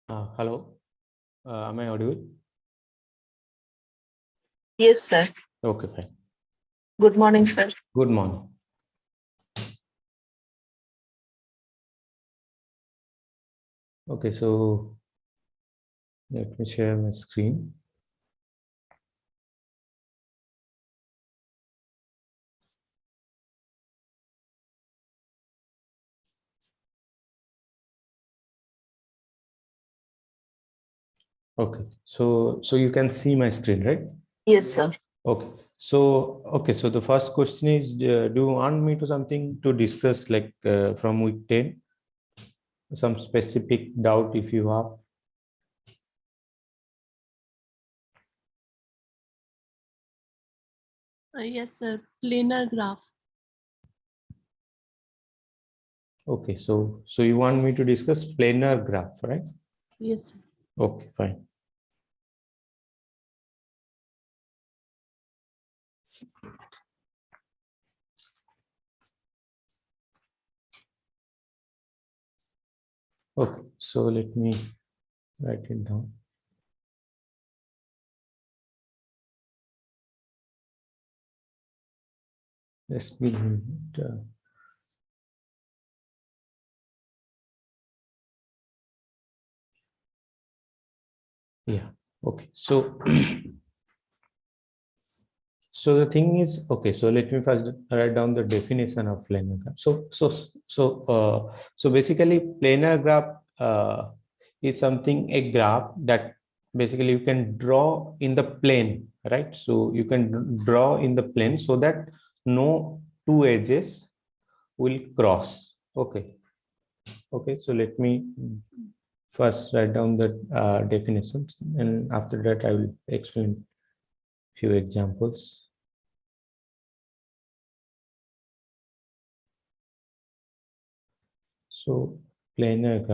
Hello, am I audible? Yes, sir. Okay, fine. Good morning, sir. Good morning. Okay, so let me share my screen. Okay, so you can see my screen, right? Yes, sir. Okay, so the first question is, do you want me to something to discuss like from week 10? Some specific doubt if you have? Yes, sir. Planar graph. Okay, so you want me to discuss planar graph, right? Yes, sir. Okay, fine. Okay, so let me write it down. Just give me a minute. Yeah, okay, so so the thing is, okay, so let me first write down the definition of planar graph. So basically planar graph is something, a graph that basically you can draw in the plane, right? So you can draw in the plane so that no two edges will cross. Okay, so let me first write down the definitions, and after that I will explain few examples. So planar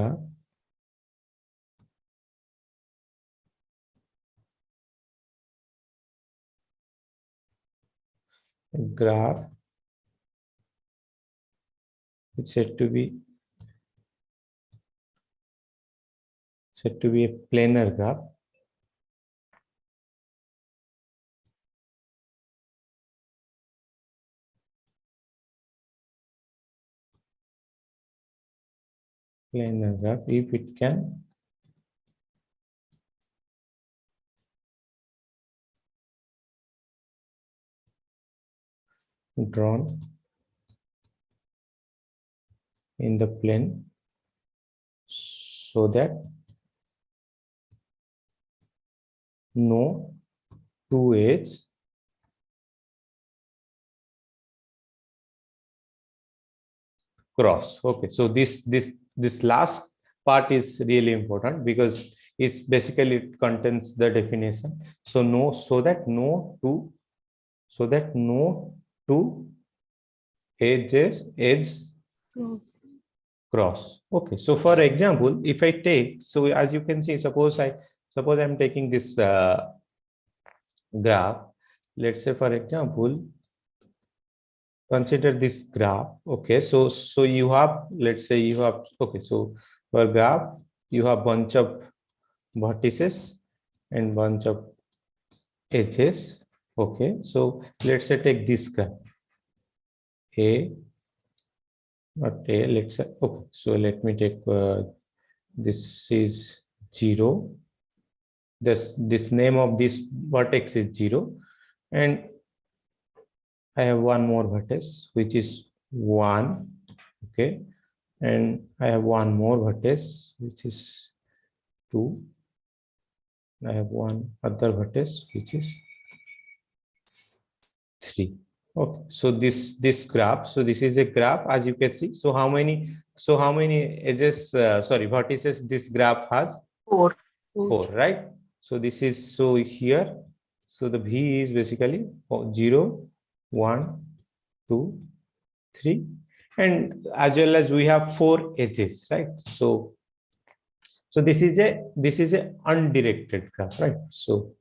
graph is said to be a planar graph if it can drawn in the plane so that no two edges cross. Okay, so this last part is really important because it's basically it contains the definition. So so that no two edges cross. Okay, so for example, if I take, so as you can see, suppose I'm taking this graph. Let's say, for example, consider this graph. Okay, so you have, let's say you have, okay, so for graph you have bunch of vertices and bunch of edges. Okay, so let's say take this graph A, not A, let's say, okay, so let me take this is 0. This name of this vertex is 0, and I have one more vertex which is 1. Okay, and I have one more vertex which is 2. I have one other vertex which is 3. Okay, so this graph, so this is a graph, as you can see. So how many edges, sorry, vertices this graph has? 4. 4, right? So this is, so here, so the V is basically 0, 1, 2, 3, and as well as we have 4 edges, right? So this is a undirected graph, right? So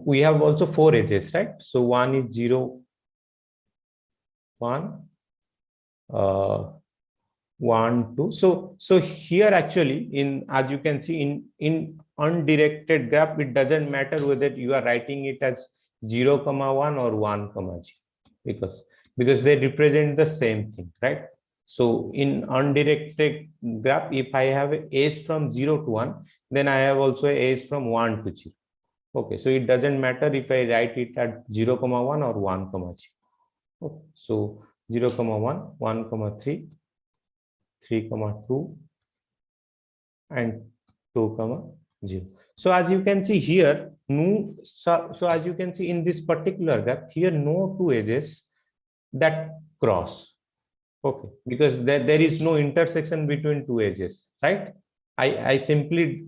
we have also 4 edges, right? So 1 is 0, 1, 1, 2. So here actually, in as you can see in undirected graph, it doesn't matter whether you are writing it as 0, 1 or 1, 0, because they represent the same thing, right? So in undirected graph, if I have a edge from 0 to 1, then I have also a edge from 1 to 0. Okay, so it doesn't matter if I write it at 0, 1 or 1, 0. Okay, so 0, 1, 1, 3, 3, 2, and 2, 0. So as you can see here, no, so as you can see in this particular graph, here no two edges that cross. Okay, because there is no intersection between two edges, right? I simply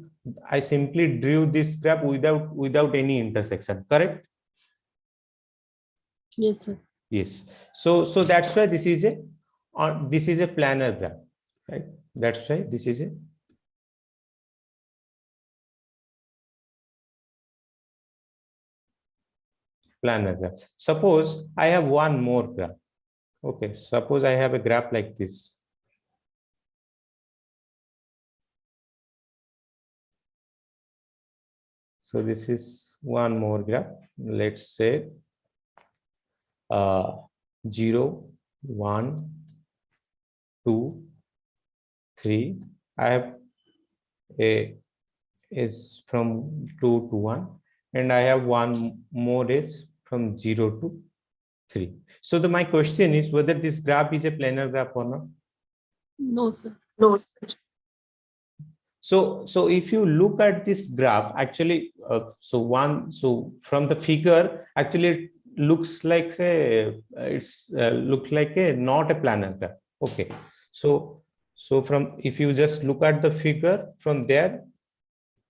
drew this graph without any intersection, correct? Yes, sir. Yes. So that's why this is a planar graph, right? That's why this is a planar graph. Suppose I have one more graph. Okay, suppose I have a graph like this. So this is one more graph. Let's say 0, 1, 2, 3. I have a is from 2 to 1, and I have one more is from 0 to 3. So my question is whether this graph is a planar graph or not. No, sir. No, sir. So if you look at this graph, actually, so from the figure, actually it looks like looks like a not a planar graph. Okay, so from, if you just look at the figure from there,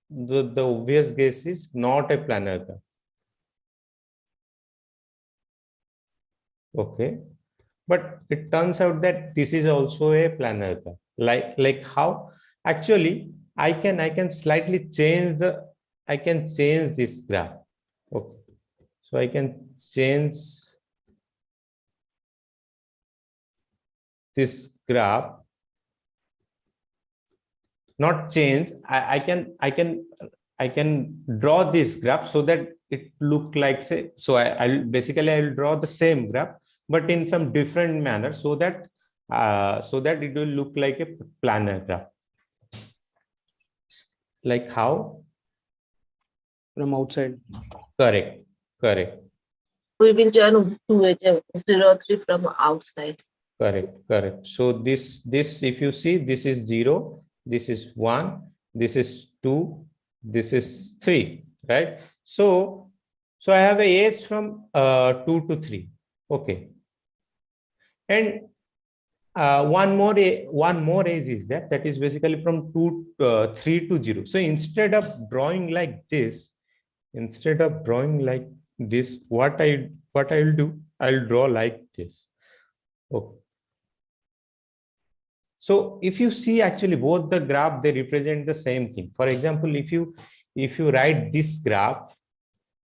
the obvious guess is not a planar graph. Okay, but it turns out that this is also a planar graph. Like how? Actually, I can slightly change this graph. Okay, so I can change this graph. Not change. I can draw this graph so that it look like, say, so I'll draw the same graph but in some different manner, so that it will look like a planar graph. Like how? From outside. Correct. We will join 2 edges, 0, 3 from outside. Correct. So this if you see, this is 0, this is 1, this is 2, this is 3, right? So I have a edge from 2 to 3. Okay, and one more edge is that is basically from 3 to 0. So instead of drawing like this, what I will do, I'll draw like this. Okay. So if you see, actually both the graph, they represent the same thing. For example, if you write this graph,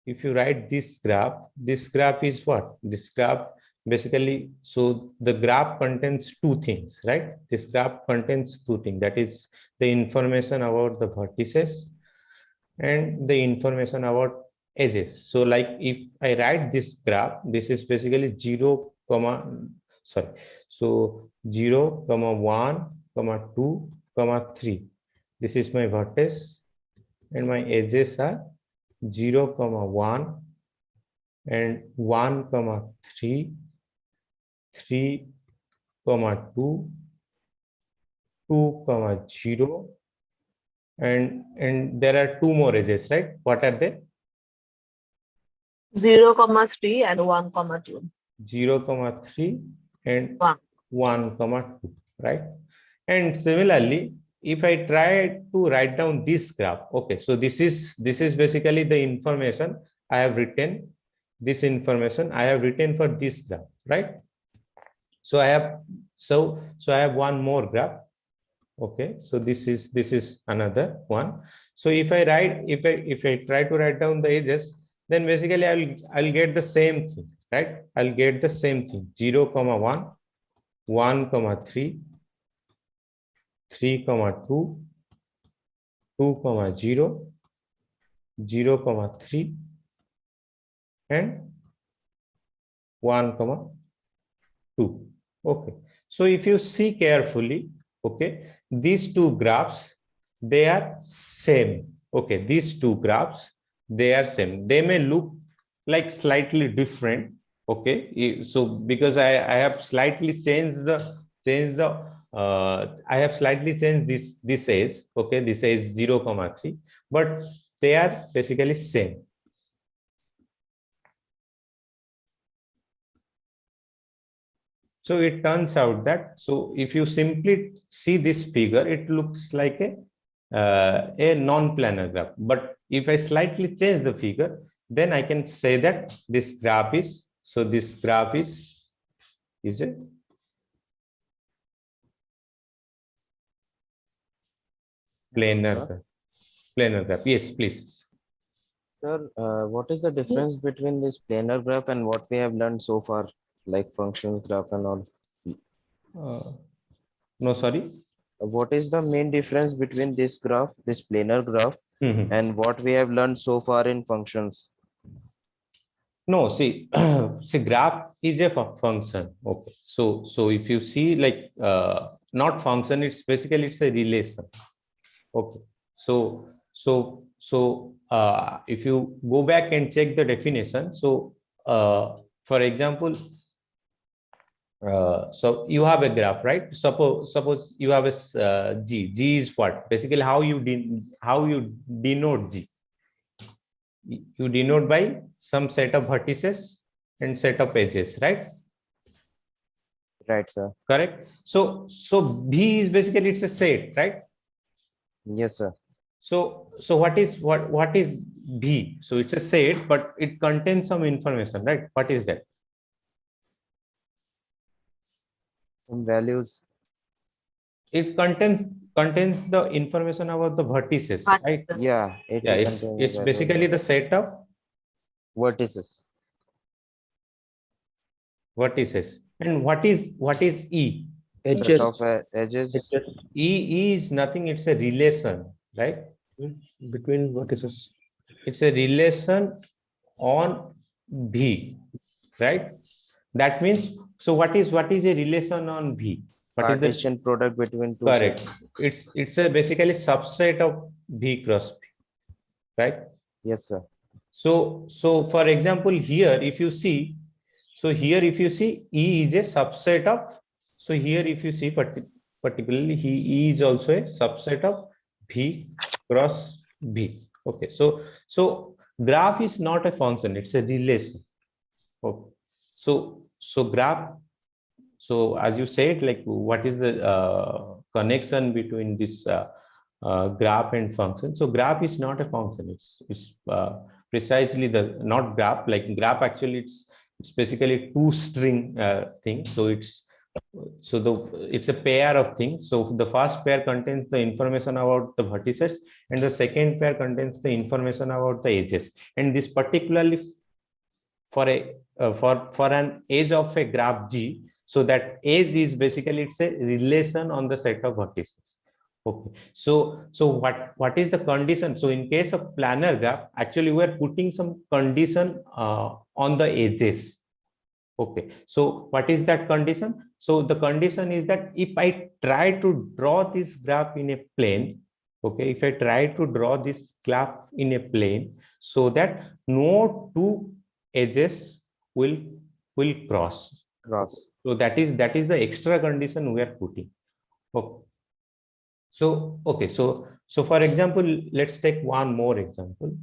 this graph is what? This graph basically, so the graph contains two things, right? This graph contains two things, that is the information about the vertices and the information about edges. So like if I write this graph, this is basically 0, 0, 1, 2, 3. This is my vertex and my edges are 0, 1 and 1, 3, 3, 2, 2, 0, and there are two more edges, right? What are they? 0, 3 and 1, 2. 0, 3 and 1, 2, right? And similarly, if I try to write down this graph, okay, so this is basically the information I have written. This information I have written for this graph, right? So I have one more graph. Okay, so this is another one. So if I try to write down the edges, then basically I'll get the same thing, right? I'll get the same thing: 0, 1, 1, 3, 3, 2, 2, 0, 0, 3, and 1, 2. Okay. So if you see carefully, okay, these two graphs, they are same. Okay, these two graphs, they are same. They may look like slightly different. Okay, so because I have slightly changed I have slightly changed this age. Okay, this age 0, 3, but they are basically same. So it turns out that, so if you simply see this figure, it looks like a non-planar graph. But if I slightly change the figure, then I can say that this graph is, so this graph is a planar graph. Planar graph. Yes, please. Sir, what is the difference between this planar graph and what we have learned so far, like functions graph and all? No, sorry. What is the main difference between this graph, this planar graph, and what we have learned so far in functions? No, see, see, graph is a function. Okay, so if you see like not function, it's basically it's a relation. Okay, so if you go back and check the definition, so for example, so you have a graph, right? Suppose you have a G. G is what? Basically, how you denote G. You denote by some set of vertices and set of edges, right? Right, sir. Correct. So B is basically it's a set, right? Yes, sir. So what is B? So it's a set, but it contains some information, right? What is that? Some values. It contains the information about the vertices, right? Yeah, Yeah, it's basically the set of vertices. Vertices. And what is E? Set of edges. E is nothing. It's a relation, right? Between vertices. It's a relation on V, right? That means, so what is a relation on V? What is the Partition product between two correct? sets. It's a basically subset of V cross V, right? Yes, sir. So for example, here if you see, so here if you see E is a subset of, so here if you see particularly E is also a subset of V cross V. Okay, so graph is not a function, it's a relation. Okay, so graph, so as you said, like what is the connection between this graph and function? So graph is not a function, it's precisely the not graph. Like graph actually it's basically two string thing. So it's a pair of things. So the first pair contains the information about the vertices, and the second pair contains the information about the edges. And this particularly for a for an edge of a graph G. So that edge is basically it's a relation on the set of vertices. Okay, so what is the condition? So in case of planar graph, actually we are putting some condition on the edges. Okay, so what is that condition? So the condition is that if I try to draw this graph in a plane, okay, if I try to draw this graph in a plane, so that no two edges will cross. So that is the extra condition we are putting. Okay. So okay, so for example, let's take one more example.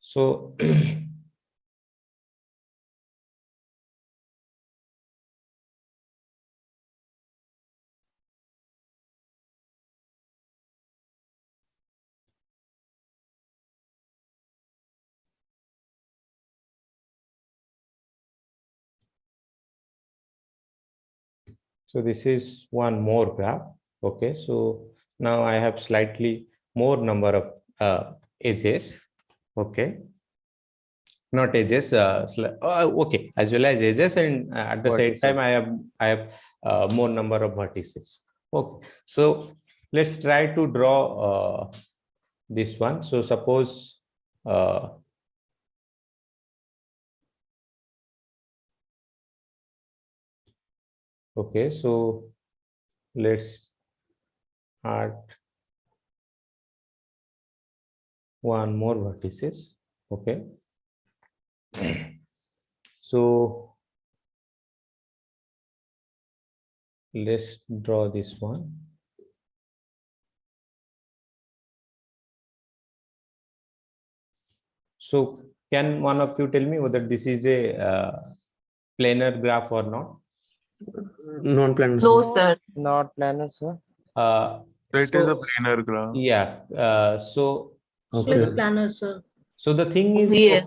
So so this is one more graph. Okay, so now I have slightly more number of edges. Okay, not edges, okay, as well as edges, and at the same time I have more number of vertices. Okay, so let's try to draw this one. So suppose okay, so let's add one more vertices. Okay, so let's draw this one. So can one of you tell me whether this is a planar graph or not? Non-planar. No, sir. sir. Not planar, sir. It is a planar graph. Yeah. So Okay. It's planar, sir. so the thing is, Yeah.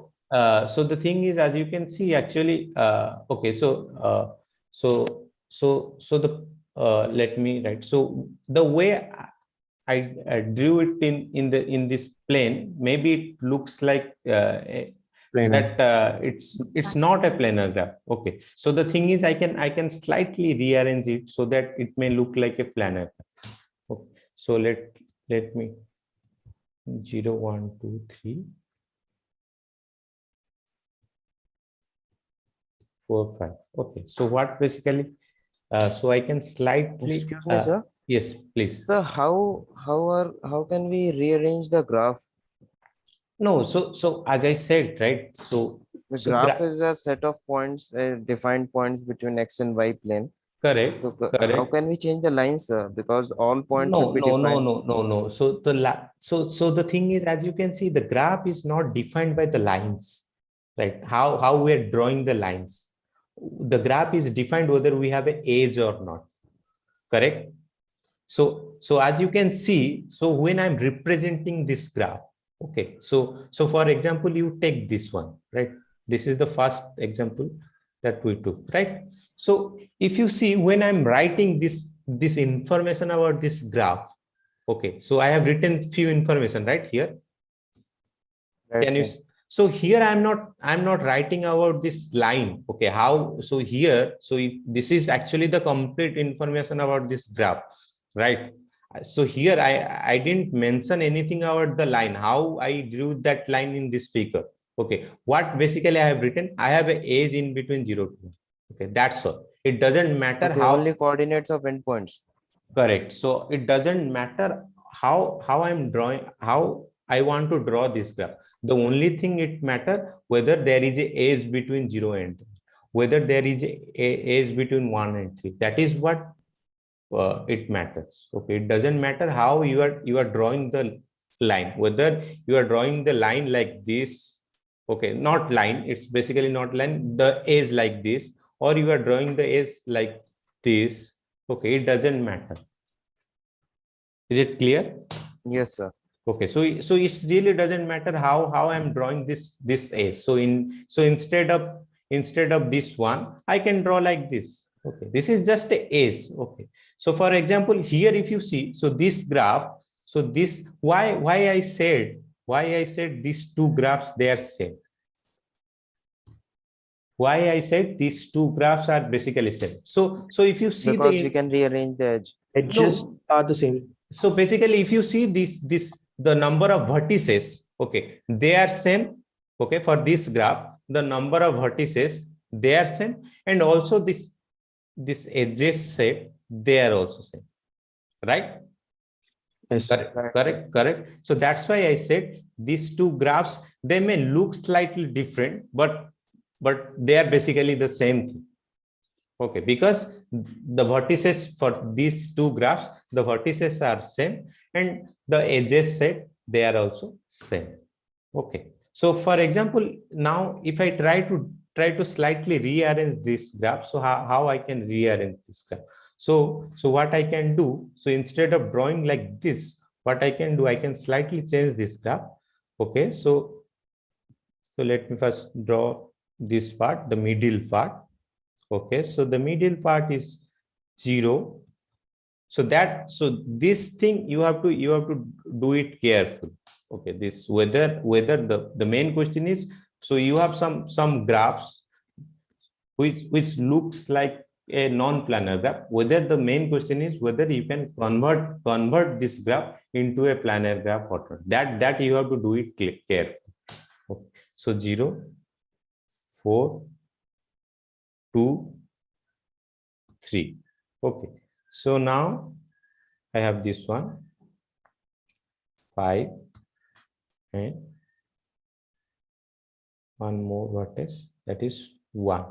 as you can see, actually, okay. So let me write. So the way I drew it in this plane, maybe it looks like Planar. that it's not a planar graph. Okay. So the thing is, I can slightly rearrange it so that it may look like a planar graph. Okay. So let me 0, 1, 2, 3, 4, 5. Okay. So what basically? So I can slightly. Excuse me, sir. Yes, please. Sir, how can we rearrange the graph? No. So as I said, right. So The so graph is a set of points, defined points between X and Y plane. correct. So how Correct. can we change the lines, sir? Because all points should be defined. No. So so the thing is, as you can see, the graph is not defined by the lines, right? How we are drawing the lines. The graph is defined whether we have an edge or not. Correct. So as you can see, so when I'm representing this graph, okay. So for example, you take this one, right? This is the first example that we took, right? So if you see, when I'm writing this information about this graph, okay, so I have written few information right here. Right, Can you? sir. So here I'm not writing about this line. Okay, how? So here, so if this is actually the complete information about this graph, right? So here I didn't mention anything about the line, how I drew that line in this figure. Okay, what basically I have written, I have an edge in between 0 to 1. Okay, that's all. It doesn't matter Okay, how. only coordinates of endpoints. Correct. So it doesn't matter how I'm drawing, how I want to draw this graph. The only thing it matter whether there is a edge between 0 and 3, whether there is a edge between 1 and 3. That is what it matters. Okay, it doesn't matter how you are drawing the line, whether you are drawing the line like this. Okay, not line. It's basically not line. The edge like this, or you are drawing the edge like this. Okay, it doesn't matter. Is it clear? Yes, sir. Okay, so it really doesn't matter how I'm drawing this edge. So instead of this one, I can draw like this. Okay, this is just a edge. Okay, so for example, here if you see, so this graph, so this why I said these two graphs, they are same. Why I said these two graphs are basically same. So if you see Because we can rearrange the edge. Edges are the same. So basically, if you see the number of vertices, okay, they are same. Okay, for this graph, the number of vertices, they are same, and also this edges set, they are also same, right? Yes. Correct. So that's why I said these two graphs, they may look slightly different, but they are basically the same thing. Okay, because the vertices for these two graphs, the vertices are same, and the edges set, they are also same. Okay, so for example, now if I try to slightly rearrange this graph, so how I can rearrange this graph? So what I can do, so instead of drawing like this, what I can do, I can slightly change this graph. Okay, so let me first draw this part, the middle part. Okay, so the middle part is 0. So this thing you have to do it carefully. Okay, this whether the main question is So you have some graphs which looks like a non-planar graph. Whether the main question is whether you can convert this graph into a planar graph or not. That you have to do it carefully. Okay. So 0, 4, 2, 3. Okay. So now I have this one, 5, and one more vertex, that is 1.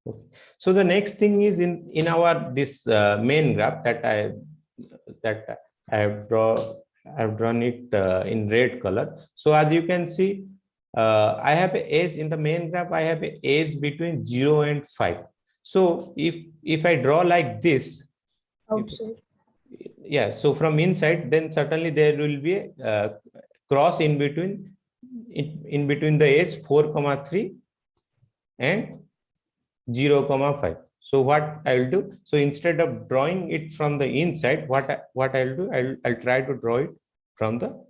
Okay. So the next thing is in our this main graph that I have drawn it in red color. So as you can see, I have an edge in the main graph. I have an edge between 0 and 5. So if I draw like this, Outside. yeah. So from inside, then certainly there will be a cross in between the edge 4,3 and 0,5. So what I will do? So instead of drawing it from the inside, what I'll do? I'll try to draw it from the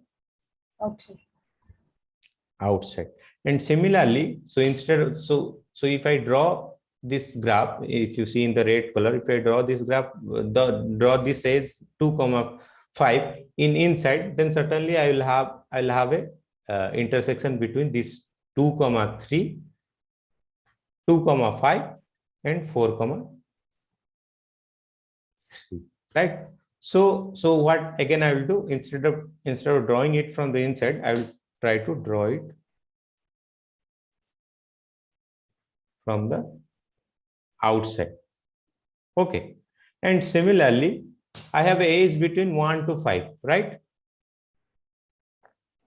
outside. And similarly, so instead of so if I draw this graph, if you see in the red color, if I draw this graph, draw this as 2,5 in inside, then certainly I'll have a intersection between this 2,3, 2,5 and 4,3, right? So what again I will do, instead of drawing it from the inside, I will try to draw it from the outside. Okay. And similarly, I have a edge between 1 to 5, right?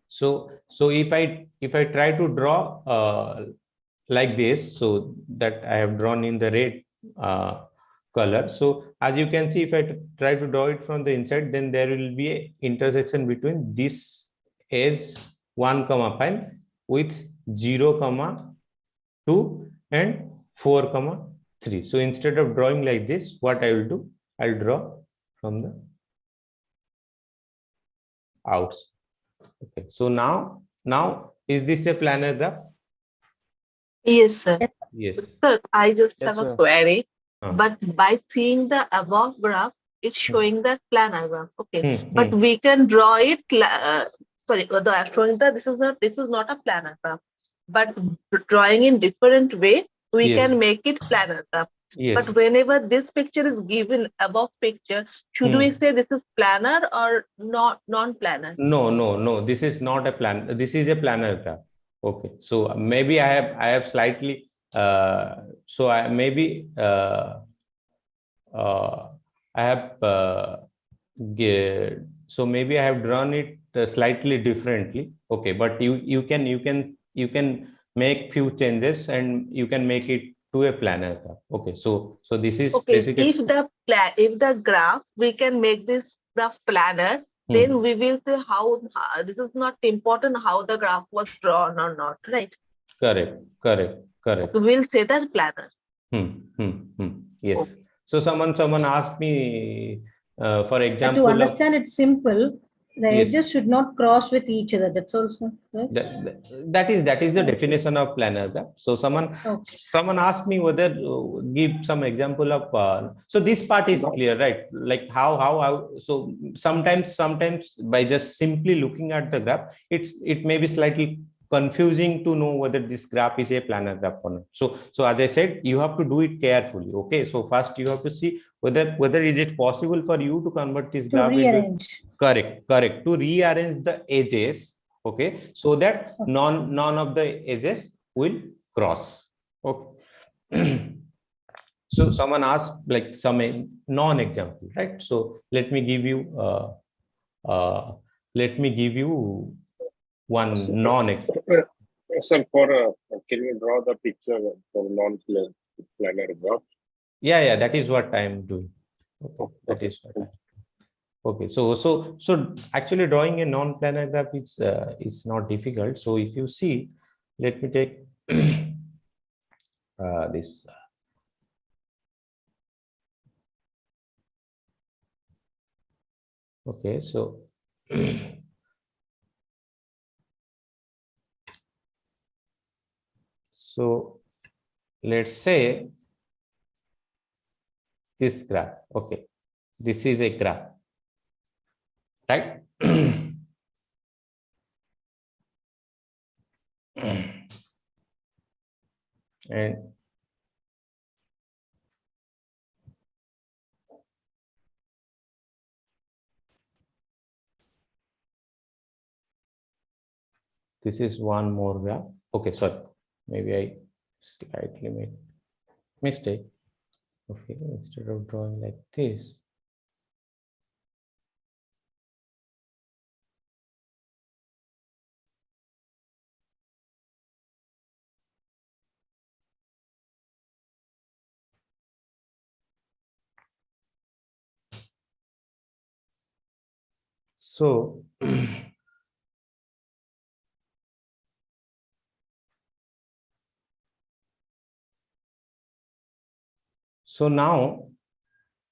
So if I try to draw like this, so that I have drawn in the red color. So as you can see, if I try to draw it from the inside, then there will be an intersection between this edge 1,5 with 0,2 and 4,3. So instead of drawing like this, what I will do? I'll draw from the outside. Okay. So now is this a planar graph? Yes, sir. Yes. Sir, I just Yes, have a sir. query. But by seeing the above graph, it's showing that planar graph. Okay. But we can draw it. Showing that this is not a planar graph. But drawing in different way, we Yes. can make it planar graph. Yes. But whenever this picture is given above picture, should we say this is planar or not non-planar? No. This is not a plan. This is a planar graph. Okay. So maybe I have slightly. So I maybe I have. So maybe I have drawn it slightly differently. Okay, but you can make few changes and you can make it to a planar graph. Okay, so this is basically if the graph we can make this graph planar, then we will see how this is not important how the graph was drawn or not, right? Correct. We'll say that planar. Yes. So someone asked me, for example, to understand it's simple. The Yes. edges should not cross with each other. That's also right. that is the definition of planar graph. So someone asked me whether give some example of so this part is clear, right? Like how so sometimes by just simply looking at the graph, it may be slightly confusing to know whether this graph is a planar graph or not. So as I said, you have to do it carefully. Okay, so first you have to see whether is it possible for you to convert this graph rearrange. Correct. To rearrange the edges, okay, so that none of the edges will cross. Okay. So someone asked like some non-example, right? So let me give you one non-example. Sir, can you draw the picture for non-planar graph? Yeah, that is what I am doing. Okay, that is what I am doing. Okay, so actually drawing a non-planar graph is not difficult. So if you see, let me take this. Okay, so So let's say this graph. Okay, this is a graph, right? And this is one more graph. Okay, sorry, maybe I slightly made mistake. Okay, instead of drawing like this, so so now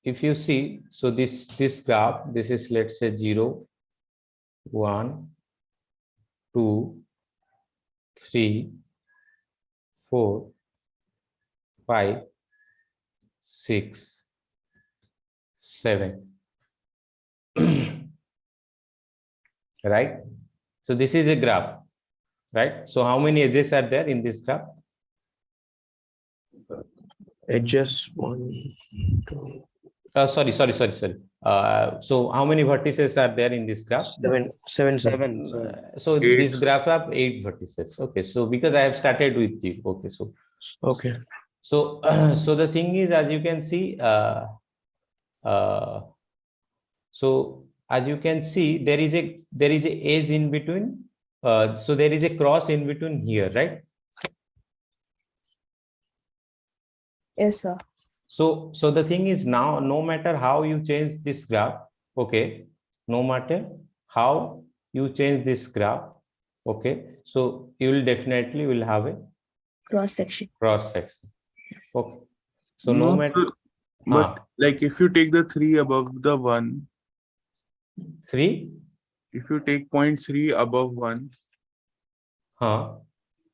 if you see, so this graph, this is, let's say, 0, 1, 2, 3, 4, 5, 6, 7. Right? So this is a graph, right? So how many edges are there in this graph? Edges 1, 2, Sorry. So how many vertices are there in this graph? 7, 7, sir. So Eight. this graph have 8 vertices. Okay, so because I have started with you. Okay, Okay. so so the thing is, as you can see, so as you can see, there is a edge in between. So there is a cross in between here, right? Yes, sir. So the thing is, now no matter how you change this graph, okay, no matter how you change this graph, okay, so you will definitely will have a Cross section. cross section. Okay, so no No, matter, but like if you take the 3 above the 1, 3, if you take 0.3 above 1,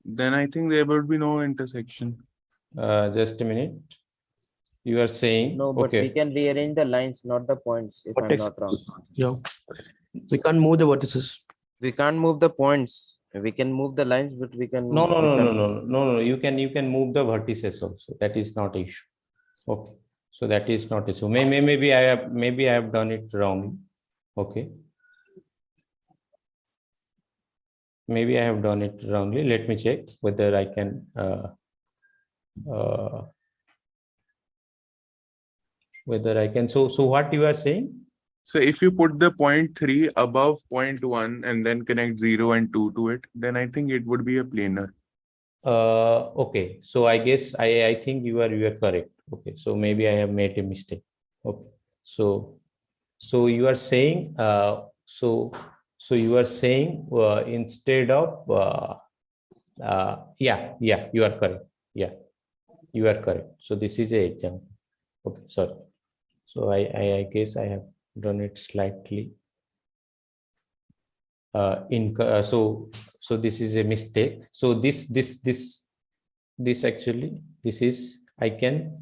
then I think there would be no intersection. just a minute. You are saying, No, but okay, we can rearrange the lines, not the points, if I'm Vertex. not wrong. Yeah. We can't move the vertices. We can't move the points. We can move the lines, but we can no, move. you can move the vertices also. That is not an issue. Okay, so that is not issue. Maybe I have done it wrongly. Okay, maybe I have done it wrongly. Let me check whether I can so what you are saying? So if you put the 0.3 above 0.1 and then connect 0 and 2 to it, then I think it would be a planar. Okay, so I guess I think you are correct. Okay, so maybe I have made a mistake. Okay, so you are saying so you are saying instead of yeah, you are correct. Yeah, you are correct. So this is a example. Okay, sorry. So I guess I have done it slightly so this is a mistake. So this actually, this is, I can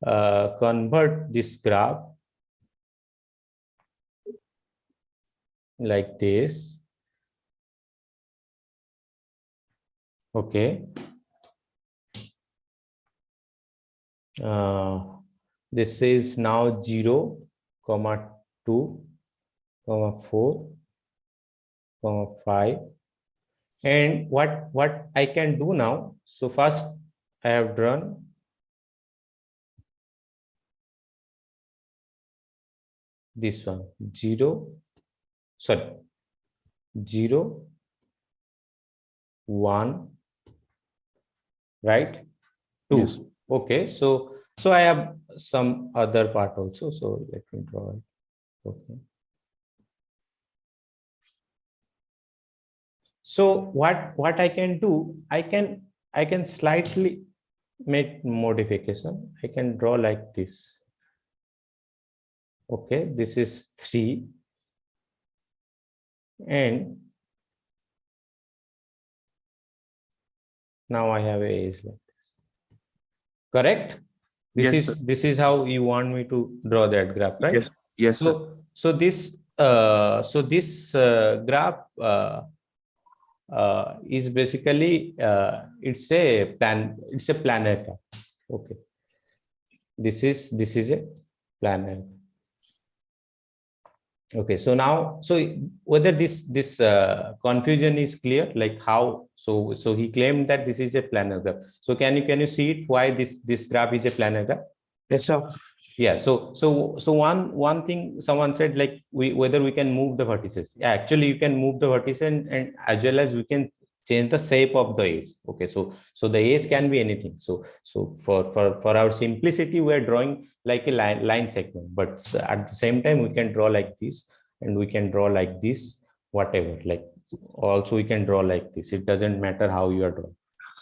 convert this graph like this. Okay, this is now 0, 2, 4, 5, and what I can do now. So first I have drawn this one, 0, 1, right, 2. Yes. Okay, so I have some other part also, so let me draw it. Okay, so what I can do, I can slightly make modification. I can draw like this. Okay, this is 3, and Now I have a edge like this. Correct? This Yes, is this is how you want me to draw that graph, right? Yes. Yes, sir. So this graph is basically it's a planar graph. Okay. This is a planar. Okay, so now, so whether this confusion is clear, like how, so he claimed that this is a planar graph. So can you see it, why this graph is a planar graph? Yes, sir. Yeah, so one thing someone said, like whether we can move the vertices. Yeah, actually you can move the vertices, and as well as we can change the shape of the edge. Okay, so the edge can be anything. So for our simplicity, we are drawing like a line segment, but at the same time we can draw like this, and we can draw like this, whatever. Like also we can draw like this. It doesn't matter how you are drawing.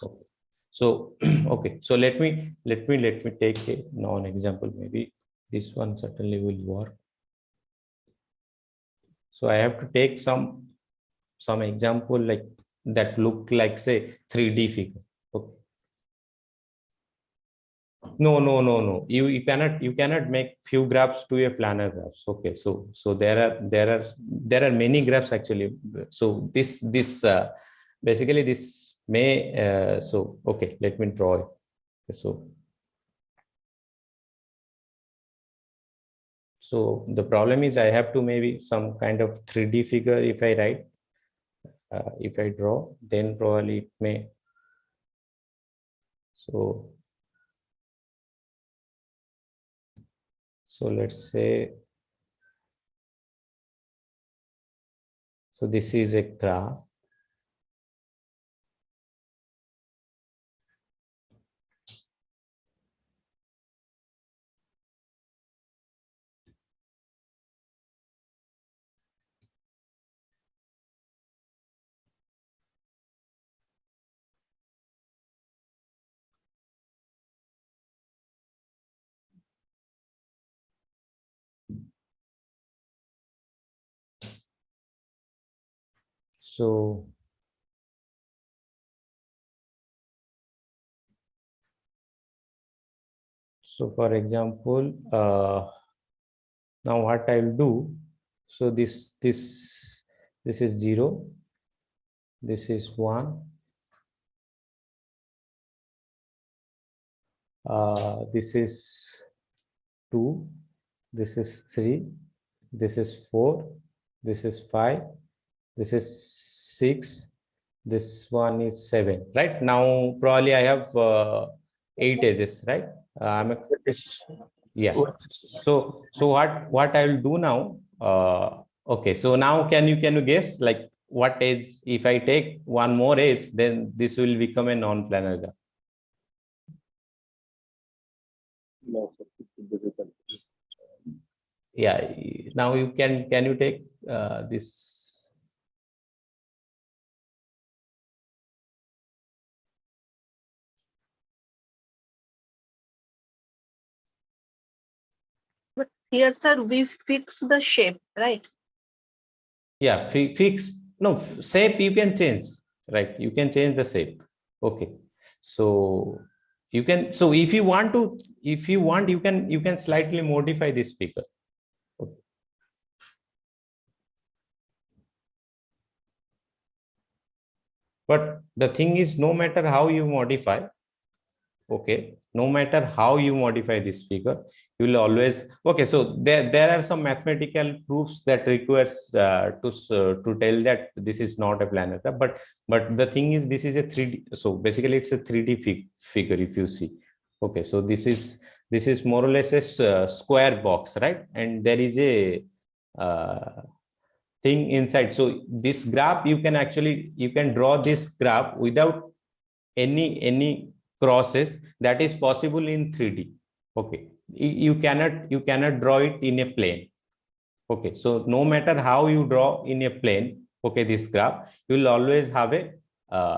Okay. So okay, so let me take a non-example. Maybe this one certainly will work. So I have to take some example like that look like, say, 3D figure. Okay. No. You cannot make few graphs to a planar graphs. Okay. So there are many graphs actually. So this basically this may so okay, let me draw it. So the problem is I have to maybe some kind of 3D figure. If I write, if I draw, then probably it may. So let's say, so this is a graph. So for example, now what I'll do, so this is 0, this is 1, this is 2, this is 3, this is 4, this is 5, this is 6, this one is 7. Right now probably I have 8 edges, right? Yeah. So what I will do now, okay, so now can you guess like what edge, if I take one more edge, then this will become a non-planar graph? No, sir, it's difficult. Yeah, now you can you take this? But here, sir, we fix the shape, right? Yeah, fix, no, shape you can change, right? You can change the shape. Okay, so you can, so if you want, you can slightly modify this figure. Okay. But the thing is, no matter how you modify, okay, no matter how you modify this figure, you will always, okay, so there are some mathematical proofs that requires to tell that this is not a planar graph, but the thing is, this is a 3D, so basically it's a 3D figure if you see. Okay, so this is more or less a square box, right? And there is a thing inside. So this graph, you can draw this graph without any crosses. That is possible in 3D. Okay, you cannot draw it in a plane. Okay, so no matter how you draw in a plane, okay, this graph, you will always have a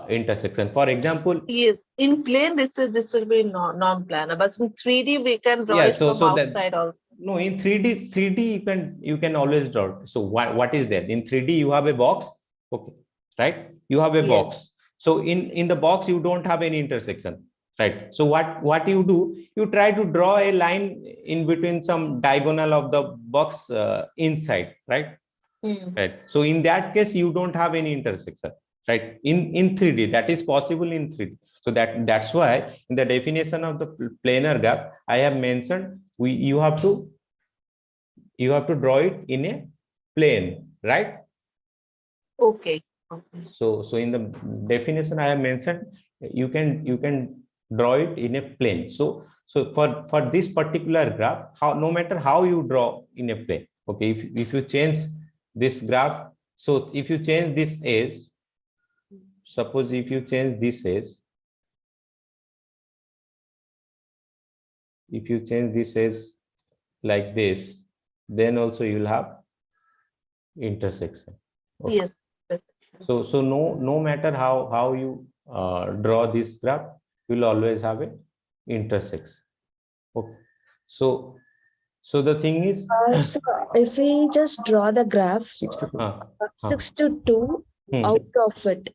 intersection. For example, yes, in plane this will be non-planar, but in 3D we can draw it from outside also. No, in 3D you can always draw. So what is there in 3D? You have a box, okay, right? You have a box. So in the box, you don't have any intersection, right? So what you do, you try to draw a line in between some diagonal of the box inside, right? Right. So in that case, you don't have any intersection, right? In 3D, that is possible in 3D. So that's why in the definition of the planar graph, I have mentioned you have to draw it in a plane, right? Okay. So in the definition I have mentioned, you can draw it in a plane. So for this particular graph, no matter how you draw in a plane, okay, if you change this graph, so if you change this edge, suppose if you change this edge, if you change this edge like this, then also you will have intersection. Okay. Yes. So no matter how you draw this graph, you will always have an intersection. Okay. So the thing is, So if we just draw the graph 6 to 2 out of it,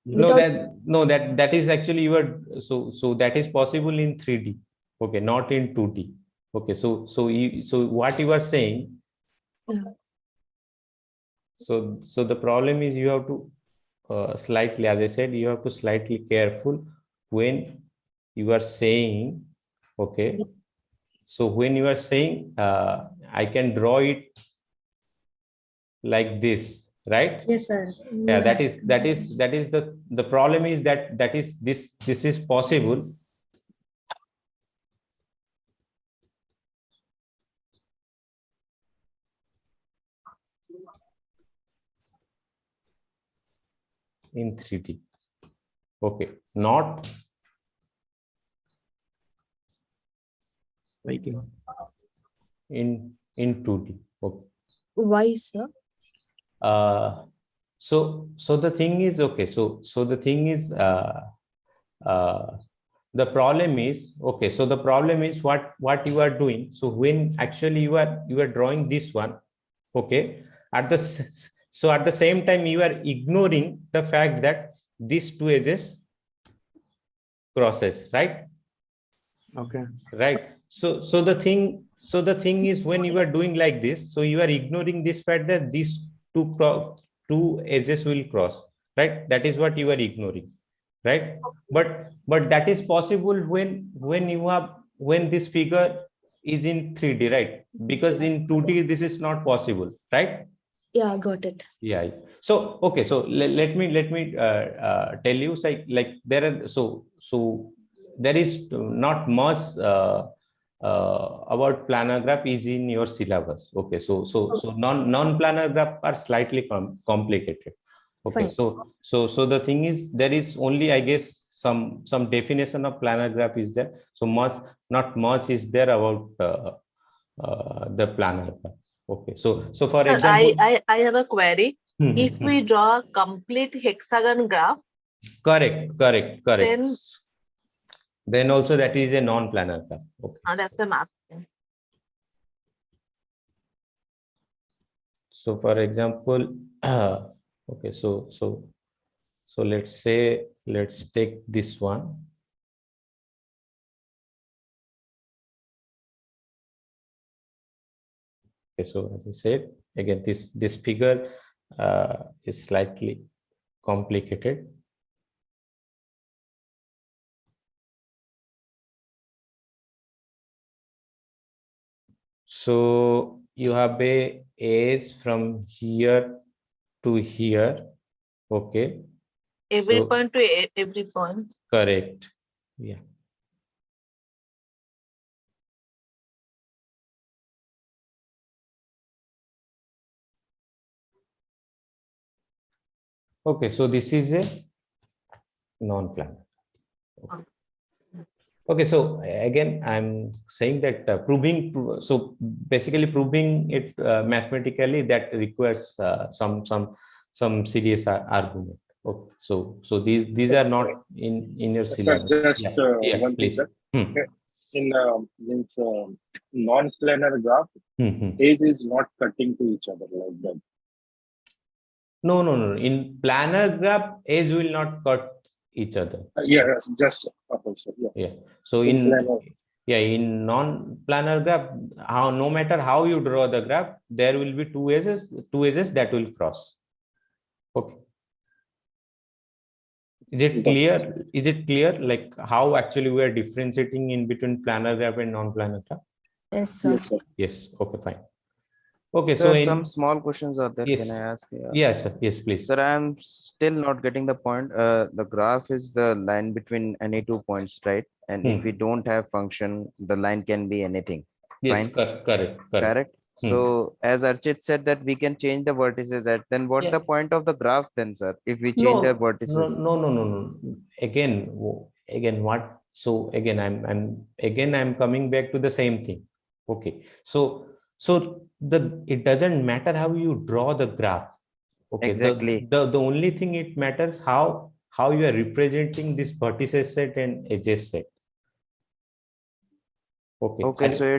no, that is actually your, so that is possible in 3D, okay, not in 2D. Okay, so what you are saying, so the problem is you have to slightly, as I said, you have to slightly careful when you are saying, okay, so when you are saying I can draw it like this, right? Yes, sir. Yeah, that is the problem is that this is possible in 3D. Okay, not in 2D. Okay. why, sir? So the thing is, okay, so the thing is, the problem is, okay, so the problem is what you are doing. So when actually you are drawing this one, okay, at the same time you are ignoring the fact that these two edges crosses, right? Okay. Right. So the thing is, when you are doing like this, so you are ignoring this fact that these two edges will cross, right? That is what you are ignoring, right? But that is possible when this figure is in 3D, right? Because in 2D this is not possible, right? Yeah, got it. Yeah. So okay, so let me tell you, like there are, so there is not much about planar graph is in your syllabus. Okay, so non-planar graph are slightly complicated. Okay. Fine. So the thing is, there is only, I guess, some definition of planar graph is there. So not much is there about the planar graph. Okay. So for Sir, example, I have a query. If we draw a complete hexagon graph, correct. Then also that is a non-planar graph. Okay. that's the math. So for example, okay, so let's take this one. Okay, so as I said, again, this figure is slightly complicated. So you have a edge from here to here. Okay. Every point to every point. Correct. Yeah. Okay, so this is a non-planar. Okay, so again, I'm saying that so basically proving it mathematically, that requires some serious argument. Okay, so these are not in your syllabus. Just yeah, one thing, please. sir. In non-planar graph, edge is not cutting to each other like that. No. In planar graph, edge will not cut each other. Yeah, yes, just opposite. Yeah. Yeah. So In in planar. in non-planar graph, no matter how you draw the graph, there will be two edges that will cross. Okay. Is it clear? Is it clear? Like how actually we are differentiating in between planar graph and non-planar graph? Yes, sir. Yes, sir. Yes. Okay, fine. Okay, Sir, so some small questions are there. yes. Can I ask? Yes, sir. Yes, please. Sir, I'm still not getting the point. The graph is the line between any 2 points, right? And if we don't have function, the line can be anything. Yes, Fine. correct. So as Archit said that we can change the vertices at, then what the point of the graph then, sir? If we change the vertices. No. Again, what? So again, I'm coming back to the same thing. Okay. So it doesn't matter how you draw the graph. Okay. Exactly. The only thing it matters how you are representing this vertices set and edges set. Okay. Okay, so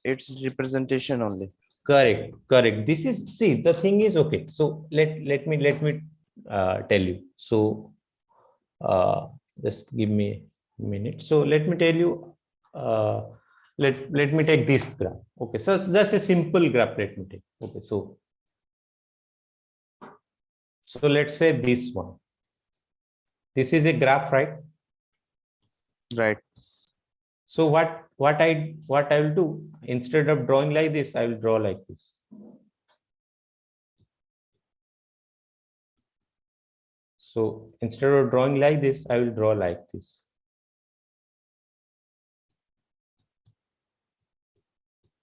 it's representation only. Correct. This is, see, the thing is, okay, so let me tell you. So just give me a minute. So let me tell you, let me take this graph. Okay, so it's just a simple graph, let me take. Okay, so let's say this one. This is a graph, right? Right. So what I will do, instead of drawing like this, I will draw like this. So instead of drawing like this, I will draw like this.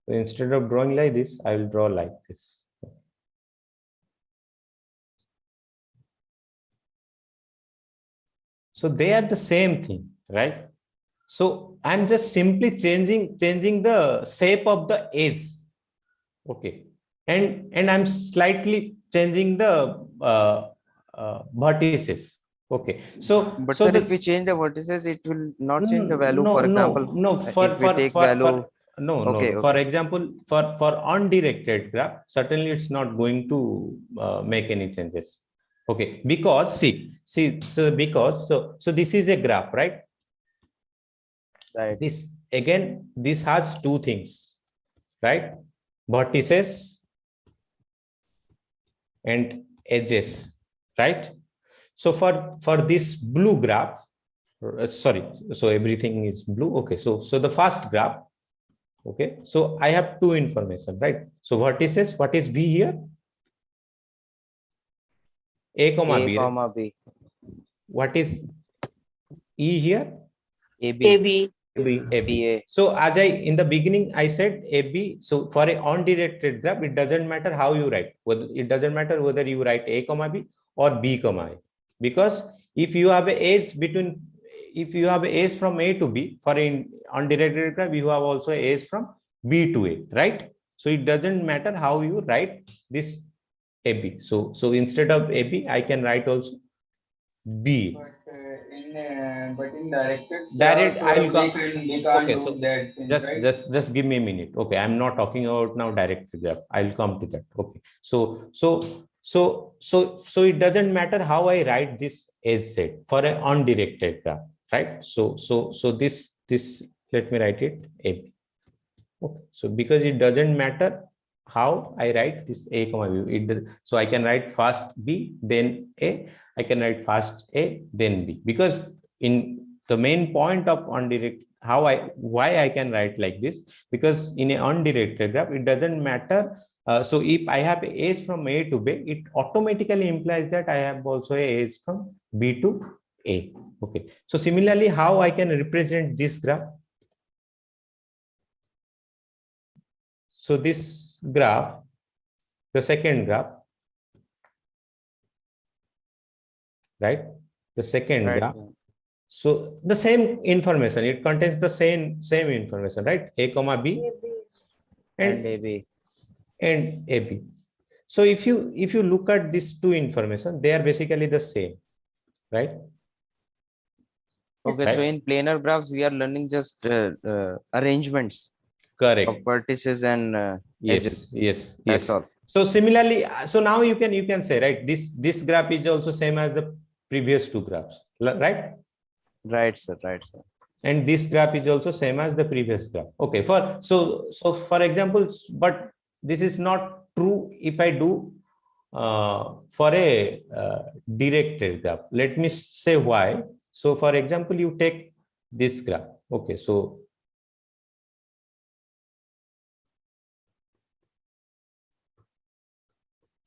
So instead of drawing like this, I will draw like this. So they are the same thing, right? So I'm just simply changing the shape of the edge. Okay. And I'm slightly changing the vertices. Okay. So but sir, if we change the vertices, it will not change the value. For example, for example, for undirected graph, certainly it's not going to make any changes. Okay, because so this is a graph, right? Right. This has two things, right? Vertices and edges, right? So for this blue graph, sorry, so everything is blue. Okay, so the first graph. Okay, so I have two information, right? So vertices, what is B here? A comma B. What is E here? AB. So as in the beginning, I said AB. So for a undirected graph, it doesn't matter how you write. It doesn't matter whether you write A comma B or B comma A, because if you have a edge between, if you have a edge from A to B, for an undirected graph, you have also a edge from B to A, right? So it doesn't matter how you write this AB. So instead of AB, I can write also B. But in directed, I'll come. They can't Okay, do so that thing, right? just give me a minute. Okay, I'm not talking about now directed graph. I'll come to that. Okay, so it doesn't matter how I write this edge set for an undirected graph, right? So this let me write it AB. Okay, so because it doesn't matter how I write this A comma B, so I can write first B, then A. I can write first A, then B, because in the main point of undirected, why I can write like this, because in an undirected graph, it doesn't matter. So if I have a edge from A to B, it automatically implies that I have also a edge from B to A. Okay. So similarly, how I can represent this graph? So this graph, the second graph, right? The second graph. So the same information, it contains the same information, right? A comma B and AB. And AB. So if you look at these two information, they are basically the same, right? Okay, so in planar graphs, we are learning just arrangements. Correct. Of vertices and edges. Yes. That's all. So similarly, so now you can say, right, this graph is also same as the previous two graphs, right? Right, sir. Right, sir. And this graph is also same as the previous graph. Okay, so for example, but this is not true if I do for a directed graph. Let me say why. So for example, you take this graph. Okay, so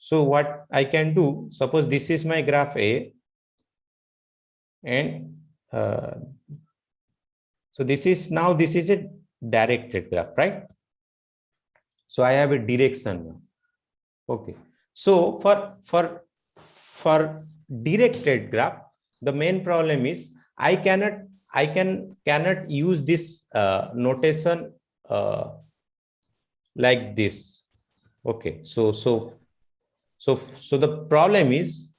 what I can do, suppose this is my graph A, and so this is a directed graph, right? So I have a direction now. Okay, so for directed graph, the main problem is I cannot use this notation like this. Okay, so the problem is,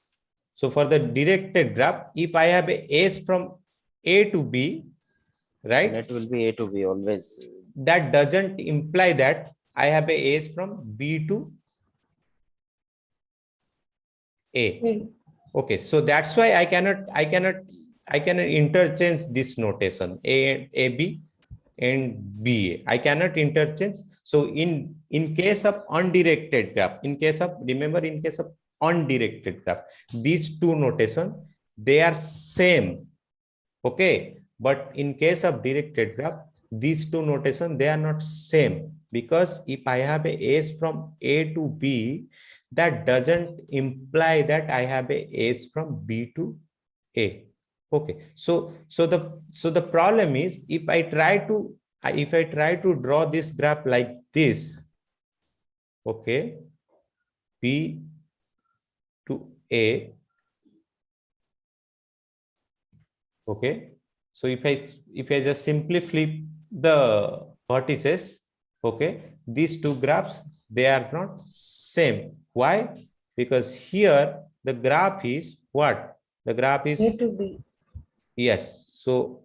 so for the directed graph, if I have a S from A to B, right, It will be A to B always. that doesn't imply that I have a S from B to A. Okay, so that's why I cannot interchange this notation AB and BA. I cannot interchange. So in case of undirected graph, remember in case of undirected graph, these two notation, they are same. Okay, but in case of directed graph, these two notation, they are not same, because if I have a S from A to B, that doesn't imply that I have a S from B to A. Okay, so the problem is, if I try to draw this graph like this, okay, B to A, okay, so if I just simply flip the vertices, okay, these two graphs, they are not same. Why? Because here the graph is what? The graph is A to B. Yes. So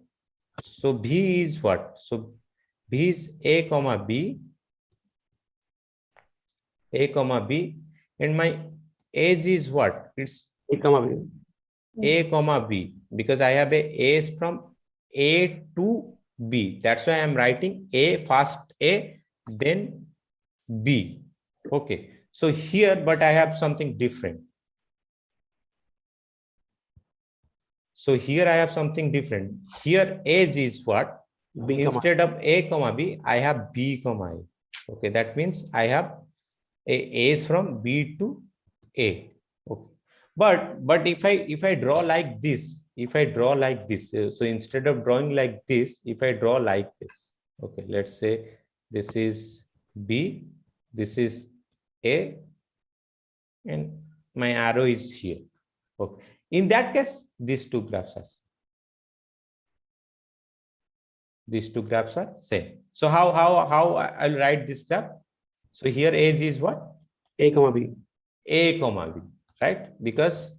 B is what? So B is A comma B, and my edge is what? It's A comma B. A comma B, because I have a A's from A to B. That's why I'm writing A first, A, then B. Okay. So here, but I have something different. So here I have something different. Here edge is what? B comma. Instead of A comma B, I have B comma A. Okay, that means I have A's from B to A. Okay. But if I draw like this, so instead of drawing like this, if I draw like this, okay, let's say this is B, this is A, and my arrow is here. Okay. In that case, these two graphs are same. So how I'll write this graph? So here edge is what? A comma B. A comma B, right? Because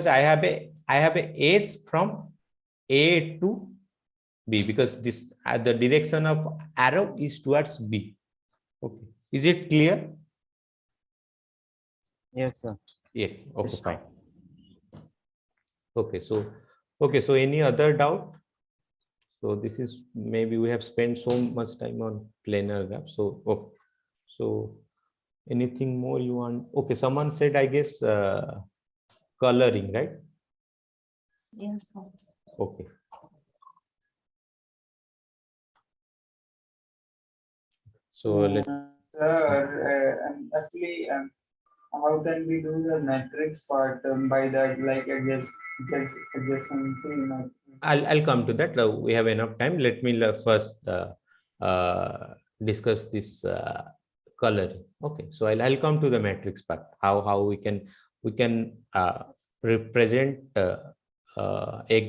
I have a S from A to B, because this the direction of arrow is towards B. Okay, is it clear? Yes, sir. Yeah. Okay, Yes. fine. Okay, so any other doubt? So this is, maybe we have spent so much time on planar graph. So okay, so anything more you want? Okay, someone said, I guess, coloring, right? Yes, sir. Okay. So let Sir, actually, how can we do the matrix part by that, like adjacency matrix? I'll come to that. We have enough time. Let me first discuss this coloring. Okay, so I'll come to the matrix part. How we can represent a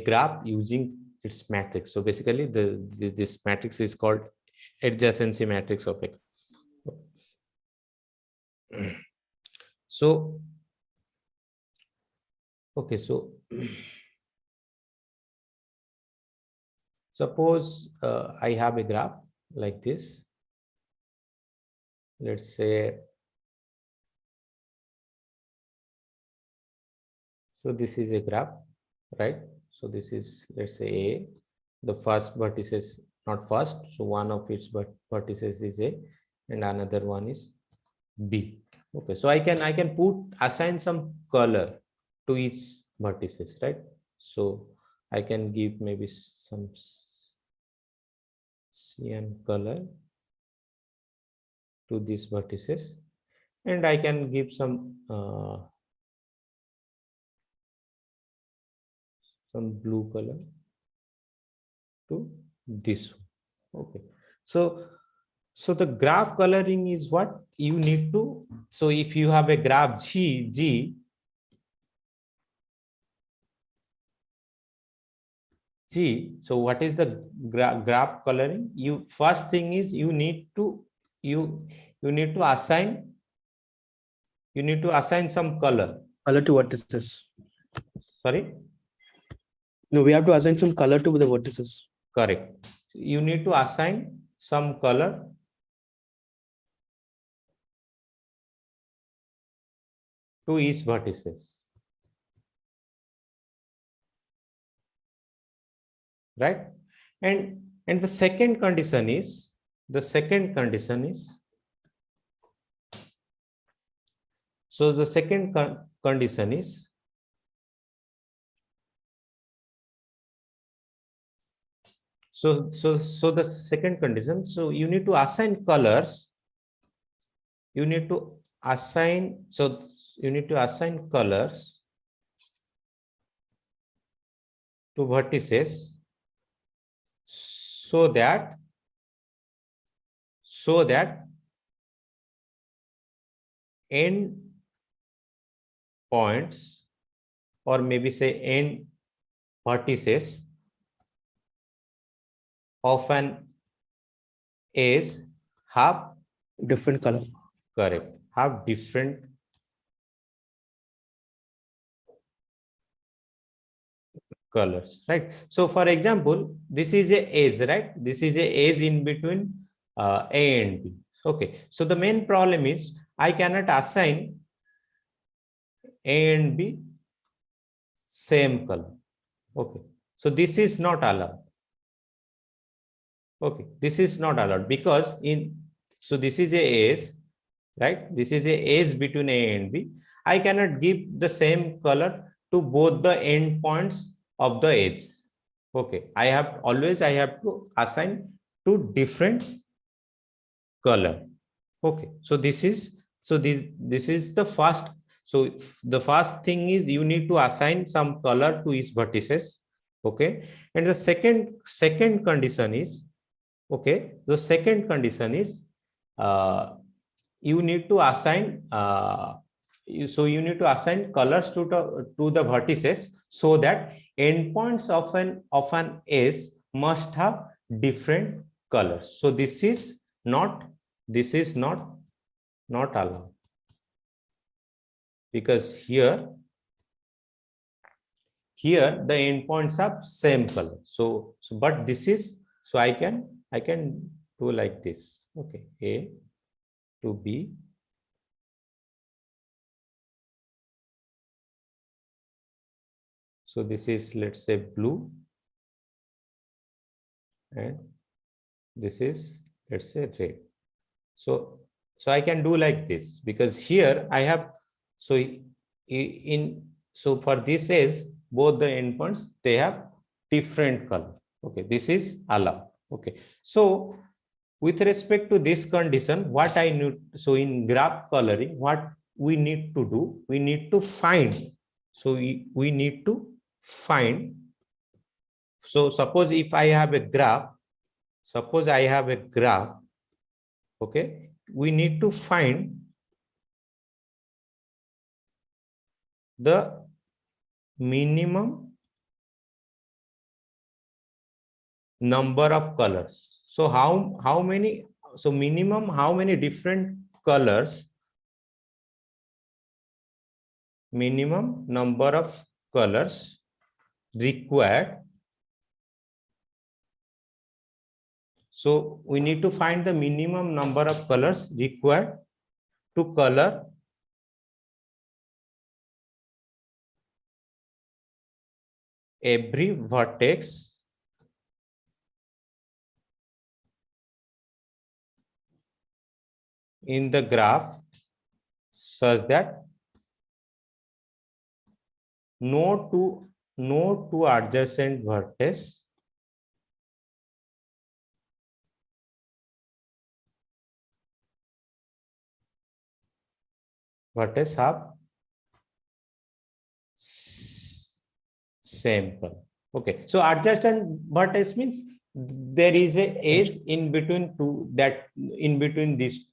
graph using its matrix. So basically, this matrix is called adjacency matrix of AQ. So okay, so suppose I have a graph like this. Let's say So this is a graph, right? So this is, let's say, A. The first vertices, not first, so one of its vertices is A and another one is B. Okay, so I can assign some color to each vertices, right? So I can give maybe some cyan color to these vertices, and I can give some blue color to this one. Okay, so the graph coloring is what you need to. So if you have a graph G, so what is the graph coloring? You first thing is you need to assign some color. Color to vertices. Sorry. No, we have to assign some color to the vertices. Correct. You need to assign some color to each vertices. Right? And the second condition is so the second condition is so the second condition, so you need to assign colors. You need to assign colors to vertices so that end points, or maybe say end vertices of an edge have Different color. correct, have different colors, right? So for example, this is a edge, right? This is a edge in between A and B. Okay, so the main problem is I cannot assign A and B same color. Okay, so this is not allowed. Okay, this is not allowed because so this is a edge, right? This is a edge between A and B. I cannot give the same color to both the end points of the edge. Okay, I have to assign two different color. Okay, so this is the first. So the first thing is you need to assign some color to each vertices. Okay, and the second condition is, okay, the second condition is you need to assign you need to assign colors to the vertices so that endpoints of an edge must have different colors. So this is not allowed, because here the endpoints have same color. So but this is, so I can do like this. Okay, A to B, so this is, let's say, blue, and this is, let's say, red. So I can do like this, because here I have, so for this edge, both the endpoints, they have different color. Okay, this is allowed. Okay, so with respect to this condition, what I need, so in graph coloring, what we need to do, we need to find, so we need to find, so suppose if I have a graph, okay, we need to find the minimum number of colors. So how many, so minimum how many different colors, minimum number of colors required. So we need to find the minimum number of colors required to color every vertex in the graph such that no two adjacent vertex have same color. Okay, so adjacent vertex means there is a edge in between these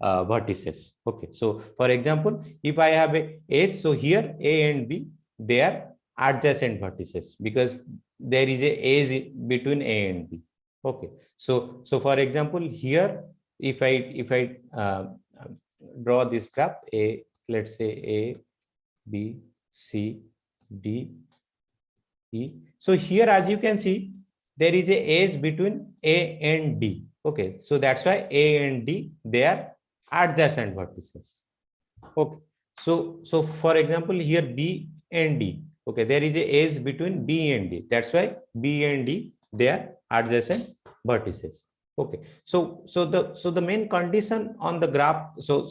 vertices. Okay, so for example, if I have a edge, so here A and B, they are adjacent vertices because there is a edge between A and B. Okay, so for example, here if I draw this graph, A, let's say A, B, C, D, E. So here, as you can see, there is a edge between A and D. Okay, so that's why A and D, they are adjacent vertices. Okay, so for example, here B and D. Okay, there is a edge between B and D. That's why B and D, they are adjacent vertices. Okay, so the main condition on the graph, so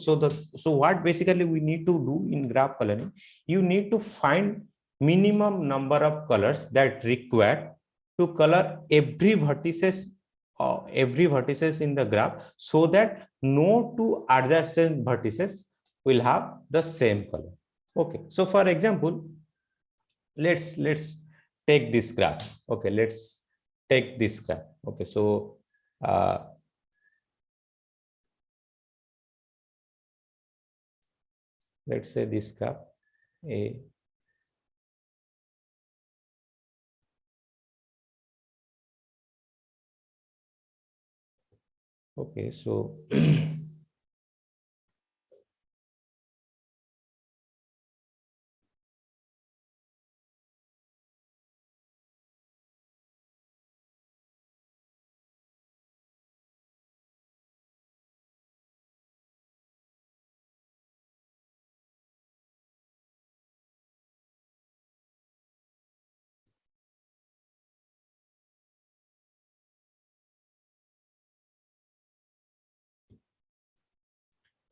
what basically we need to do in graph coloring, you need to find minimum number of colors that required to color every vertices in the graph, so that no two adjacent vertices will have the same color. Okay, so for example, let's take this graph. Okay, let's take this graph. Okay, so let's say this graph A. Okay, so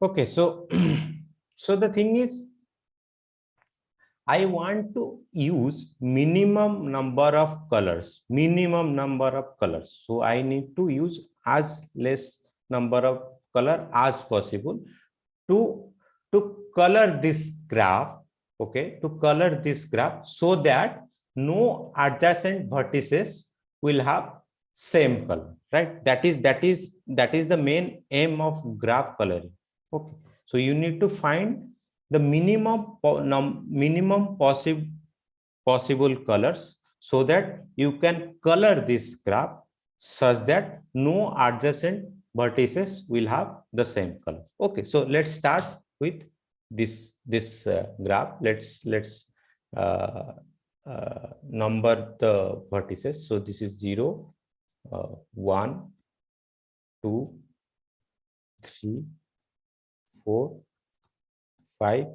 okay, so so the thing is, I want to use minimum number of colors, So I need to use as less number of color as possible to color this graph. Okay, to color this graph so that no adjacent vertices will have same color, right? That is the main aim of graph coloring. Okay, so you need to find the minimum possible colors so that you can color this graph such that no adjacent vertices will have the same color. Okay, so let's start with this graph. Let's number the vertices. So this is 0, 1, 2, 3, 4, 5,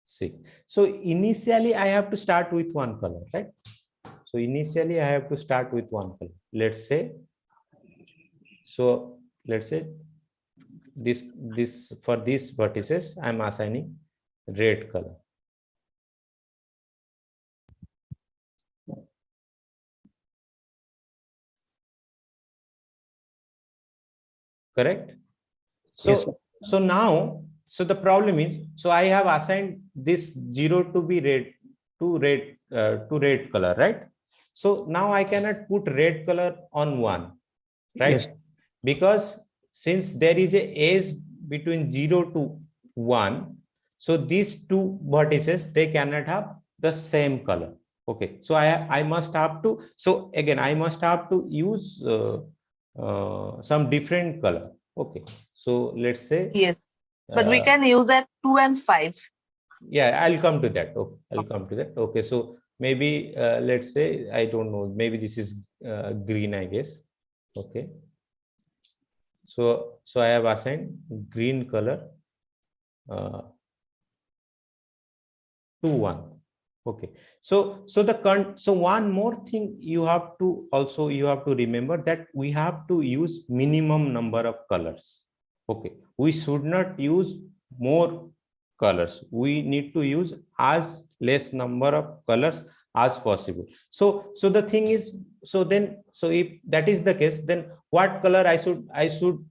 6. So initially I have to start with one color, right? So initially I have to start with one color. Let's say, so let's say this for these vertices I'm assigning red color. Correct? So Yes, sir. so now, so the problem is, so I have assigned this 0 to be red, to red color, right? So now I cannot put red color on 1, right? Yes. Because since there is a edge between 0 to 1, so these two vertices, they cannot have the same color. Okay, so I must have to, so again I must have to use some different color. Okay, so let's say, Yes, but we can use that 2 and 5. Yeah, I'll come to that. Okay, I'll come to that. Okay, so maybe let's say, I don't know, maybe this is green, I guess. Okay, so I have assigned green color to 1. Okay, so so one more thing you have to remember that we have to use minimum number of colors. Okay, we should not use more colors. We need to use as less number of colors as possible. So the thing is, so if that is the case, then what color I should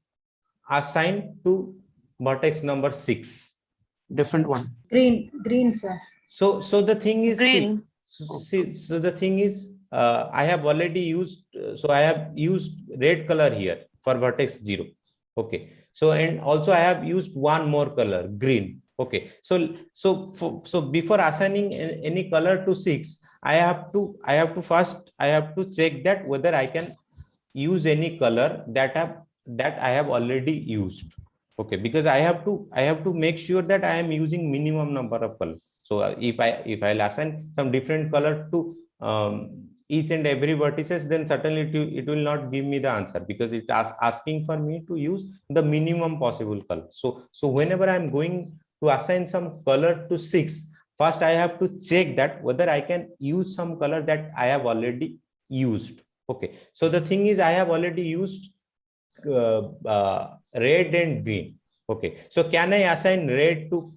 assign to vertex number 6? Different one. Green, sir. So the thing is, Green. so the thing is, I have already used, so I have used red color here for vertex 0. Okay, so and also I have used one more color, green. Okay, so before assigning any color to 6, I have to first check that whether I can use any color that I have already used. Okay, because I have to make sure that I am using minimum number of colors. So if I'll assign some different color to each and every vertices, then certainly it will not give me the answer, because it's asking for me to use the minimum possible color. So whenever I'm going to assign some color to 6, first I have to check that whether I can use some color that I have already used. Okay, so the thing is, I have already used red and green. Okay, so can I assign red to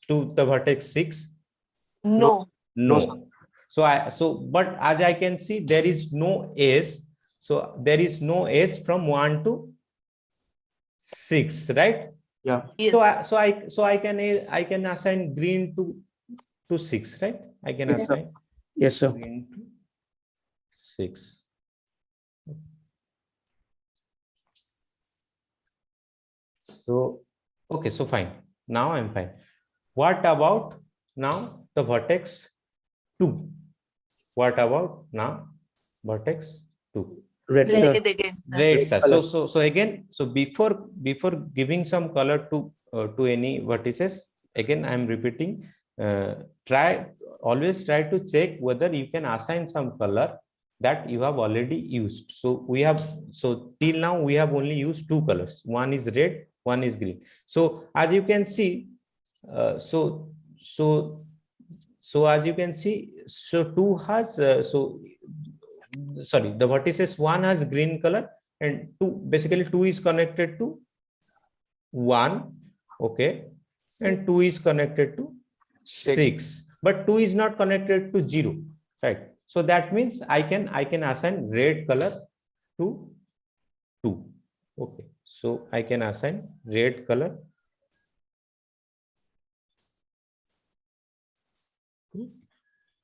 the vertex 6? No. No. But as I can see, there is no S. So there is no S from 1 to 6, right? Yeah. Yes. So I can assign green to 6, right? I can Yes, sir. assign Yes, sir. green to 6. So okay, so fine. Now I'm fine. What about now the vertex 2? What about now vertex 2? Red, sir. Red again, sir. Red, sir. Color. So again, so before giving some color to any vertices, again I'm repeating, always try to check whether you can assign some color that you have already used. So till now we have only used 2 colors. One is red, one is green. So as you can see, so as you can see, so 2 has sorry, the vertices 1 has green color, and 2 is connected to 1. Okay, and 2 is connected to 6, but 2 is not connected to 0, right? So that means I can assign red color to 2. Okay, so I can assign red color to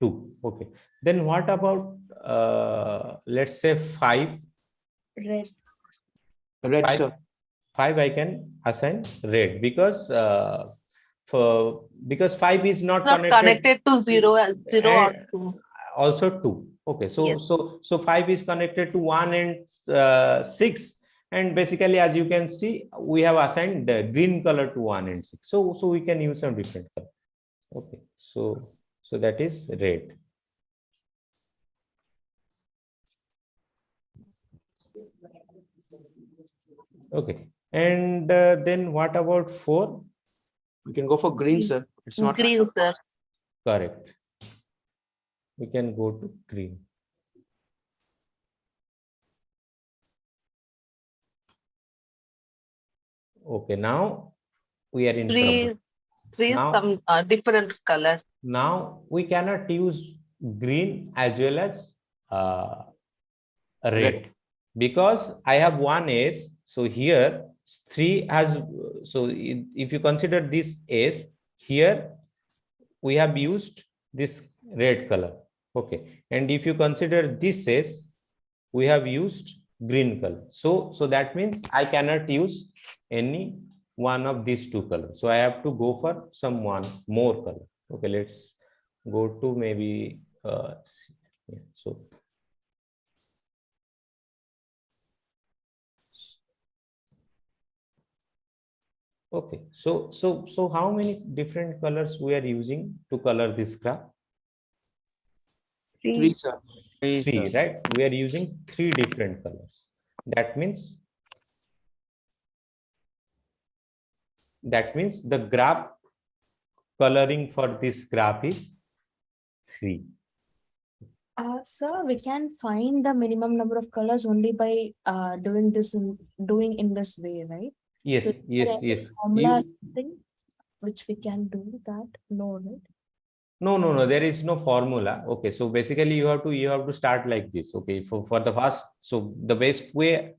2. Okay, then what about let's say 5? Red. Red, 5, sir. 5 I can assign red, because because 5 is not Not connected to 0 or and 2. also 2. Okay, so Yes. so 5 is connected to 1 and 6, and basically, as you can see, we have assigned the green color to 1 and 6. So we can use some different color. Okay, so that is red. Okay, and then what about 4? We can go for green, sir. It's not Green, sir. Correct. We can go to green. Okay, now we are in trouble. 3 is Now- some different color. Now we cannot use green as well as red, because I have 1 S. So here 3 has, so if you consider this S, here we have used this red color. Okay, and if you consider this S, we have used green color. So that means I cannot use any one of these 2 colors. So I have to go for some one more color. Okay, let's go to maybe yeah, so okay, so how many different colors we are using to color this graph? 3, sir. 3, right? We are using 3 different colors. That means the graph coloring for this graph is 3. Sir, we can find the minimum number of colors only by doing in this way, right? Yes, So is yes, there any yes. formula or something which we can do that? No, right? No. There is no formula. Okay, so basically you have to start like this. Okay, for the first, so the best way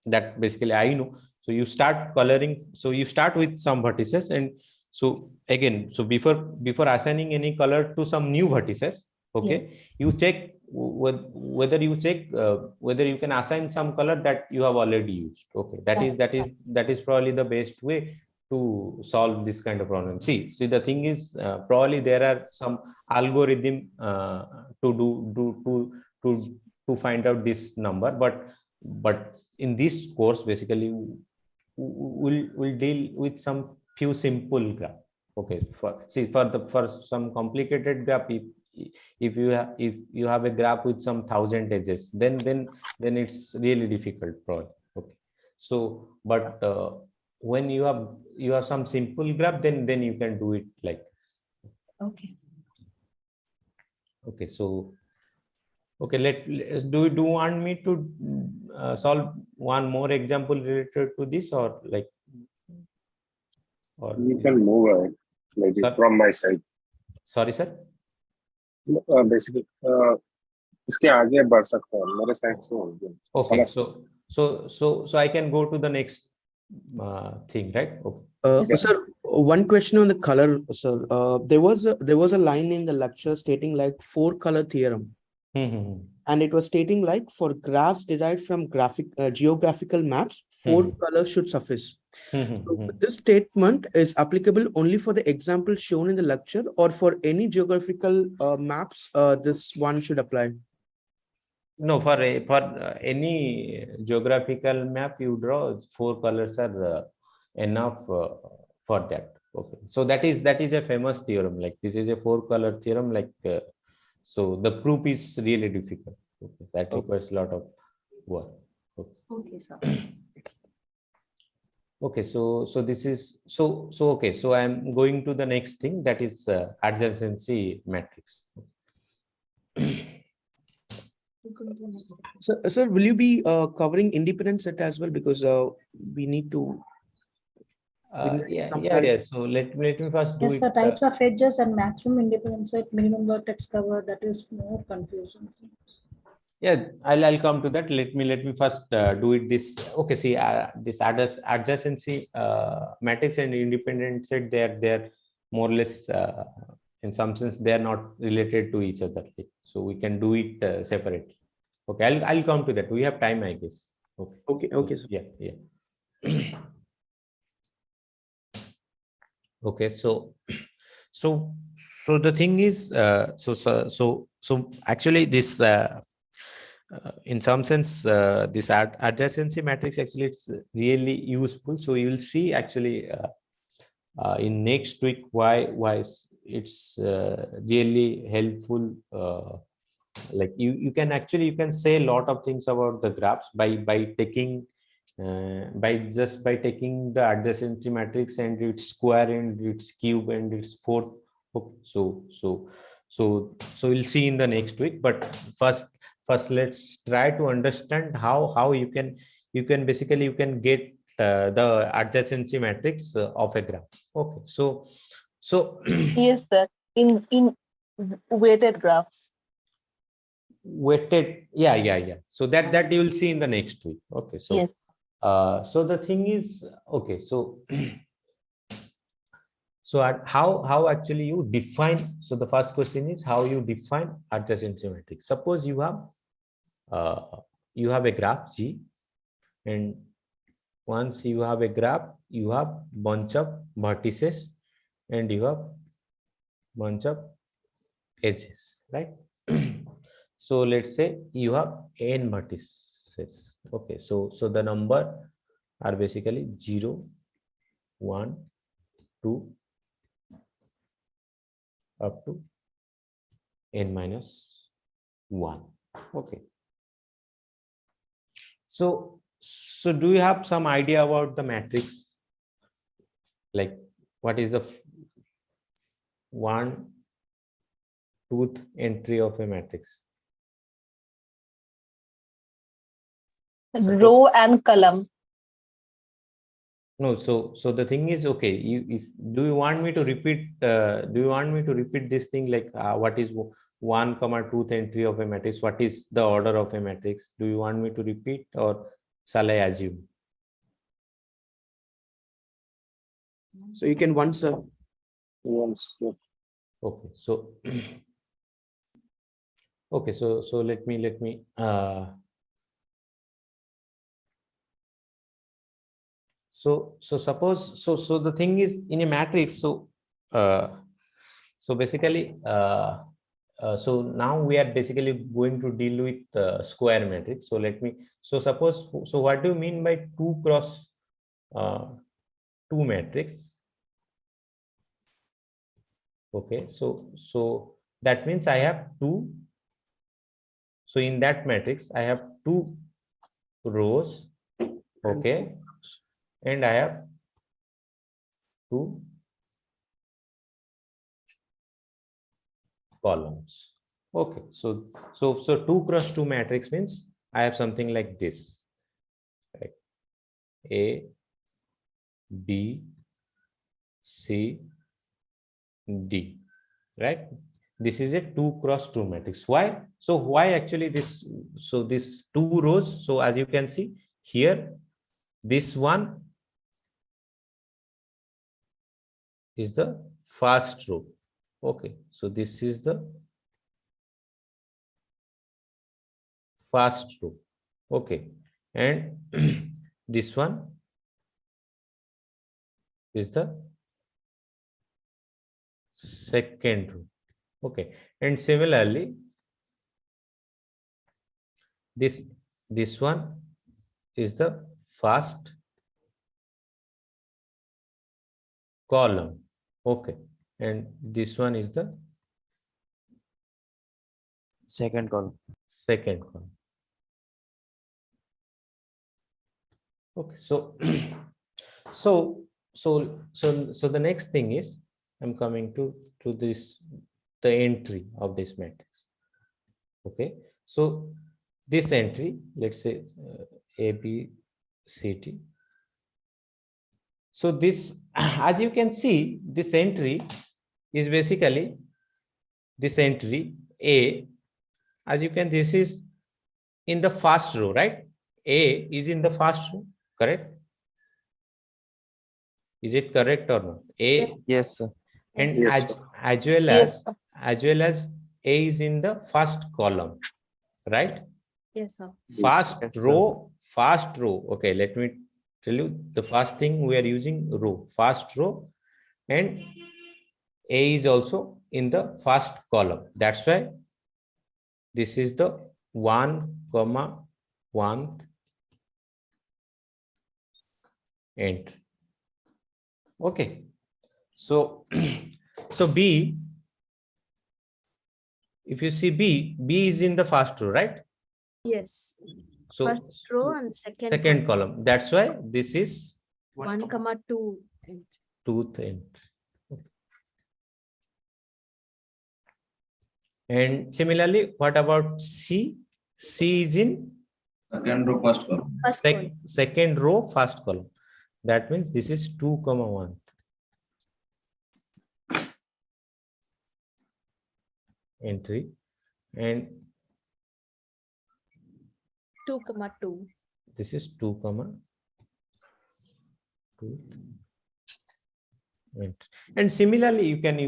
that basically I know. So you start coloring. So you start with some vertices, and so again, so before assigning any color to some new vertices, okay, you check whether you can assign some color that you have already used. Okay, that is probably the best way to solve this kind of problem. See, the thing is, probably there are some algorithm to find out this number, but in this course basically we'll deal with some few simple graph. Okay, for some complicated graph, if you have a graph with some 1,000 edges, then it's really difficult probably. Okay, so but when you have some simple graph, then you can do it like this. Okay, so okay, do you want me to solve one more example related to this, or like, or You can move ahead, maybe Sir? from my side. sorry sir? Basically, इसके आगे बढ़ सकता है मेरे side से हो गया. Okay, समझ so I can go to the next thing, right? Okay. Yes. Sir, one question on the color, sir. There was a line in the lecture stating like 4-color theorem, and it was stating like for graphs derived from geographical maps, 4 colors should suffice. So this statement is applicable only for the example shown in the lecture, or for any geographical maps, this one should apply. No, for any geographical map you draw, 4 colors are enough for that. Okay, so that is a famous theorem. Like, this is a 4-color theorem. Like, so the proof is really difficult. Okay, that requires a lot of work. Okay, sir. Okay, so this is okay. So I'm going to the next thing, that is adjacency matrix. Sir, will you be covering independent set as well, because we need to Yeah. So let me first do Yes, it. sir. Types of edges and maximum independent set, minimum vertex cover. That is more confusing. Yeah, I'll come to that. Let me first do it this. Okay, see, this adjacency matrix and independent set, they're more or less in some sense they are not related to each other. So we can do it separately. Okay, I'll come to that. We have time, I guess. Okay, sir. Yeah. Okay, so the thing is, so actually this in some sense this adjacency matrix, actually it's really useful. So you will see actually in next week why it's really helpful. Like you can say a lot of things about the graphs by taking by taking the adjacency matrix and its square and its cube and its fourth. Okay, so we'll see in the next week, but first let's try to understand how you can get the adjacency matrix of a graph. Okay, so Yes, sir. In weighted graphs. weighted, yeah. So that you will see in the next week. Okay, so Yes. So the thing is, okay, so how actually you define. So the first question is how you define adjacency matrix. Suppose you have a graph G, and once you have a graph, you have bunch of vertices and you have bunch of edges, right? So let's say you have n vertices. Okay, so the number are basically 0, 1, 2 up to n minus 1. Okay, so do you have some idea about the matrix? Like, what is the 1, 2th entry of a matrix? Row and column. No, so the thing is, okay, do you want me to repeat this thing, like what is 1, 2th entry of a matrix? What is the order of a matrix? Do you want me to repeat, or shall I assume? So you can once, Once. Okay, so okay, so let me so suppose, so the thing is, in a matrix, so basically so now we are basically going to deal with square matrix. So so suppose, so what do you mean by 2 cross 2 matrix? Okay, so that means I have 2. So in that matrix, I have 2 rows, okay, and I have 2 columns. Okay, so 2 cross 2 matrix means I have something like this, right? A, B, C, D, right? This is a 2 cross 2 matrix. Why? So why actually this? So this 2 rows. So as you can see here, this one is the first row. Okay, so this is the first row. Okay, and this one is the second row. Okay, and similarly, this one is the first column. Okay, and this one is the Second column. second column. Okay, so so the next thing is, I'm coming to this, the entry of this matrix. Okay, so this entry, let's say A, B, C, D. So this, as you can see, this entry is basically this entry A. As you can, this is in the first row, right? A is in the first row, correct? Is it correct or not? A, Yes, sir. and Yes, as well as A is in the first column, right? Yes, sir. First Yes, sir. row. Okay, let me tell you, the first thing we are using row, first row, and A is also in the first column. That's why this is the 1,1th entry. Okay, so so B, if you see B is in the first row, right? Yes. So First row and second. second column. That's why this is 1,2. 2th entry. Okay. And similarly, what about C? C is in Second row, first column. First column. second row, first column. That means this is 2,1th entry, and 2,2. this is 2,2. And similarly, you can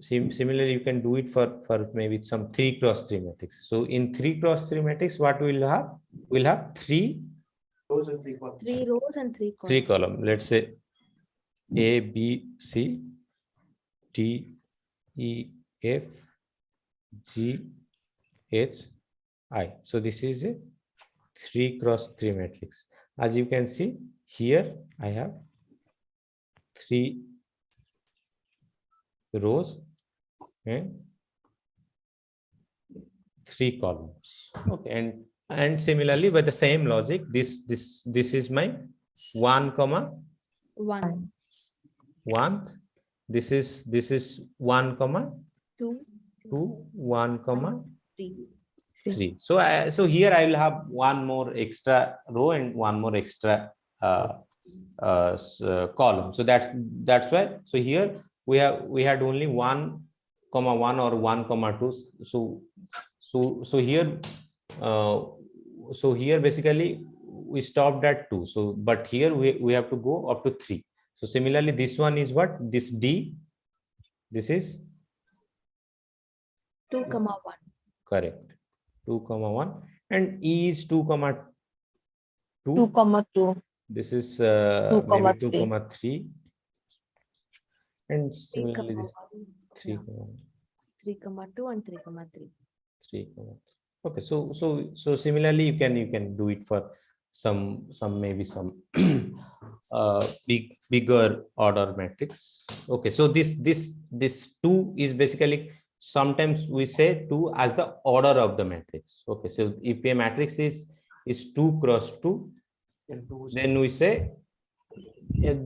similarly you can do it for maybe some 3 cross 3 matrix. So in 3 cross 3 matrix, what we'll have? We'll have 3 rows and 3 columns. 3 rows and 3 columns. 3 column. Let's say A, B, C, D, E, F, G, H, I. So this is a 3 cross 3 matrix. As you can see here, I have 3 rows and 3 columns. Okay, and similarly, by the same logic, this is my 1, 1. 1. This is 1, 2, 2, 1, comma 3. 3. So so here I will have one more extra row and one more extra column. So that's why. So here we had only 1, comma 1 or 1, comma 2. So here basically we stopped at 2. So but here we have to go up to 3. So similarly, this one is what? This D. This is 2, 1. correct. 2, 1, and E is 2, 2. 2, 2. This is 2, maybe 2, 3. 3, and 3, similarly this 3, yeah. 3, 2 and 3, 3. 3, okay. So similarly, you can do it for some maybe some bigger order matrix. Okay, so this 2 is basically, sometimes we say 2 as the order of the matrix. Okay, so if a matrix is 2 cross 2, then we say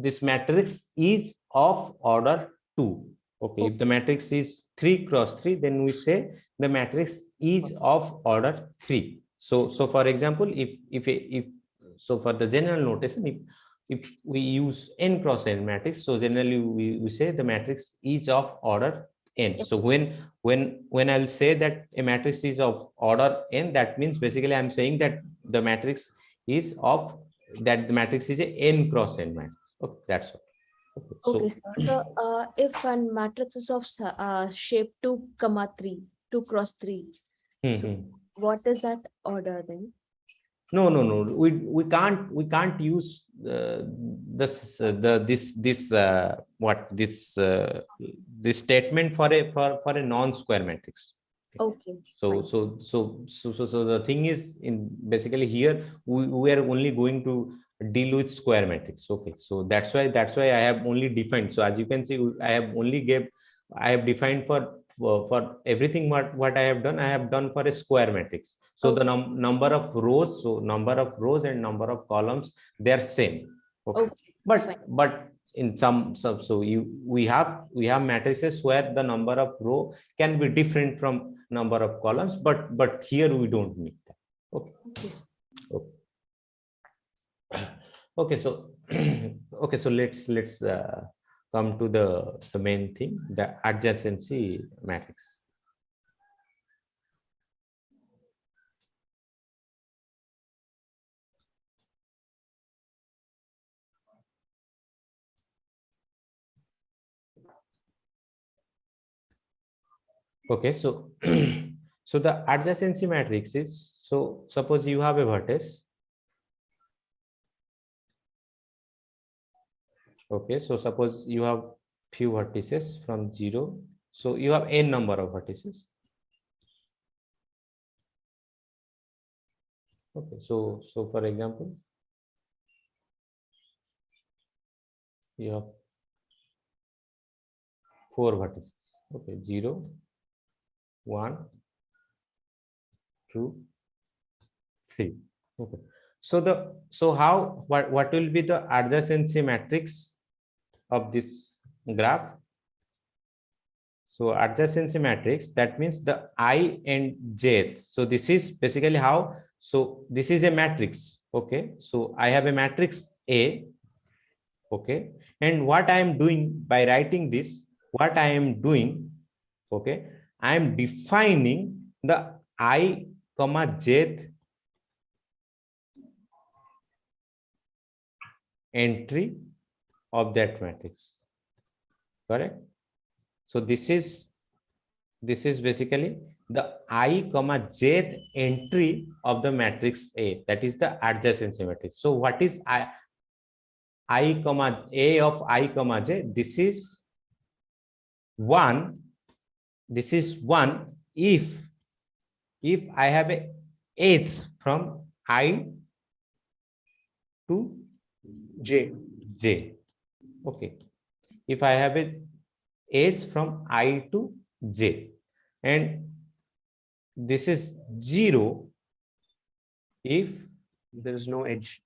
this matrix is of order 2. Okay, if the matrix is 3 cross 3, then we say the matrix is of order 3. So for example, if so for the general notation, if we use n cross n matrix, so generally we say the matrix is of order n. So when I'll say that a matrix is of order n, that means basically I'm saying that the matrix is of, that the matrix is a n cross n matrix. Okay, that's all. Okay, so if one matrix is of shape 2, 3, 2 cross 3, so what is that order then? No, we can't use this statement for a non-square matrix. Okay. So the thing is, in basically here we are only going to deal with square matrix. Okay, so that's why I have only defined. So as you can see, I have defined for everything what I have done for a square matrix. So the number of rows, and number of columns, they are same. Okay. But in some so we have matrices where the number of row can be different from number of columns, but here we don't need that. Okay. Okay, so okay, so let's come to the main thing, the adjacency matrix. Okay, so so the adjacency matrix is, so suppose you have a vertex. Okay, so suppose you have few vertices from 0. So you have n number of vertices. Okay, so for example, you have 4 vertices. Okay, 0, 1, 2, 3. Okay, so what will be the adjacency matrix of this graph? So adjacency matrix, that means the I and jth. So this is basically how, so this is a matrix. Okay, so I have a matrix A. Okay, and what I am doing by writing this, what I am doing, okay, I am defining the I, jth entry of that matrix. Correct? So this is basically the I, jth entry of the matrix A, that is the adjacency matrix. So what is A of I, j? This is 1. This is 1 if I have a edge from I to j. Okay, if I have a edge from I to j, and this is 0 if there is no edge.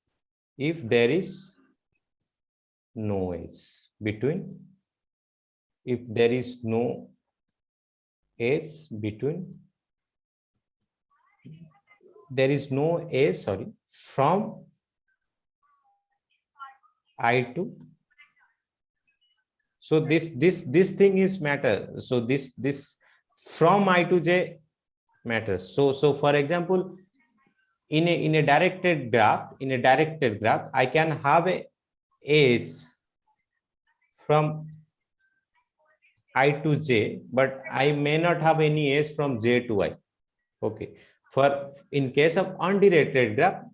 If there is no edge between, if there is no edge between, there is no edge, sorry, from I to, so this thing is matter. So this from I to J matters. So for example, in a directed graph, I can have a edge from I to J, but I may not have any edge from J to I. Okay. For in case of undirected graph,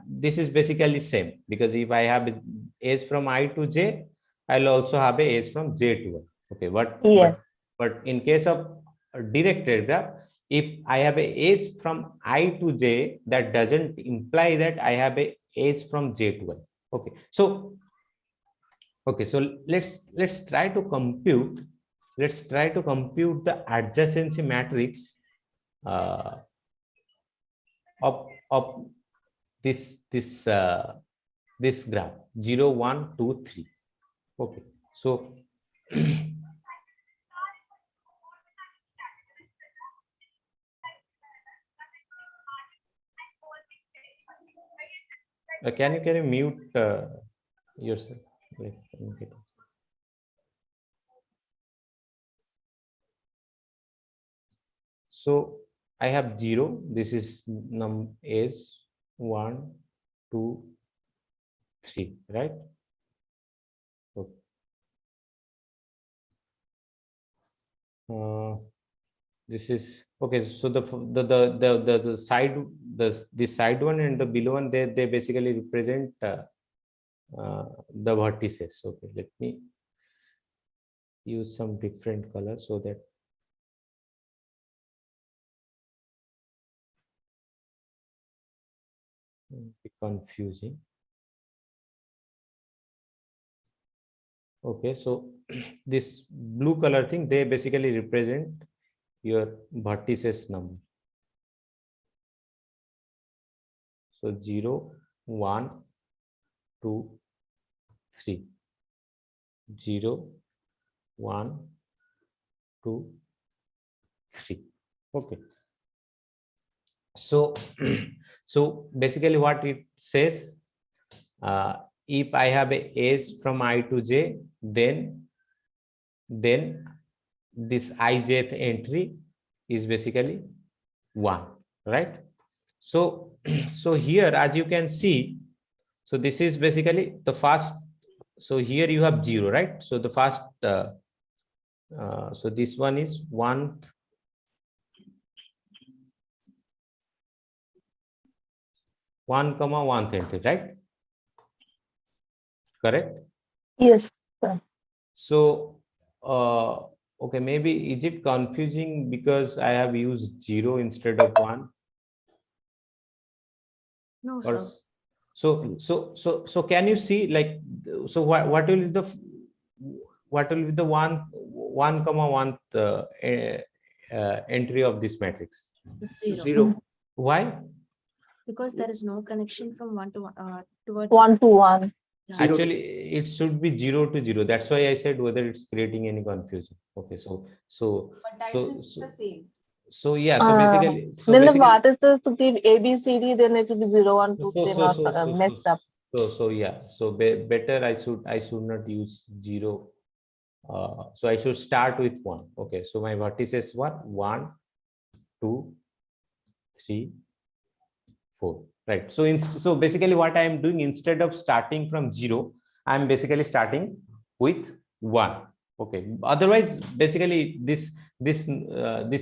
this is basically same, because if I have edge from I to J, I'll also have a edge from J to I. Okay, but in case of a directed graph, if I have a edge from I to J, that doesn't imply that I have a edge from J to I. Okay, so let's try to compute. Let's try to compute the adjacency matrix of this graph 0, 1, 2, 3. Okay, so can you mute yourself? So I have 0. This is is 1, 2, 3, right? Okay. This is okay. So the side, this side one and the below one, they basically represent the vertices. Okay, let me use some different color so that be confusing. Okay, so this blue color thing, they basically represent your vertices number. So 0, 1, 2, 3. 0, 1, 2, 3. Okay. So so basically what it says, if I have a edge from I to J, then this ijth entry is basically 1, right? So so here, as you can see, so this is basically the first. So here you have 0, right? So the first so this one is 1, 1, 1th entry, right? Correct? Yes, sir. So okay, maybe is it confusing because I have used 0 instead of 1? No, Or, sir. so can you see, like, so what will be the 1, 1th entry of this matrix? 0. Why? Because there is no connection from 1 to 1 towards 1 to 1. Yeah. Actually, it should be 0 to 0. That's why I said whether it's creating any confusion. Okay, so the same. so yeah, so basically, Then the vertices to give A, B, C, D, then it will be 0, 1, 2, 3, not messed up. So yeah, so better I should not use 0. So I should start with 1. Okay, so my vertices were 1, 2, 3, 4. Right. So so basically what I am doing, instead of starting from 0, I am basically starting with 1. Okay. Otherwise, basically this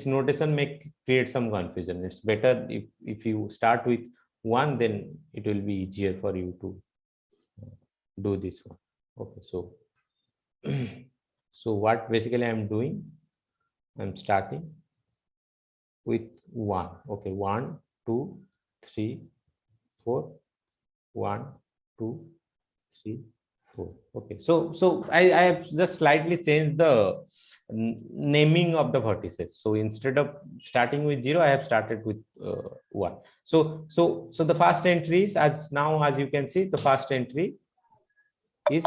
notation may create some confusion. It's better if you start with 1, then it will be easier for you to do this one. Okay. So so what basically I am doing, I'm starting with 1. Okay. 1, 2, 3, 4. 1, 2, 3, 4. Okay, so I have just slightly changed the naming of the vertices. So instead of starting with 0, I have started with 1. So the first entry is, as you can see, the first entry is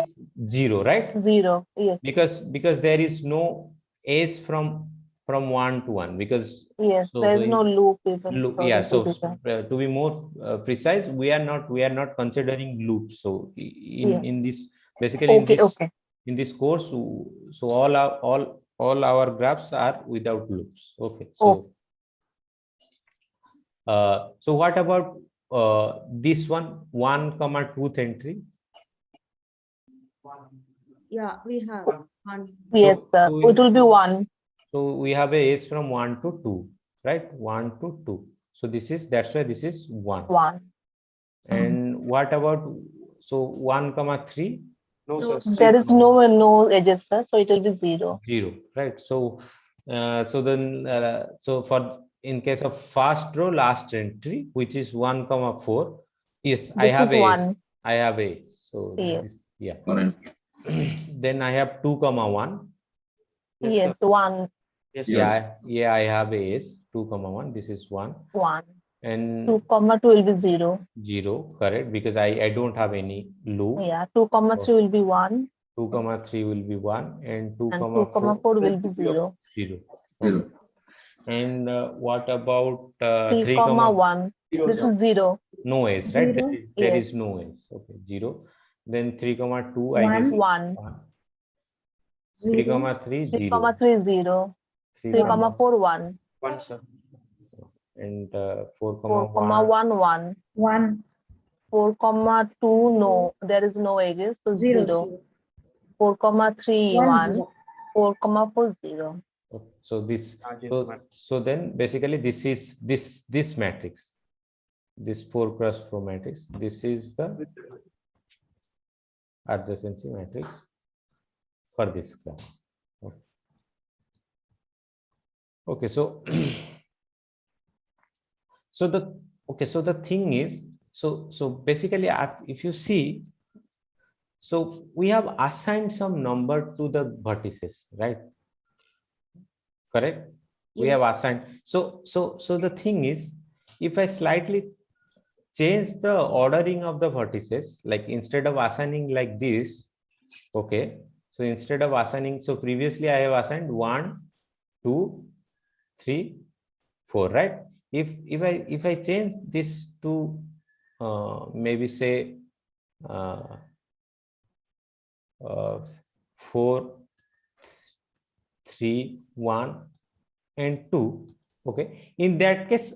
0, right? 0, yes. Because there is no edge from from 1 to 1 because Yes, so, there so is no loop even. loop, for yeah. this So editor. to be more precise, we are not considering loops. So Yeah. in this basically Okay. in this course, so all our graphs are without loops. Okay. So so what about this one 1,2th entry? Yeah, we have one. Yes, sir. So It will be 1. So we have a S from 1 to 2, right? 1 to 2. So that's why this is 1. 1. And what about, so 1, 3? No, sir. There is no edges, sir. So it will be 0. 0, right? So, so for in case of first row last entry, which is 1, 4, yes, I This have is a 1. I have a. So Yes. yeah. Then I have 2, 1. Yes, 1. Yes, Yeah, I have a S 2, 1. This is 1. 1. And 2, 2 will be 0. 0, correct, because I don't have any loop. Yeah, 2, 3 will be 1. 2, 3 will be 1 and 2, And 2, 4 will be 0. 0. Okay. And what about 3, 3, 1. This is 0. no S, right? Zero. There Yes. is no S. Okay, 0. Then 3, 2, I guess. 1. 3, 0. 3, 3, 0. 3, 0. 3, 3, 4, 1. 1, sir. and 4, 4, 1. 1, 1. 1. 4, 2, no. There is no edges. So 0. 0. 4, 3, 1, 1. 0. 4, 4, 0. Okay. So so then basically this is this matrix, this 4x4 matrix. This is the adjacency matrix for this class. Okay, so so the thing is, so basically if you see, so we have assigned some number to the vertices, right? Correct? We have assigned. So the thing is, if I slightly change the ordering of the vertices, like instead of assigning like this, okay, so instead of assigning, so previously I have assigned 1, 2, 3, 4, right? If I change this to maybe say 4, 3, 1 and 2, okay, in that case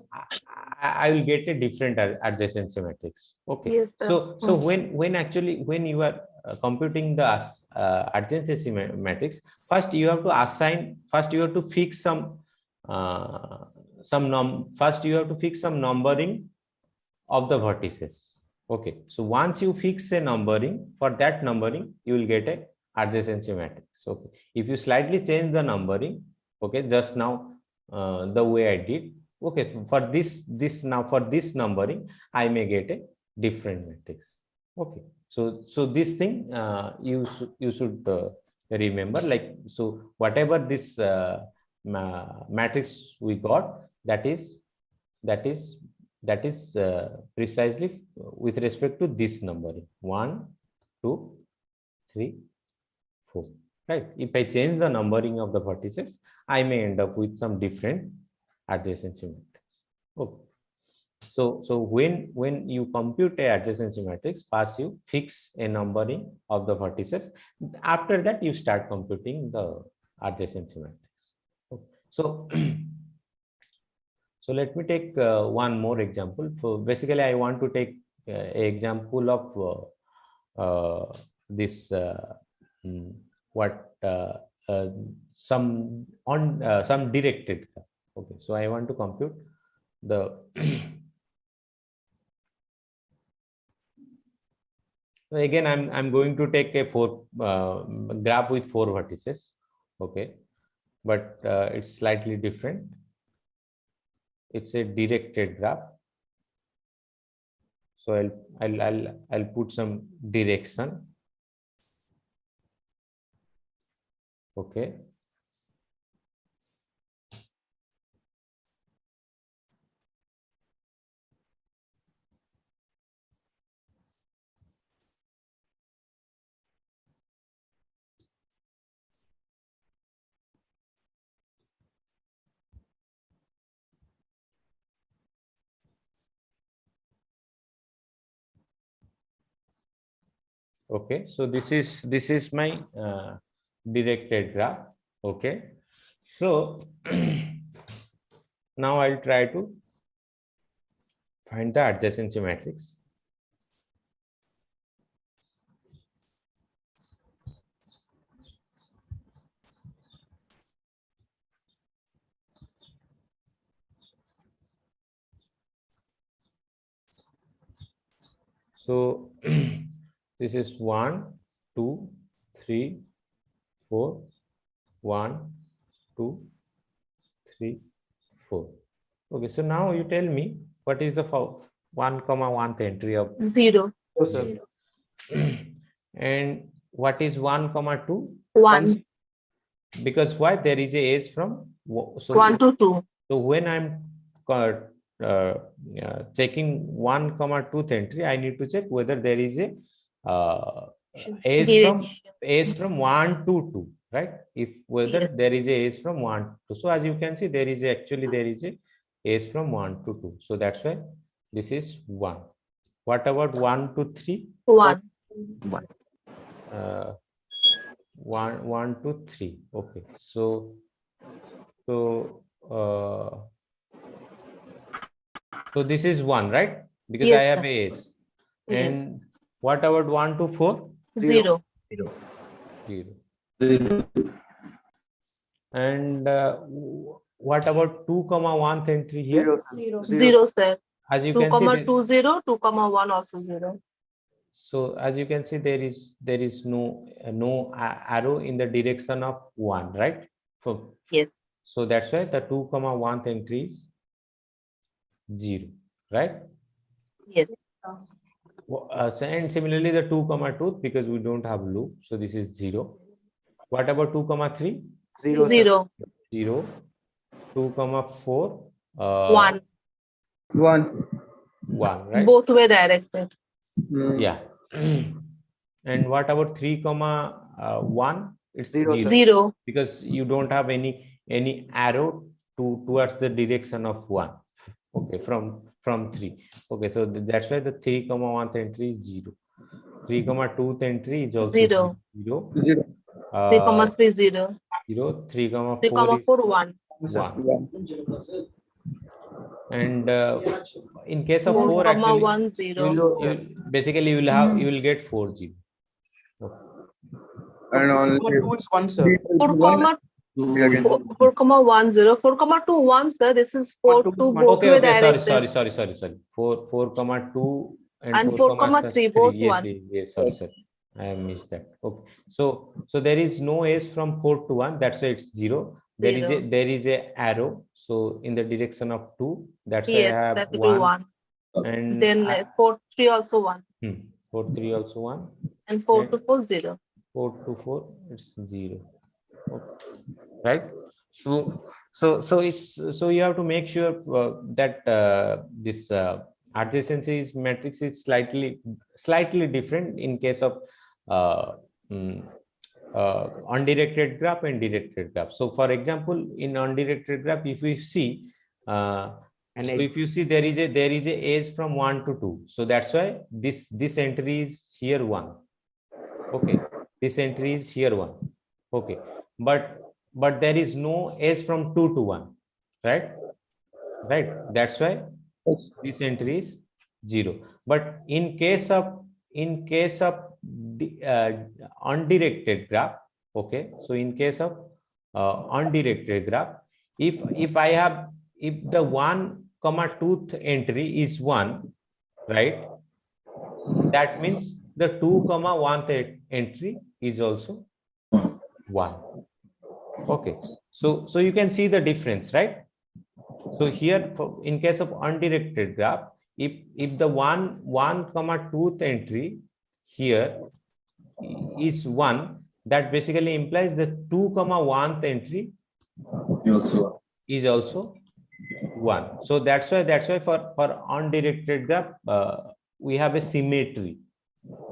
I will get a different adjacency matrix. Okay. Yes, So when actually when you are computing the adjacency matrix, first you have to fix some numbering of the vertices. Okay, so once you fix a numbering, for that numbering you will get a adjacency matrix. Okay, if you slightly change the numbering, okay, just now the way I did, okay, so for this numbering I may get a different matrix. Okay, so this thing you should remember, like, so whatever this matrix we got, that is precisely with respect to this numbering 1, 2, 3, 4, right? If I change the numbering of the vertices, I may end up with some different adjacency matrix. Okay. So when you compute a adjacency matrix, first you fix a numbering of the vertices. After that, you start computing the adjacency matrix. Okay. So so let me take one more example. So basically, I want to take an example of this some directed. Okay, so I want to compute the again I'm going to take a graph with 4 vertices. Okay, but it's slightly different. It's a directed graph. So I'll put some direction. Okay. Okay, so this is my directed graph. Okay, so now I'll try to find the adjacency matrix. So this is 1, 2, 3, 4, 1, 2, 3, 4. Okay, so now you tell me what is the 1,1th entry of 0. Yes, sir. and what is 1,2? 1. Because why? There is a edge from 1 to 2. So when I'm checking 1,2th entry, I need to check whether there is a edge from 1 to 2, right? If whether there is a edge from 1 to 2. So as you can see, there is actually a edge from 1 to 2. So that's why this is 1. What about 1 to 3? 1. 1 to 3. Okay, so this is 1, right? Because Yes, I have sir. a edge. Yes. And what about 1 to 4? 0. 0. And what about 2,1th entry here? 0, sir. As you 2, can see, 2, 0, 2, 1 also 0. so as you can see, there is no arrow in the direction of 1, right? So yes. So that's why the 2,1th entry is 0, right? Yes. And similarly, the 2,2, because we don't have loop, so this is 0. What about 2,3? 0. 0. 2,4. 1. 1, right? Both were directed. Yeah. And what about 3,1? It's 0. Because you don't have any arrow towards the direction of 1. Okay, from 3. Okay, so that's why the 3,1th entry is 0. 3,2th entry is also 0. 3, 0. 0. 3,4 3, 4, 1. 1. And in case of 4, 4, actually, 1, 0. basically you will get 4, 0. Okay. And only 2 is 1, sir. 4, 1, 0. 4, 2, 1, sir. This is 4, 2, both were Okay, directed. sorry. 4, 2 and 4, 3, both 1. Yes, sorry. I missed that. Okay, so there is no edge from 4 to 1. That's why it's 0. There is a arrow. So in the direction of 2. That's why I have that will 1. be 1. And then 4, 3 also 1. 4, 3 also 1. And 4 to 4, 0. 4 to 4, it's 0. Okay. Right? So you have to make sure that this adjacency matrix is slightly different in case of undirected graph and directed graph. So for example, in undirected graph, if we see if you see there is a edge from 1 to 2. So that's why this entry is here 1. Okay, this entry is here 1. Okay, but there is no edge from 2 to 1, right? That's why this entry is 0. But in case of undirected graph, okay, so in case of undirected graph, if the 1,2th entry is 1, right, that means the 2,1th entry is also 1. Okay, so you can see the difference, right? So here, in case of undirected graph, if the 1,2th entry here is 1, that basically implies the 2,1th entry is also 1. So that's why for undirected graph we have a symmetry.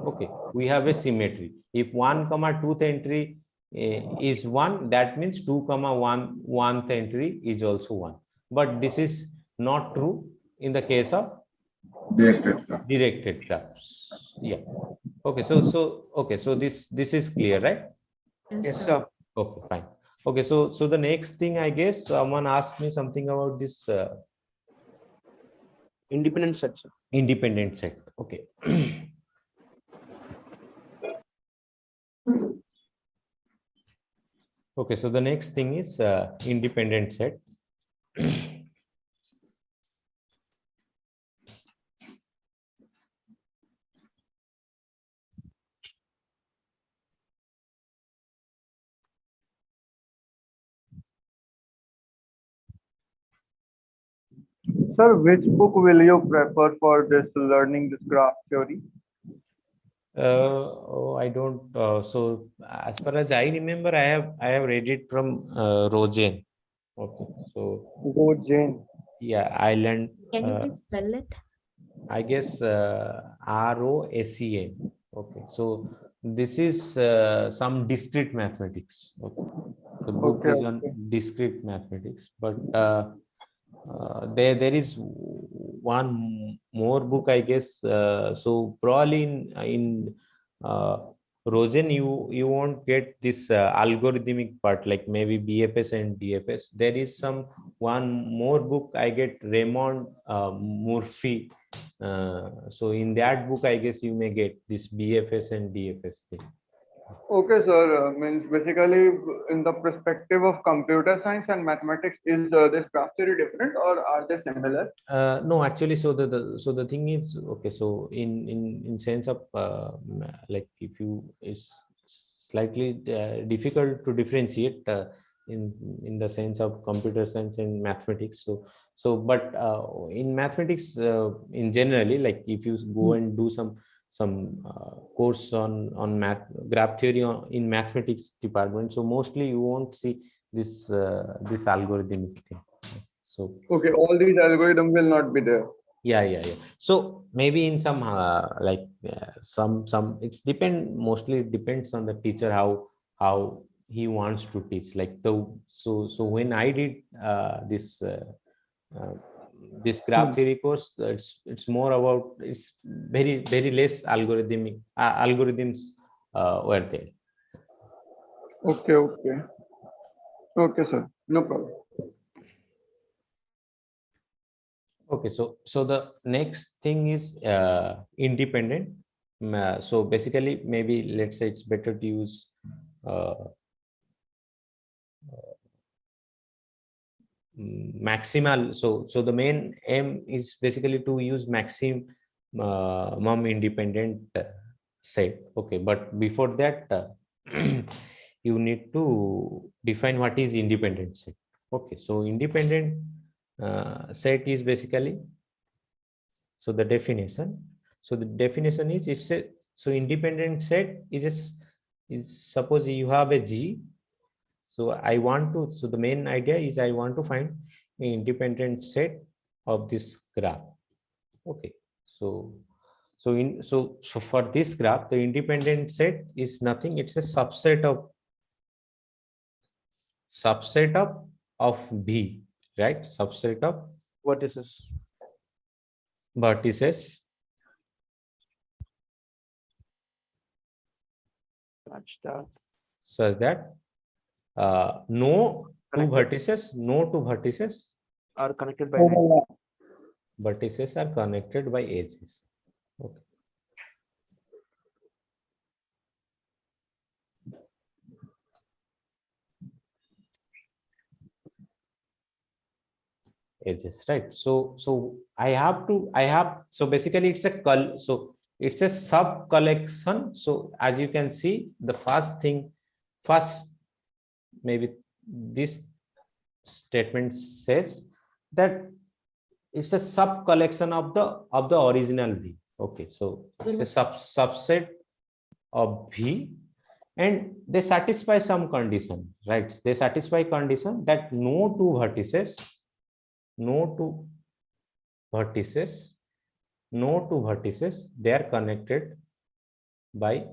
Okay, we have a symmetry. If 1,2th entry is 1, that means 2,1th entry is also 1. But this is not true in the case of directed graphs. Yeah. Okay, so this is clear, right? Yes, sir. Okay, fine. Okay, so the next thing, I guess someone asked me something about this Independent set, sir. independent set. Okay. Okay, so the next thing is independent set. Sir, which book will you prefer for this learning this graph theory? I don't. So as far as I remember, I have read it from Rosen. Okay, so Go Jane. yeah, I learned. Can you please spell it? I guess ROSEN. Okay, so this is some discrete mathematics. Okay, the book Okay, is on discrete mathematics, but there is one more book, I guess. So probably in Rosen, you won't get this algorithmic part, like maybe BFS and DFS. There is some one more book I get, Raymond Murphy. So in that book, I guess you may get this BFS and DFS thing. Okay, sir. Means basically, in the perspective of computer science and mathematics, is this graph theory different or are they similar? No, actually, so the thing is, okay, so in sense of like, if you, it's slightly difficult to differentiate in the sense of computer science and mathematics. So but in mathematics in generally, like if you go and do some course on math graph theory in mathematics department, so mostly you won't see this this algorithmic thing. So Okay, all these algorithms will not be there. yeah. So maybe in some like some it's mostly it depends on the teacher, how he wants to teach, like the so when I did uh, this graph theory course, it's more about, it's very less algorithmic algorithms were there. Okay, sir. No problem. Okay, so the next thing is independent. So basically, maybe let's say it's better to use maximal. So the main aim is basically to use maximum independent set. Okay, but before that, you need to define what is independent set. Okay, so independent set is basically, so the definition. So the definition is, it's a, so independent set is suppose you have a G. So I want to, so the main idea is I want to find an independent set of this graph. Okay, so for this graph, the independent set is nothing, it's a subset of V, right? Subset of vertices such that no two vertices are connected by vertices are connected by edges. Okay. Edges, right? So I have so basically it's a it's a sub collection. So as you can see, the first maybe this statement says that it's a sub collection of the original V. Okay, so it's a subset of V, and they satisfy some condition, right? They satisfy condition that no two vertices they are connected by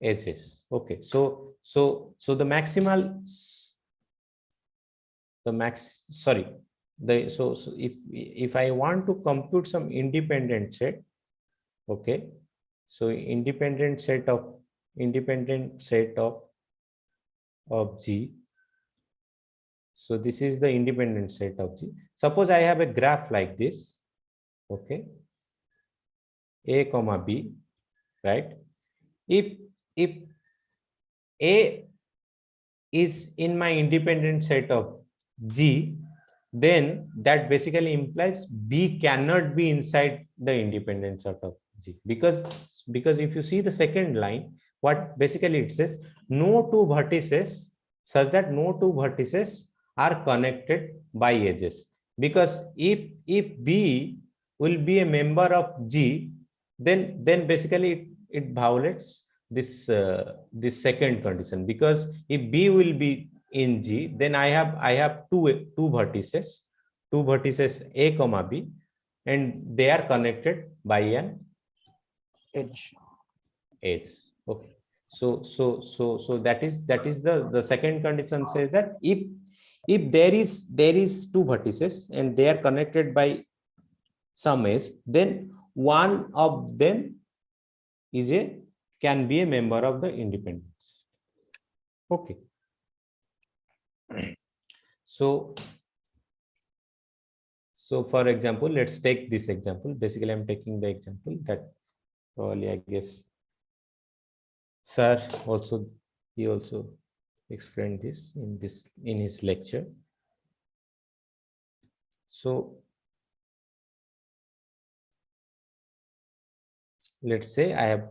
edges. Okay, so the maximal, so if I want to compute some independent set, okay, So independent set of G. So this is the independent set of G. Suppose I have a graph like this, okay, A comma B, right? If A is in my independent set of G, then that basically implies B cannot be inside the independent set of G, because if you see the second line, what basically it says, no two vertices such that no two vertices are connected by edges. Because if B will be a member of G, then basically it violates this this second condition, because if B will be in G, then I have two vertices A comma B, and they are connected by an Edge. Okay. So that is the second condition says that if there is two vertices and they are connected by some edge, then one of them can be a member of the independence. Okay. So for example, let's take this example. Basically, I'm taking the example that probably, I guess, sir he also explained this in his lecture. So let's say I have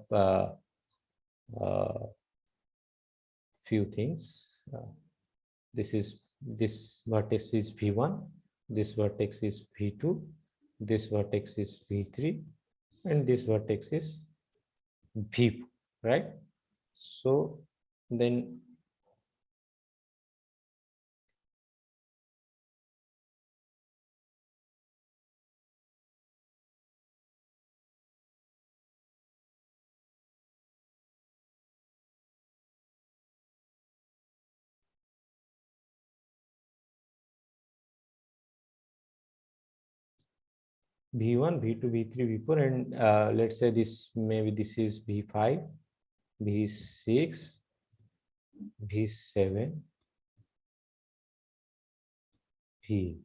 few things. This vertex is V1, this vertex is V2, this vertex is V3, and this vertex is V4, right? So then V1, V2, V3, V4, and let's say this, maybe this is V5, V6, V7, V.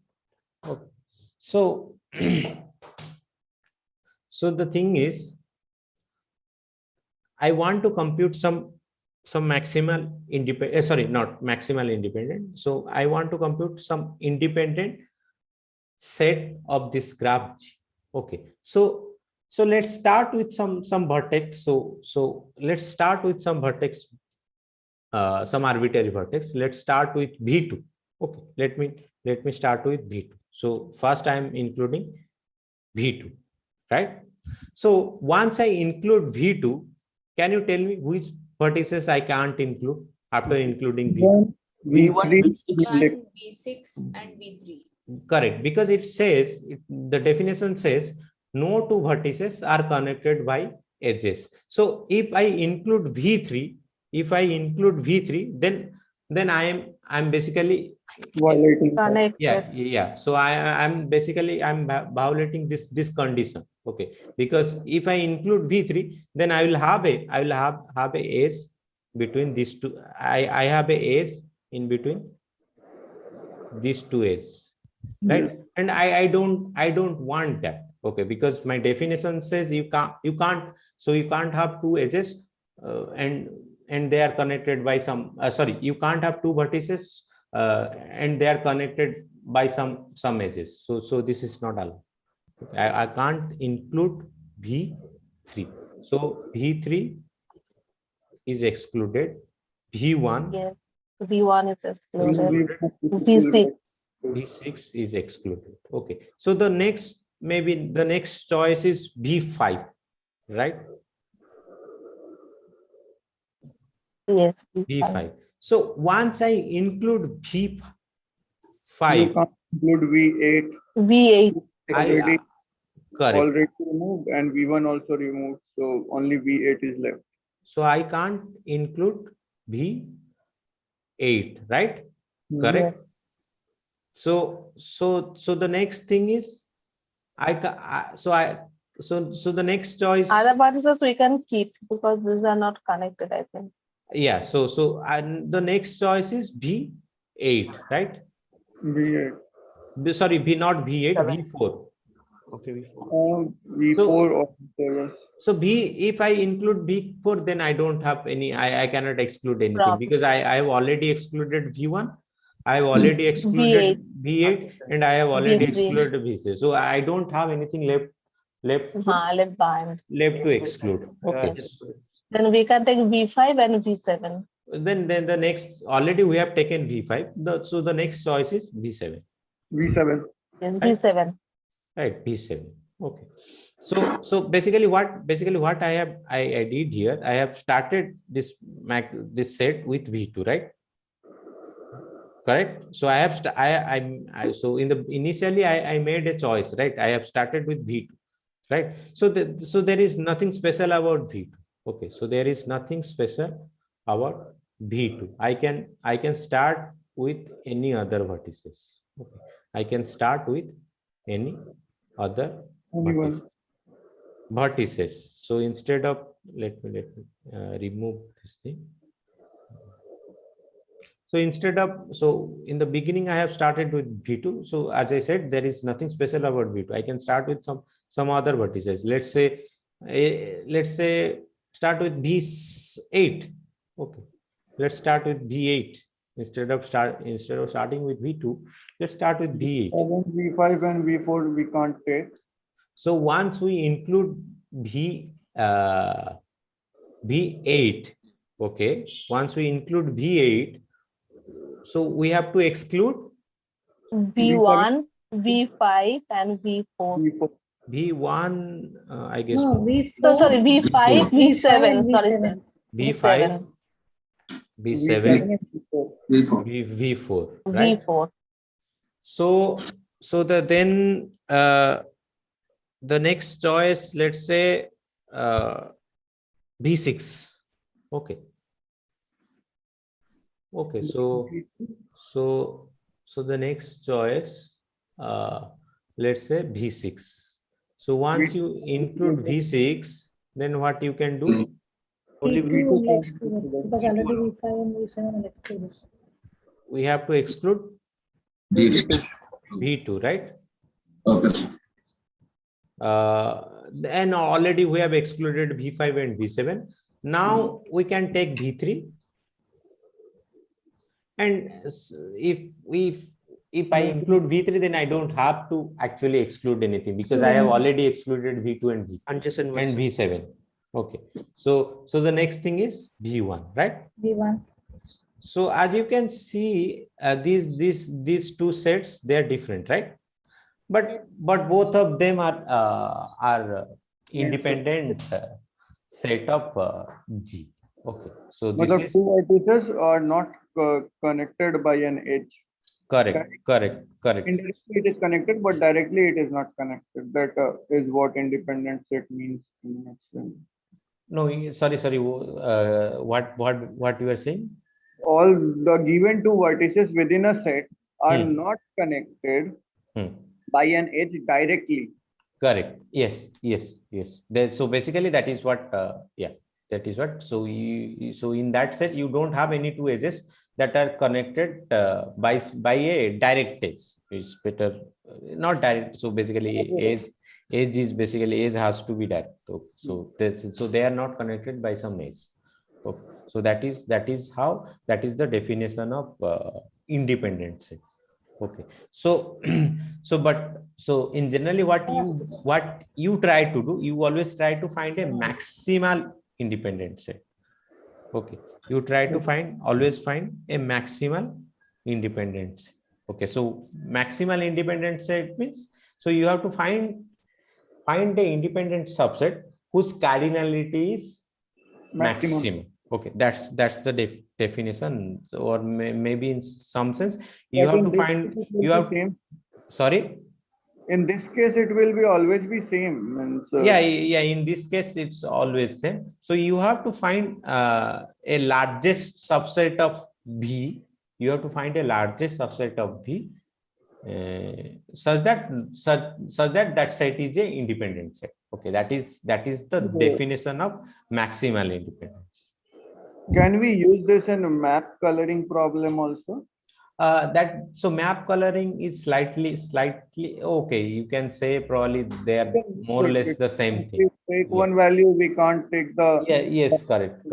Okay. So so the thing is, I want to compute some maximal independent, sorry, not maximal independent. So I want to compute some independent set of this graph G. Okay. So let's start with some vertex. So let's start with some vertex, some arbitrary vertex. Let's start with V2. Okay. Let me start with V2. So first I am including V2, right? So once I include V2, can you tell me which vertices I can't include after including V2? V1, V6 and V3. Correct, because it says, the definition says no two vertices are connected by edges. So if I include V3, then I'm basically violating. Yeah. So I'm violating this condition. Okay, because if I include V3, then I will have a edge between these two. I have a edge in between these two edges, right? Yes. And I don't want that. Okay, because my definition says you can't so you can't have two edges and they are connected by some sorry, you can't have two vertices and they are connected by some edges. So this is not allowed. I can't include V3. So V3 is excluded. V1. Yes. V1 is excluded. V6 is excluded. Okay. So maybe the next choice is V5, right? Yes. V5. So once I include V5, you can't include V8. V8 already removed, and V1 also removed. So only V8 is left. So I can't include V8, right? Correct. So the next thing is so the next choice. Other vertices we can keep because these are not connected, I think. Yeah, so and the next choice is V8, right? V8. Sorry, not V8, V4. Okay. V4 or yes. So if I include V4, then I don't have any, I cannot exclude anything because I have already excluded V1, I have already excluded V8, and I have already V3. excluded V6. So I don't have anything left to exclude. Okay. Then we can take V5 and V7. Then the next, already we have taken V5. So the next choice is V7. V7. Yes, V7. Right, V7. Okay. So basically what I did here, I have started this set with V2, right? Correct. So I have so initially I made a choice, right? I have started with V2, right? So there is nothing special about V2. Okay, so there is nothing special about V2. I can start with any other vertices. Okay, I can start with any other vertices. So instead of, let me remove this thing. So instead of, so in the beginning I have started with V2. So as I said, there is nothing special about V2. I can start with some other vertices. Let's say start with V8. Okay, let's start with V8 instead of starting with V2. Let's start with V8. V5 and V4 we can't take. So once we include V8, okay, once we include V8, so we have to exclude V1, V5, and V4. V1, I guess. No, V4. So sorry, V5, V7. Sorry, V5, V7, V4, right? V4. So then the next choice, let's say V6. Okay. Okay, so the next choice, let's say V6. So once you include V6, then what you can do? Only V2 excluded because already V5 and V7 are excluded. We have to exclude V2, right? Okay. And already we have excluded V5 and V7. Now we can take V3. And if I include V3, then I don't have to actually exclude anything because I have already excluded V2 and V7. Okay. So the next thing is V1, right? V1. So as you can see, these two sets, they are different, right? But both of them are independent set of G. Okay. So this the is two vertices are not connected by an edge. Correct. Indirectly it is connected, but directly it is not connected. That is what independent set means in the next sense. No, sorry. What you are saying? All the given two vertices within a set are not connected by an edge directly. Correct. Yes. So basically, that is what. That is what. So in that set, you don't have any two edges that are connected by a direct edge. It's better not direct. So basically, edge is basically edge has to be direct. Okay. So they are not connected by some edge. Okay. So that is the definition of independent set. Okay. So in generally, what you try to do, you always try to find a maximal independent set. Okay, you try to always find a maximal independent set. Okay, so maximal independent set means, so you have to find the independent subset whose cardinality is maximum. Okay, that's the definition, or maybe in some sense you have to find sorry. In this case, it will be always be same. Yeah. In this case, it's always same. So you have to find a largest subset of V. You have to find a largest subset of V, such that that set is a independent set. Okay, that is the definition of maximal independence. Can we use this in a map coloring problem also? So map coloring is slightly okay. You can say probably they are more or less the same If thing. we take one value, we can't take the. Yeah, yes, correct.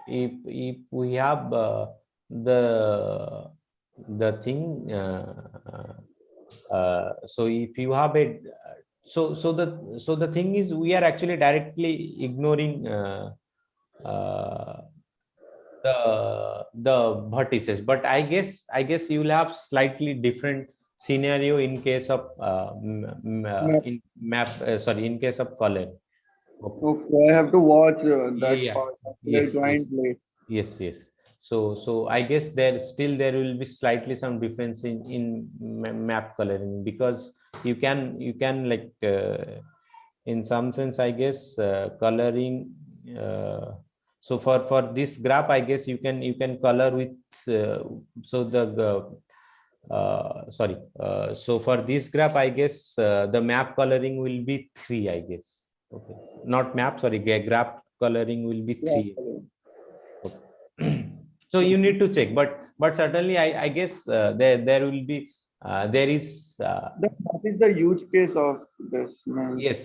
If we have the thing, so if you have a so the thing is we are actually directly ignoring the vertices, but I guess you will have slightly different scenario in case of in case of color. Okay, I have to watch that Yeah. part. Yes, Jointly. yes. So I guess there will be slightly some difference in map coloring, because you can like in some sense, I guess coloring. So for this graph, I guess you can color with so for this graph, I guess the map coloring will be 3, I guess. Okay, not map, sorry, graph coloring will be 3. Okay. So you need to check, but certainly I guess there will be there is That is the use case of this. yes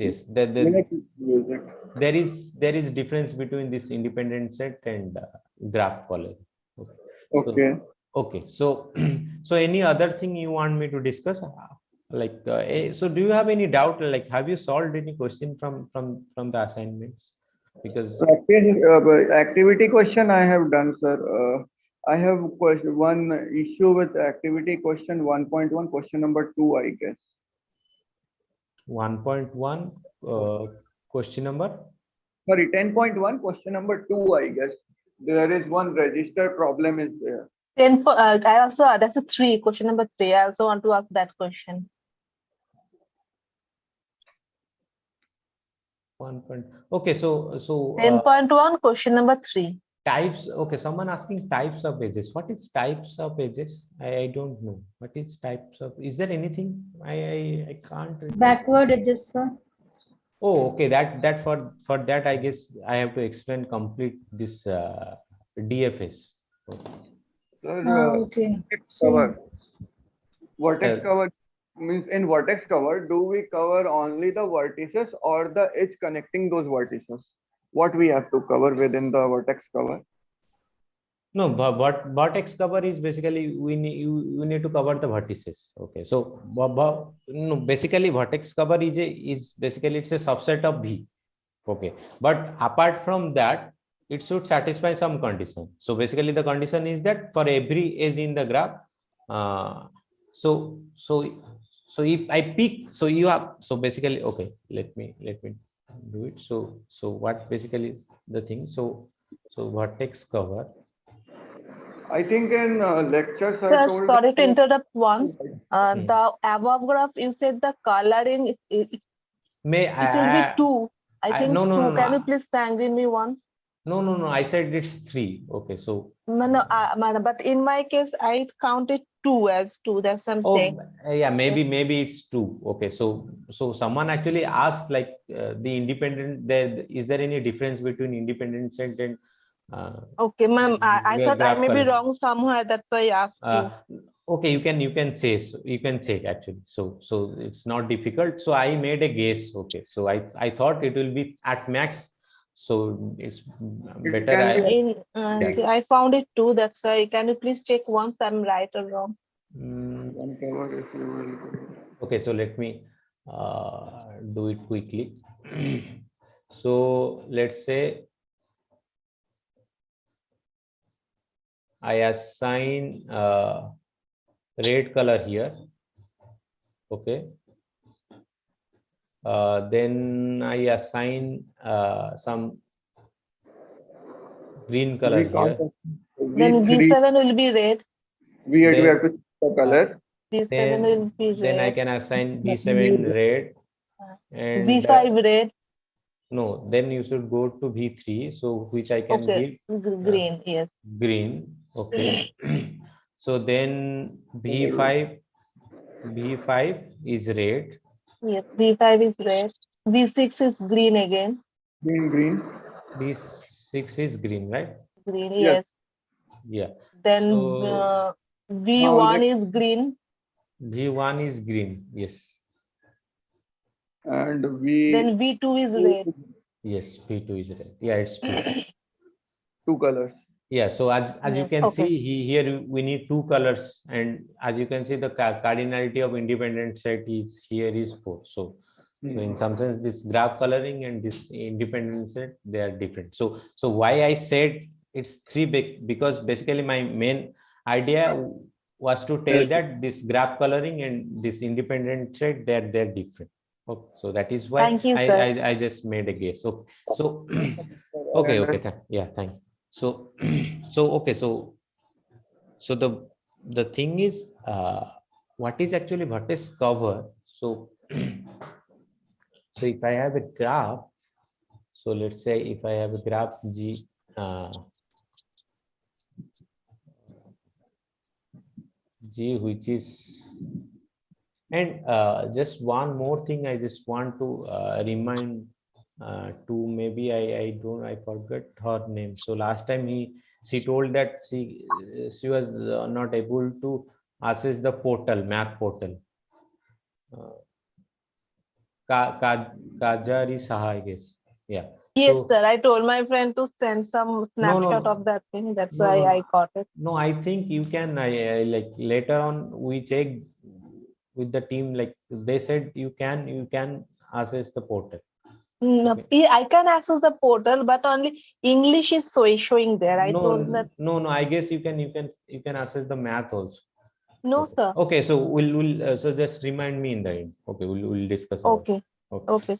there is difference between this independent set and graph coloring. Okay. Okay. So so any other thing you want me to discuss, like so do you have any doubt, like have you solved any question from the assignments? Because Activity question I have done, sir. I have one issue with activity question 1.1, question number 2, I guess. 1.1 question number? Sorry, 10.1, question number 2, I guess. There is one register problem is there. 10. I also that's a 3, question number 3. I also want to ask that question. 1. Okay, so 10.1, question number 3. Types. Okay, someone asking types of edges. What is types of edges? I don't know. What is types of? Is there anything? I can't remember. Backward edges, sir. Oh, okay. That for that, I guess I have to explain complete this DFS. Okay. Vertex cover means in vertex cover, do we cover only the vertices or the edge connecting those vertices? What we have to cover within the vertex cover? No, but vertex cover is basically we need to cover the vertices. Okay, so no, basically vertex cover is basically it's a subset of V. Okay, but apart from that, it should satisfy some condition. So basically the condition is that for every edge in the graph, so if I pick, so you have, so basically, okay, let me do it. So what basically is the thing? So vertex cover. I think in lectures Sir, sorry to interrupt once. The above graph, you said the coloring it will be 2. I think no, 2. Can you please send me once? No. I said it's 3. Okay, so no, but in my case, I counted 2 as 2. That's what I'm saying. Yeah, maybe it's 2. Okay, so someone actually asked like the independent. Is there any difference between independent set and okay, ma'am. I thought I may be wrong somewhere. That's why I asked you. Okay, you can say, so you can check actually. So it's not difficult. So I made a guess. Okay, so I thought it will be at max. So it's better. I found it 2. That's why. Can you please check once I'm right or wrong? Okay, so let me do it quickly. So let's say I assign red color here. Okay. Then I assign some green color here. Then V7 will be red. We have to check the color. V7 will be red. Then I can assign V7 red. And V5 red. No, then you should go to V3. So which I can give green. Yes. Green. Okay. So then V5 is red. Yes, V5 is red. V6 is green again. Green. B6 is green, right? Green, Yes. yes. Yeah. Then So V1 is green. V1 is green. Yes. And Then V2 is red. Yes, V2 is red. Yeah, it's true. Two colors. Yeah, so as you Yes, can okay. see, here we need two colors, and as you can see, the cardinality of independent set is here is 4. So in some sense, this graph coloring and this independent set, they are different. So why I said it's 3 big, because basically my main idea was to tell that this graph coloring and this independent set, they're different. Okay, so that is why Thank you, sir. I just made a guess. So okay, yeah, thank you. So okay, so the thing is, what is actually vertex cover? So so if I have a graph, so let's say if I have a graph G which is, and just one more thing I just want to remind to, maybe I forgot her name. So last time she told that she was not able to access the portal, math portal. Kajari Saha, I guess. Yeah. Yes, So, sir. I told my friend to send some snapshot of that thing. That's why I caught it. No, I think you can. I like later on we checked with the team. Like they said, you can access the portal. No, Okay. I can access the portal, but only English is showing there. I told that. No. I guess you can access the math also. No, Okay. sir. Okay, so we'll so just remind me in the end. Okay, we'll discuss about Okay. it. Okay.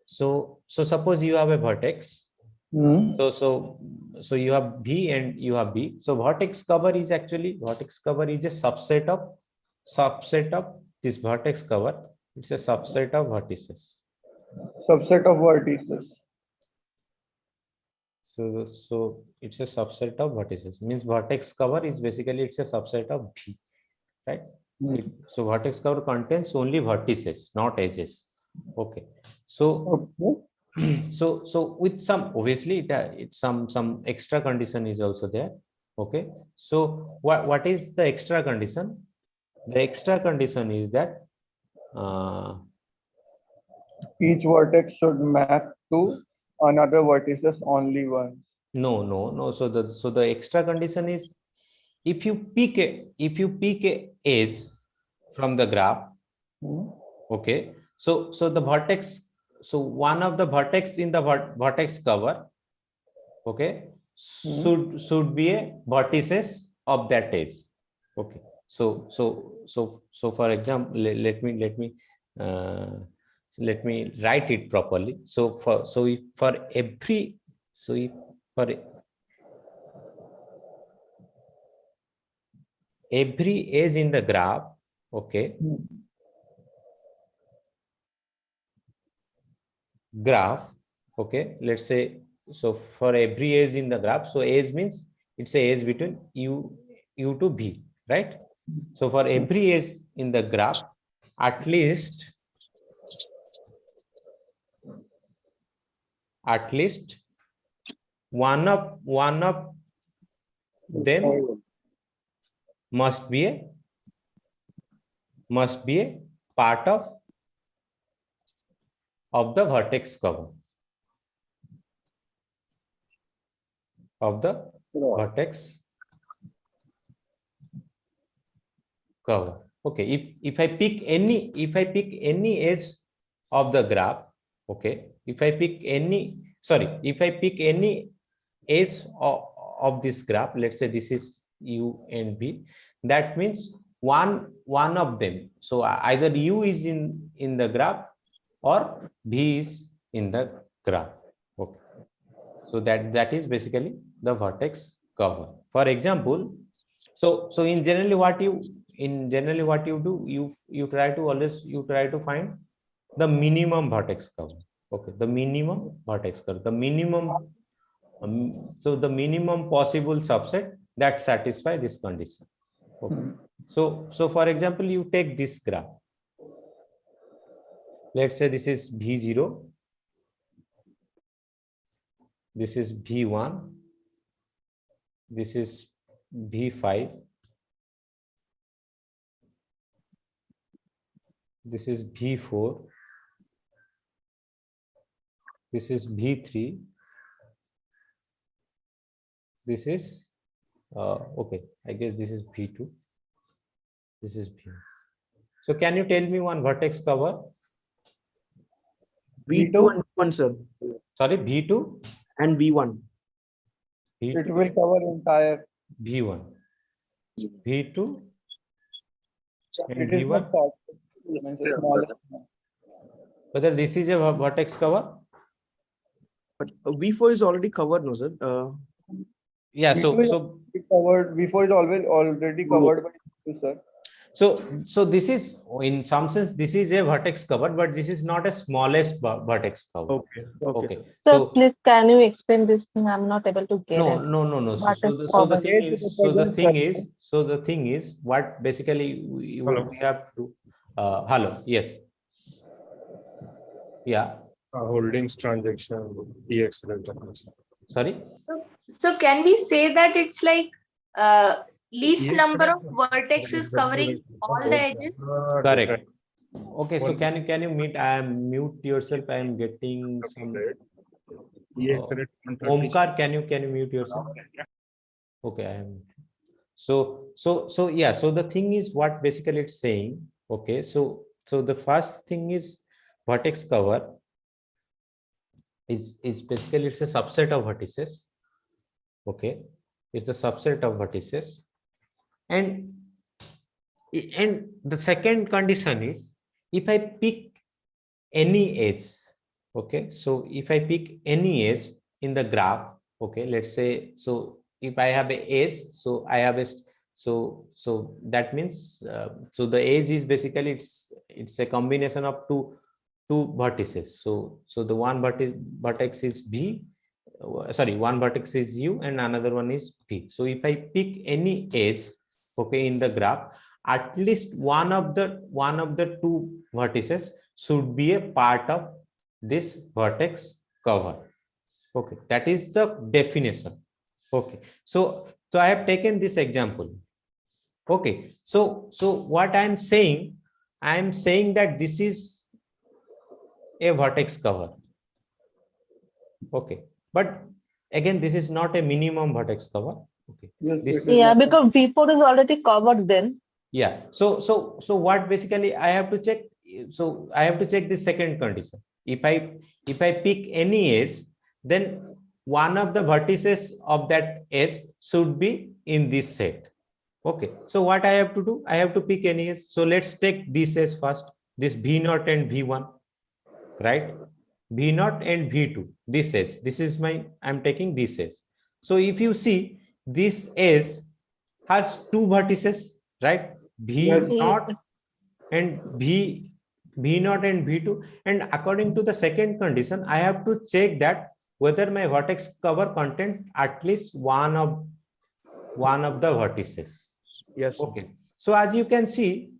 So suppose you have a vertex. So you have B and you have B. So vertex cover is a subset of this vertex cover. It's a subset of vertices. Subset of vertices. So it's a subset of vertices. Means vertex cover is basically it's a subset of B, right? So vertex cover contains only vertices, not edges. Okay. So so with some, obviously it's some extra condition is also there. Okay. So what is the extra condition? The extra condition is that each vertex should map to another vertices only once. No. So the extra condition is, if you pick a edge from the graph, okay, so the vertex, so one of the vertex in the vertex cover, okay, should be a vertices of that edge. Okay. So for example, let me write it properly. So for every edge in the graph, okay, okay, let's say, so for every edge in the graph, so edge means it's a edge between u to B, right? So for every edge in the graph, at least one of them must be a part of the vertex cover vertex cover. Okay, if I pick any edge of the graph, okay, if I pick any edge of this graph, let's say this is U and B, that means one of them, so either U is in the graph or B is in the graph. Okay, so that is basically the vertex cover. For example, so in generally what you do, you try to find the minimum vertex cover. Okay, the minimum vertex cover, the minimum so the minimum possible subset that satisfy this condition. Okay. So for example, you take this graph. let's say this is V0, this is V1, this is V5, this is V4, this is V3, this is okay, I guess this is V2, this is V1. So can you tell me one vertex cover? V2 and V1, sir, Sorry, V2 and V1. V2 It will cover entire. V1, V2 and It is V1. not short. It means it's smaller. Whether this is a vertex cover? But V4 is already covered, no, sir. Yeah, V2 is so covered. V4 is already covered by V2, sir. so this is, in some sense, this is a vertex cover, but this is not a smallest vertex cover. Okay. Okay. So please, can you explain this thing? I'm not able to get it. No. What So is the cover? thing is, what basically we have to. Hello. Yes. Yeah. Holdings transaction, EX Sorry. So can we say that it's like least number of vertices covering all the edges? Correct. Okay. So can you mute yourself? I am getting some. Omkar, can you mute yourself? Okay, I am. So yeah. So the thing is, what basically it's saying. Okay. So the first thing is vertex cover is basically it's a subset of vertices. Okay, it's the subset of vertices, and the second condition is if I pick any edge. Okay, so if I pick any edge in the graph, okay, let's say, so if I have a edge, so I have a so that means so the edge is basically it's a combination of two vertices. So the one vertex is V, sorry, one vertex is U and another one is V. So if I pick any edge, okay, in the graph, at least one of the two vertices should be a part of this vertex cover. Okay, that is the definition. Okay, so I have taken this example. Okay, so what I am saying that this is a vertex cover. Okay, but again, this is not a minimum vertex cover. Okay, Yeah, because V4 is already covered then. Yeah, so what basically I have to check, so I have to check the second condition. If I pick any edge, then one of the vertices of that edge should be in this set. Okay, so what I have to do, I have to pick any edge. So let's take this edge first, this V0 and V1, right? V0 and V2, this edge, this is my, I'm taking this edge. So if you see, this edge has two vertices, right? V0 and V0 and V2, and according to the second condition, I have to check that whether my vertex cover content at least one of the vertices. Yes. Okay. So as you can see,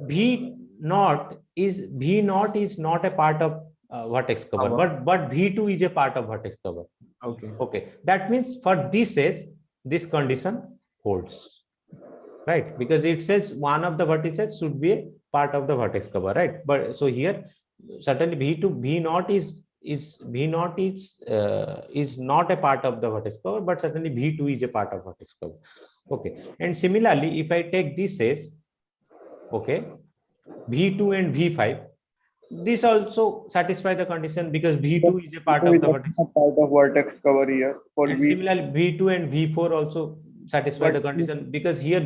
V0 is not a part of vertex cover, but V2 is a part of vertex cover. Okay. Okay. That means for this edge, this condition holds, right? Because it says one of the vertices should be a part of the vertex cover, right? But so here, certainly V0 is not a part of the vertex cover, but certainly V2 is a part of vertex cover. Okay. And similarly, if I take this as, okay, V2 and V5, this also satisfy the condition because V2 is a part of the vertex. Part of vertex cover here. And similarly, V2 and V4 also satisfy the condition because here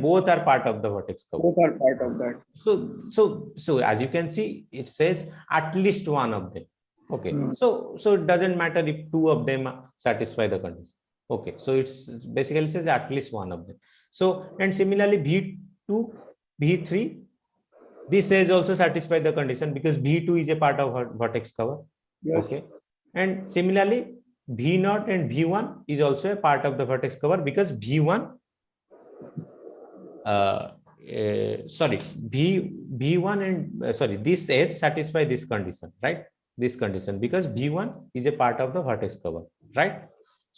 both are part of the vertex cover. Both are part of that. So as you can see, it says at least one of them. Okay. So it doesn't matter if two of them satisfy the condition. Okay. So it's basically says at least one of them. So, and similarly V2, V3, this says also satisfy the condition because V2 is a part of vertex cover. Yes. Okay. And similarly, V0 and V1 is also a part of the vertex cover because V1 sorry, V1 and sorry, this edge satisfy this condition, right? This condition, because V1 is a part of the vertex cover, right?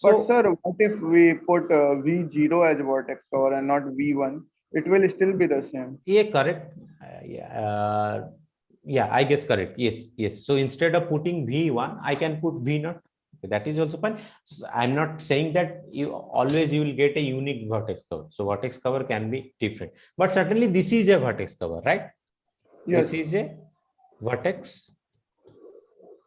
But sir, what if we put V0 as vertex cover and not V1? It will still be the same. Yeah, correct. Yeah, I guess correct. Yes, yes. So instead of putting V1, I can put V0. That is also fine. So I'm not saying that you will get a unique vertex cover. So vertex cover can be different, but certainly this is a vertex cover, right? Yes. This is a vertex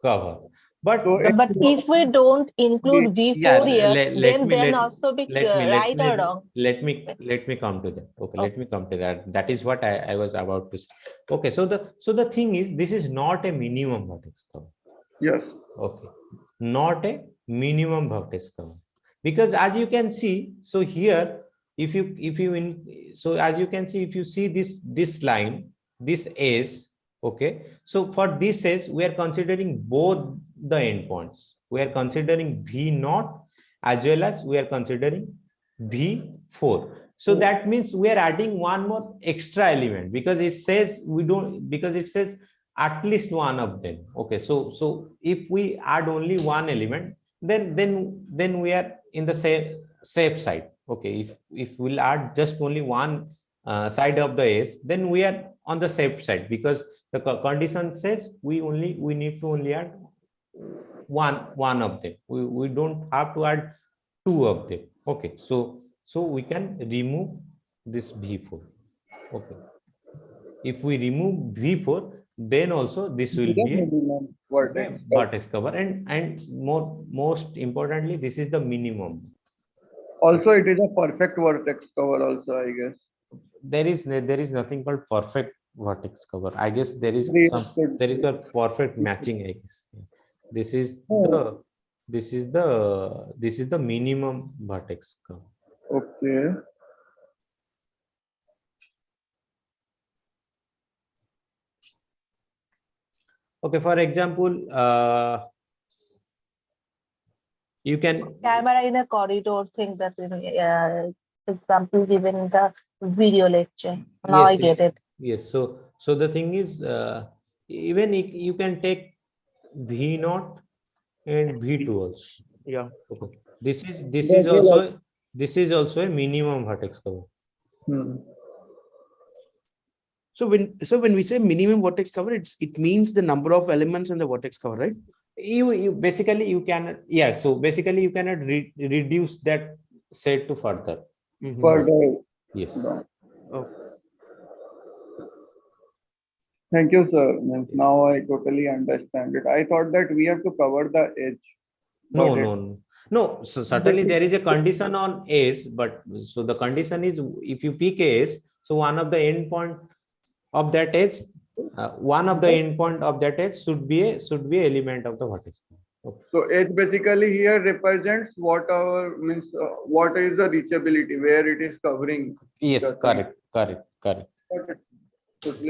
cover. But So But if we don't include V4 yeah, here, then let also be me right or wrong? let me come to that. Okay, let me come to that. That is what I was about to say. Okay, so the thing is, this is not a minimum vertex cover. Yes. Okay, not a minimum vertex cover, because as you can see, so here, if as you can see, if you see this line, this is okay. So for this edge, we are considering both the endpoints. We are considering V0 as well as we are considering V4. So that means we are adding one more extra element, because it says it says at least one of them. Okay, so if we add only one element, then we are in the safe side. Okay, if we'll add just only one side of the edge, then we are on the safe side, because the condition says we need to only add one of them. We don't have to add two of them. Okay, so we can remove this V4. Okay, if we remove V4, then also this will be a vertex cover, and most importantly, this is the minimum. Also, it is a perfect vertex cover also, I guess. There is nothing called perfect vertex cover. I guess there is a perfect matching, I guess. This is the minimum vertex cover. Okay. Okay, for example, you can Camera in a corridor thing, that example given in the video lecture. Now I get it. Yes. So the thing is, even you can take V0 and V2 also. Yeah. Okay. This is also a minimum vertex cover. So when we say minimum vertex cover, it means the number of elements in the vertex cover, right? You basically you cannot, yeah. So basically you cannot reduce that set to further. Further. Yes. Oh. Thank you, sir. Now I totally understand it. I thought that we have to cover the edge. No. So certainly there is a condition on edge, but so the condition is, if you pick edge, so one of the endpoint of that edge, should be a element of the vertex. Okay. So edge basically here represents what what is the reachability, where it is covering. Yes, correct. Totally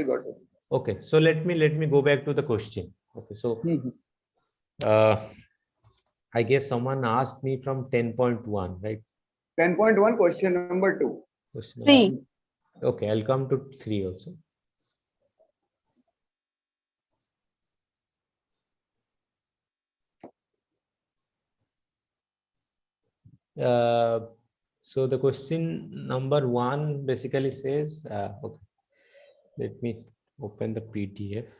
got it. Okay, so let me go back to the question. Okay, so I guess someone asked me from 10.1, right? 10.1, question number 2. Question 3. Okay, I'll come to 3 also. So the question number 1 basically says, okay, let me open the PDF.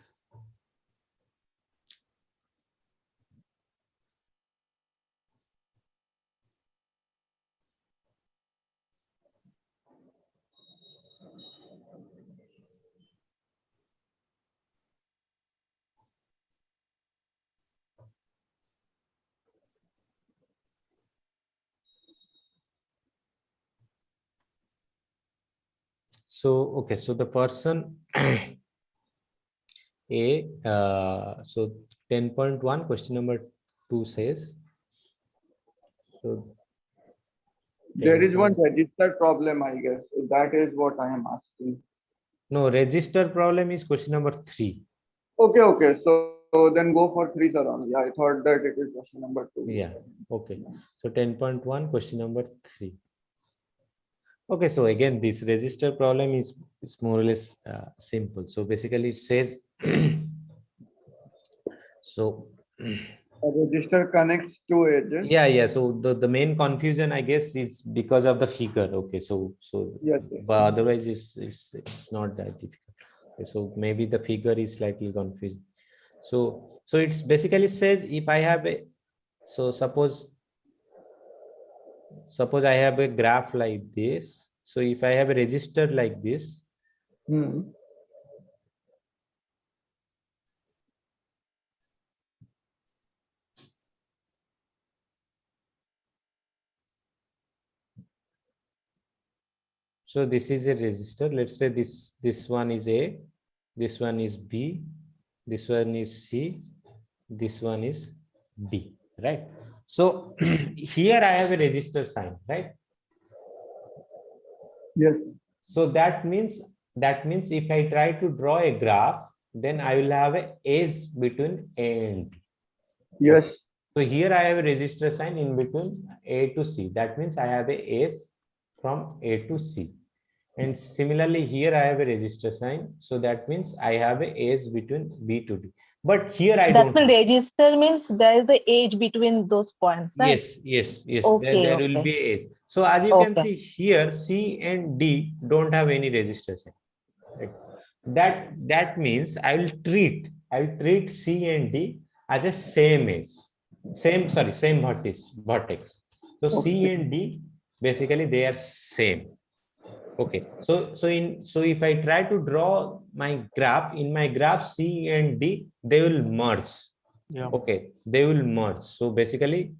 So okay, so the person so 10.1 question number 2 says, so there is one register problem, I guess. That is what I am asking. No, register problem is question number 3. Okay. So then go for 3, sir. Yeah, I thought that it is question number 2. Yeah. Okay. So 10.1 question number 3. Okay, so again, this register problem is more or less simple. So basically, it says so. A register connects two edges. Yeah. So the main confusion, I guess, is because of the figure. Okay, so Yes. but otherwise it's not that difficult. Okay, so maybe the figure is slightly confusing. So it's basically says if I have a, so suppose I have a graph like this. So if I have a register like this, so this is a register. Let's say this one is A, this one is B, this one is C, this one is D, right? So here I have a register sign, right? Yes. So that means if I try to draw a graph, then I will have a edge between A and B. Yes. So here I have a register sign in between A to C. That means I have a edge from A to C. And similarly, here I have a register sign. So that means I have a edge between B to D. But here I don't. That register means there is the edge between those points, right? Yes. Okay, There will be edge. So as you can see here, C and D don't have any register sign. Right? That means I will treat C and D as a same edge. Same vertex. So C and D basically they are same. Okay, so if I try to draw my graph, in my graph C and D, they will merge. Yeah. Okay, they will merge. So basically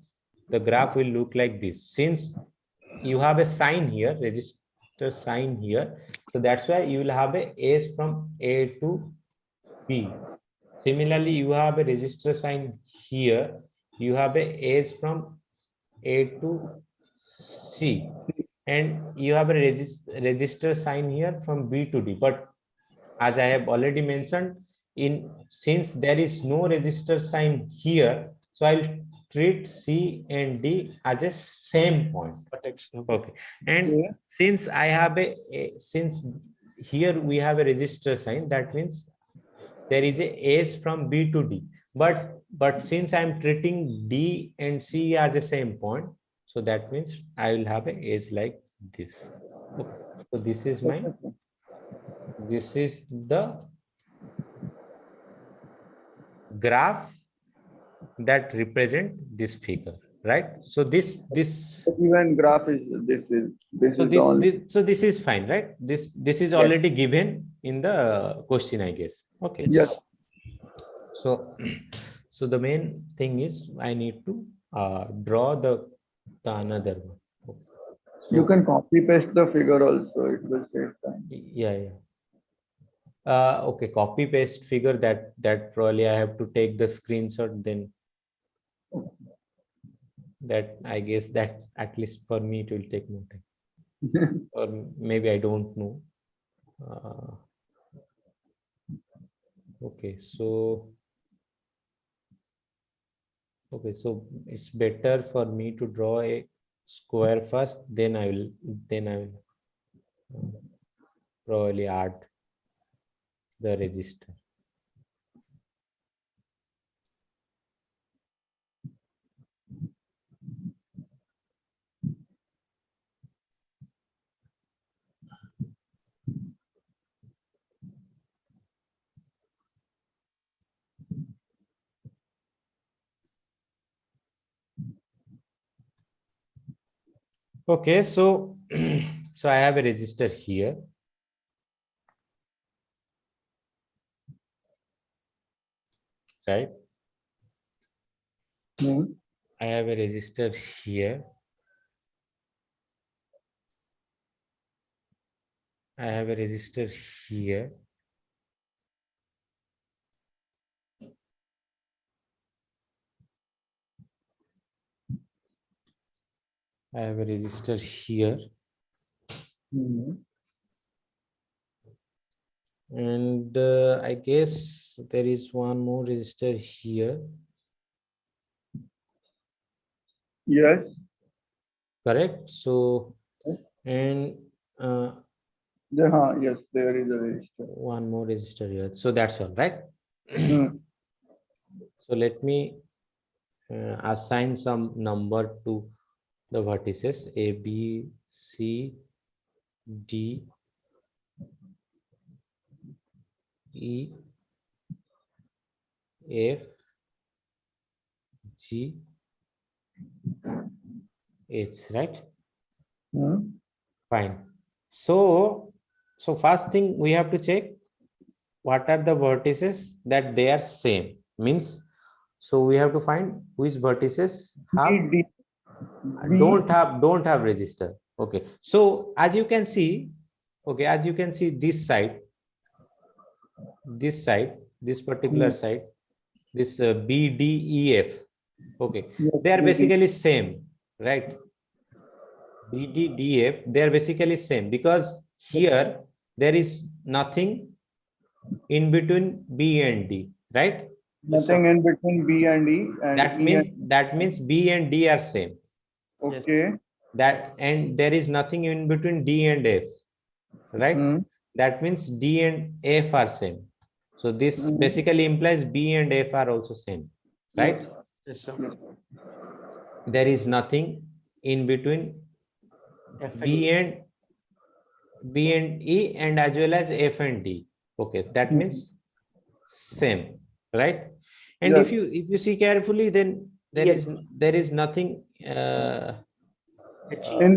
the graph will look like this. Since you have a sign here, register sign here, so that's why you will have a edge from A to B. Similarly, you have a register sign here, you have a edge from A to C, and you have a register sign here from B to D. But as I have already mentioned, since there is no register sign here, so I'll treat C and D as a same point. Okay, and since I have since here we have a register sign, that means there is a edge from B to D. But since I'm treating D and C as the same point, so that means I will have a edge like this. Okay. So this is the graph that represent this figure, right? So this even graph is so this is fine, right? This is already given in the question, I guess. Okay. Yes. So the main thing is I need to draw the another one. Okay. So, you can copy paste the figure also, it will save time. Yeah. Okay, copy paste figure, that probably I have to take the screenshot, then that I guess that at least for me it will take more time. Or maybe I don't know. Okay, so it's better for me to draw a square first, then I will probably add the register. Okay, so I have a register here. Right? I have a register here. I have a register here. I have a register here. And I guess there is one more register here. Yes. Correct. So, and Yes, there is a register. One more register here. So that's all, right? So let me assign some number to the vertices A, B, C, D, E, F, G, H, right? Fine. So first thing we have to check what are the vertices that they are same. Means, so we have to find which vertices have don't have register. Okay. So as you can see, this side, this particular side, this B, D, E, F. Okay. They are basically same, right? B, D, D, F, they are basically same because here there is nothing in between B and D, right? Nothing in between B and E. And that means B and D are same. Okay. And there is nothing in between D and F, right? That means D and F are same. So this basically implies B and F are also same, right? Yes, sir. There is nothing in between B and E and as well as F and D. Okay, that means same, right? And if you see carefully, then there is nothing in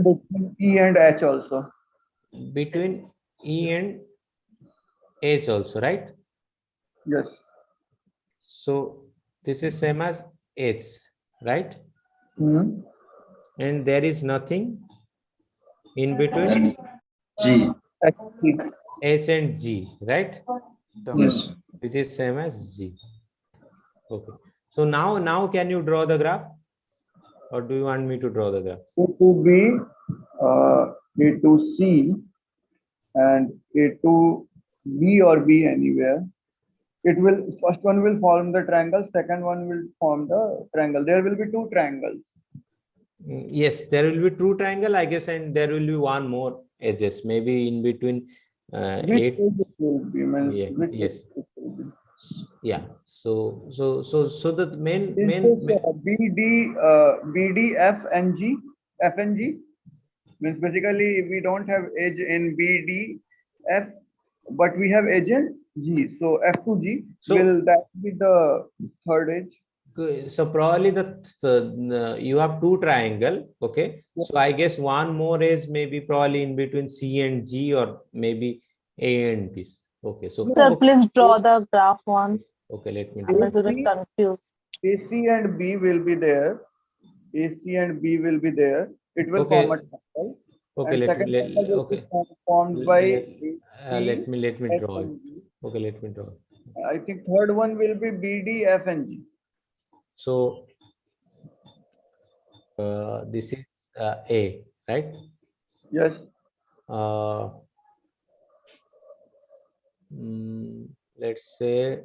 between E and H also. Between E and H also, right? Yes. So this is same as H, right? And there is nothing in between G. H and G, right? Yes. Which is same as G. Okay. So now can you draw the graph, or do you want me to draw the graph? A to B, A to C, and A to B or B anywhere. It will, first one will form the triangle, second one will form the triangle. There will be two triangles. Yes, there will be two triangle, I guess, and there will be one more edges, maybe in between Which edges will be? Yes. Yeah. So the main BD, F and G, F and G means basically we don't have edge in BD, F, but we have edge in G. So F to G, will that be the third edge? So probably the you have two triangle. Okay. So I guess one more is maybe probably in between C and G, or maybe A and B. Okay. So sir, please draw the graph once. Okay, let me I'm a little bit confused. AC and B will be there. AC and B will be there. It will form a triangle. Okay, formed by let me draw it. Okay, let me draw it. I think third one will be BD, F and G. So this is A, right? Yes. Let's say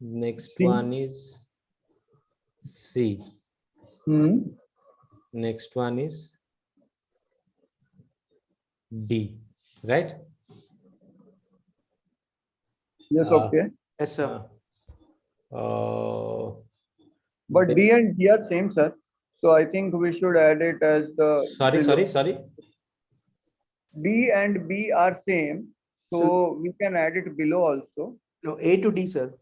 next one is C. Next one is D, right? Yes, okay. Yes, sir. But D and G are same, sir. So I think we should add it as the sorry. D and B are same. So we can add it below also. No, A to D, sir.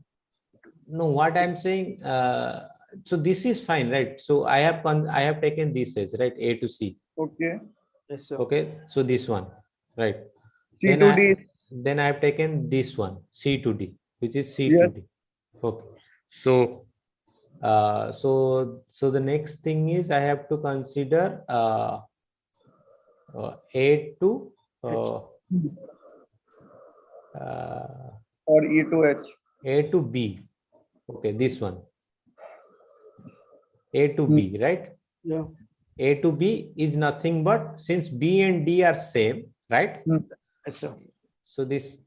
No, what I'm saying, so this is fine, right? So I have taken this as right, A to C. Okay. Yes, sir. Okay, so this one, right? C to D. Then I have taken this one, C to D, which is C to D. Okay. So so the next thing is I have to consider A to or E to H. A to B. Okay, this one. A to B, right? Yeah. A to B is nothing but, since B and D are same, right? Yes, sir. So this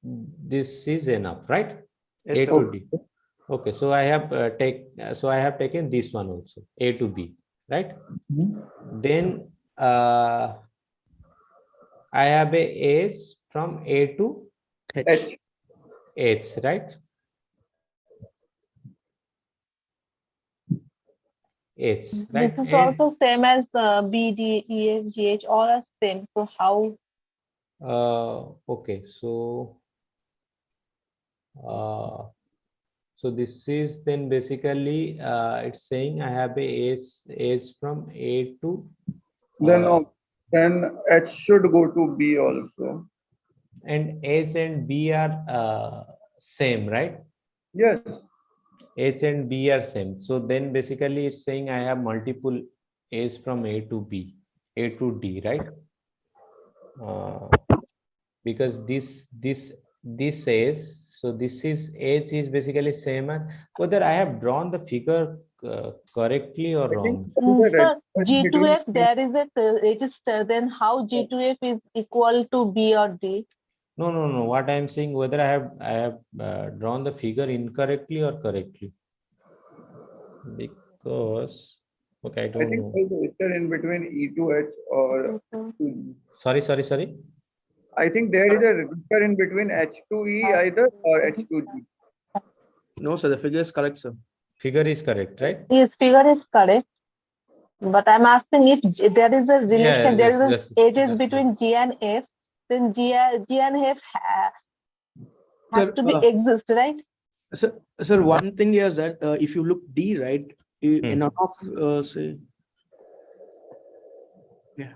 is enough, right? Yes, A sir. to D. Okay, so I have taken this one also, A to B, right? Then I have a edge from A to H. H, right? H, right? This is And also same as B, D, E, F, G, H, all are same. So how? okay, so this is then basically it's saying I have a edge from A to Then H should go to B also. and H and B are same, right? Yes. H and B are same. So then basically it's saying I have multiple A's from A to B, A to D, right? Because this says, so this is H is basically same as, whether I have drawn the figure correctly or wrong. Sir, G2F, there is a register, then how G2F is equal to B or D? No. What I am saying, whether I have drawn the figure incorrectly or correctly. Because okay, I don't know. There's a register in between E to H or Sorry. I think there is a register in between H to E either or H to G. No, sir, the figure is correct, sir. Figure is correct, right? Yes, figure is correct. But I'm asking if there is a relation, there is edges between G and F, then G and F have to be exist, right? Sir, one thing is that if you look D, right, none of say, yeah.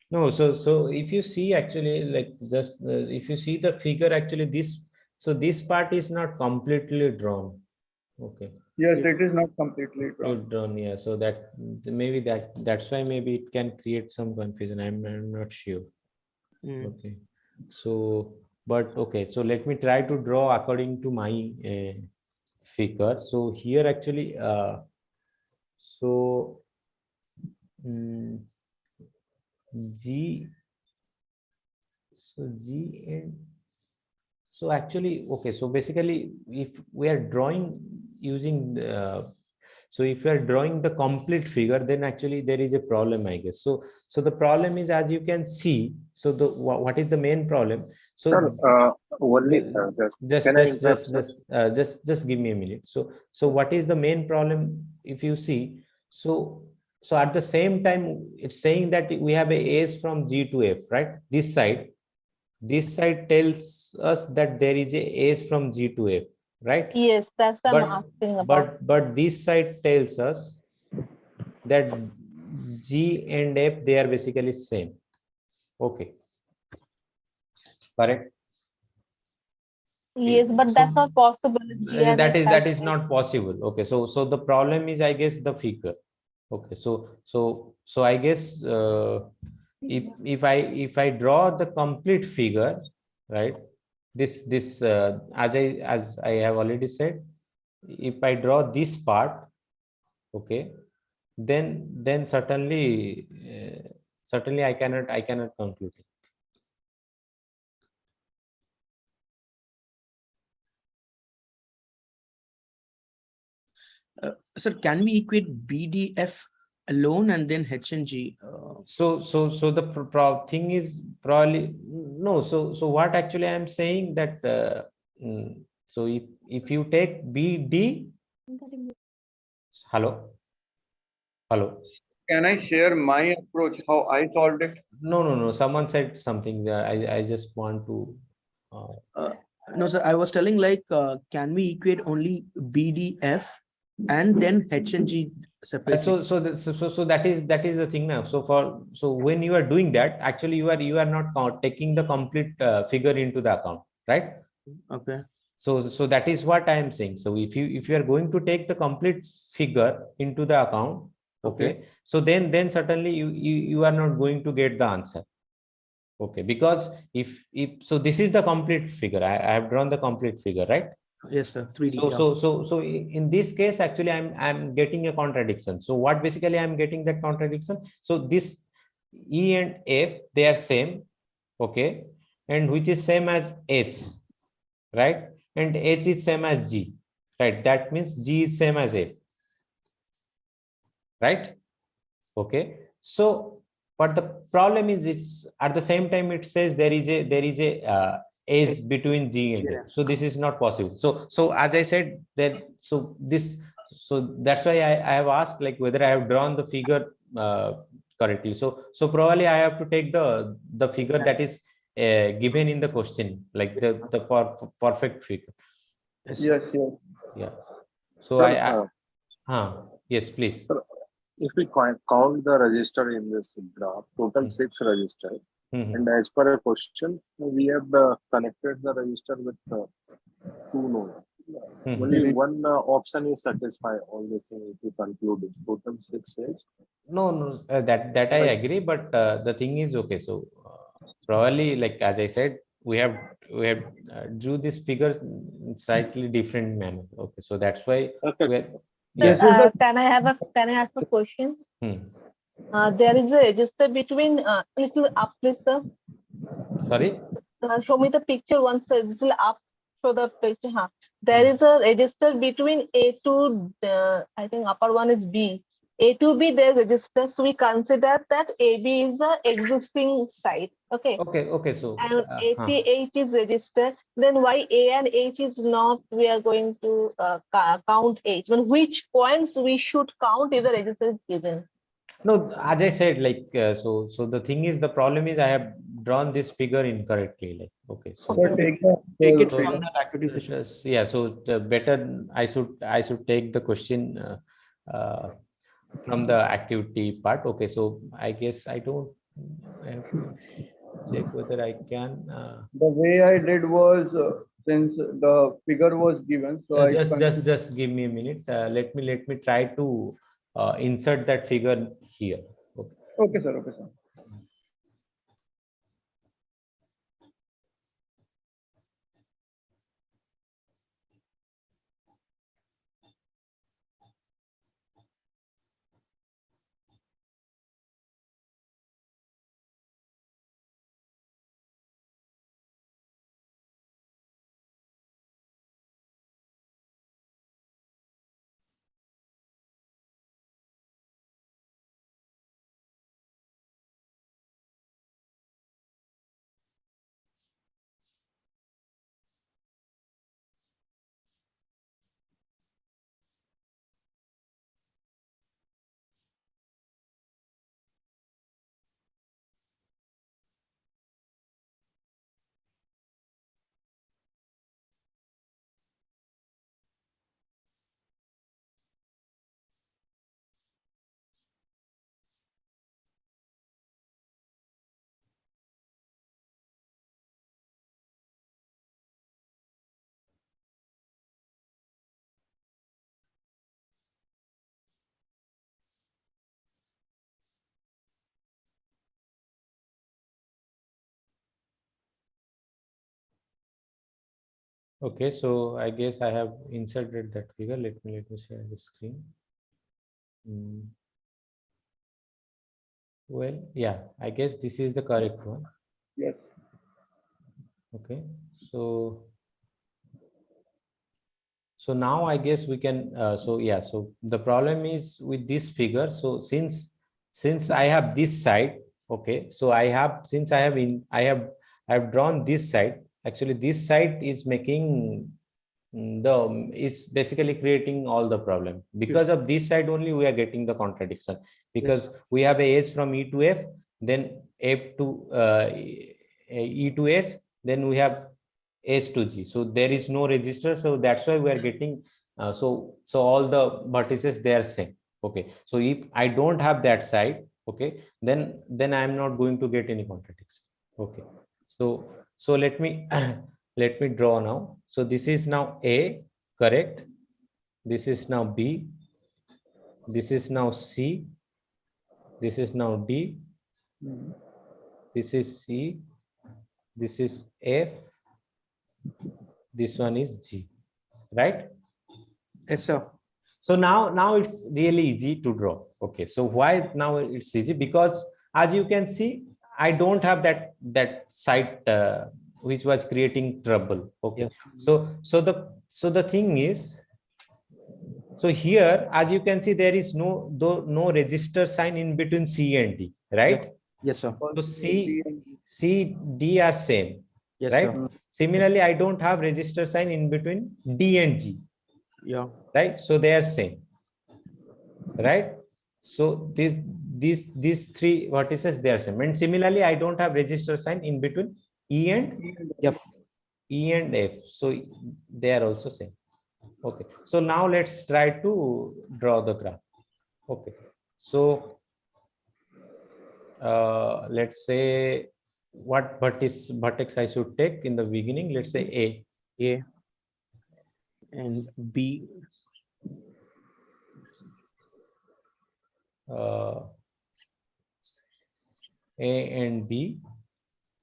No, so if you see actually, like just if you see the figure, actually this part is not completely drawn. Okay. Yes, it is not completely drawn. Yeah. So that maybe that's why maybe it can create some confusion. I'm not sure. Okay. So, but okay. So let me try to draw according to my figure. So here actually, G. So G and so actually, okay. So basically, if we are drawing using so if you are drawing the complete figure, then actually there is a problem, I guess. So the problem is, as you can see, so what is the main problem? So Sir, only just give me a minute. So what is the main problem? If you see, so at the same time, it's saying that we have a A's from G to F, right? This side tells us that there is a A's from G to F, right? Yes, that's what I'm asking about. But this side tells us that G and F, they are basically same. Okay. Correct. Yes, but that's not possible. That is not possible. Okay. So the problem is, I guess, the figure. Okay. So I guess if I draw the complete figure, right? This as I have already said, if I draw this part, okay, then certainly I cannot conclude it. Sir, can we equate BDF alone and then H and G? So the thing is probably no. So what actually I am saying that so if you take BD, hello. Can I share my approach how I solved it? No. Someone said something. I just want to. No, sir. I was telling like, can we equate only BDF and then H and G separately? So that is the thing now. So when you are doing that, actually you are not taking the complete figure into the account, right? Okay. So that is what I am saying. So if you are going to take the complete figure into the account, okay. So then certainly you are not going to get the answer. Okay, because if so this is the complete figure. I have drawn the complete figure, right? Yes, sir. 3D. So in this case, actually I'm getting a contradiction. So what basically I'm getting that contradiction? So this E and F, they are same, okay, and which is same as H, right? And H is same as G, right? That means G is same as F, right? Okay. So but the problem is it's at the same time it says there is a edge between G and A. So this is not possible. So as I said that, so that's why I have asked like whether I have drawn the figure correctly. So probably I have to take the figure that is given in the question, like the perfect figure. Yes, yes. Yeah. So yes, please. Sir, if we count the register in this graph, total 6 register, and as per a question, we have connected the register with 2 nodes. Only one option is satisfy all these things if you conclude it. Total 6 is. No, that I agree, but the thing is, okay, so probably like as I said, we have drew these figures in slightly different manner. Okay, so that's why. Okay. Can I ask a question? There is a register between little up, please, sir. Sorry. Show me the picture once. A little up. Show the picture. There is a register between A to I think upper one is B. A to B, there is register. So we consider that AB is the existing site. Okay. Okay. So and ATH is registered. Then why A and H is not? We are going to count H. When which points we should count if the register is given? No, as I said, like so the thing is, the problem is I have drawn this figure incorrectly. Like okay, so take it from that activity session. Yeah, so better I should take the question from the activity part. Okay, so I guess I have to check whether I can. The way I did was since the figure was given, so just give me a minute. Let me try to insert that figure here. Okay. Okay, sir. Okay, sir. Okay, so I guess I have inserted that figure. Let me share the screen. Well, yeah, I guess this is the correct one. Yes. Okay, so now I guess we can. So the problem is with this figure. So since I have this side, okay, so I have drawn this side. Actually, this side is making is basically creating all the problem. Because of this side only we are getting the contradiction, because we have a edge from E to F, then F to E to H, then we have H to G. So there is no register, so that's why we are getting so all the vertices they are same. Okay, so if I don't have that side, okay, then I am not going to get any contradiction. Okay, so let me let me draw now. So this is now A, correct? This is now B. This is now C. This is now D. This is C. This is F. This one is G, right? Yes, sir. So now it's really easy to draw. Okay, so why now it's easy? Because as you can see, I don't have that side which was creating trouble. Okay, so the thing is, so here as you can see, there is no register sign in between C and D, right? Yes, sir. So C, D are same. Yes, right? sir. Similarly, I don't have register sign in between D and G. Yeah. Right? So they are same. Right? So these three vertices, they are same. And similarly, I don't have register sign in between E and F. E and F. So they are also same. Okay. So now let's try to draw the graph. Okay. So let's say what vertex I should take in the beginning. Let's say A and B. A and B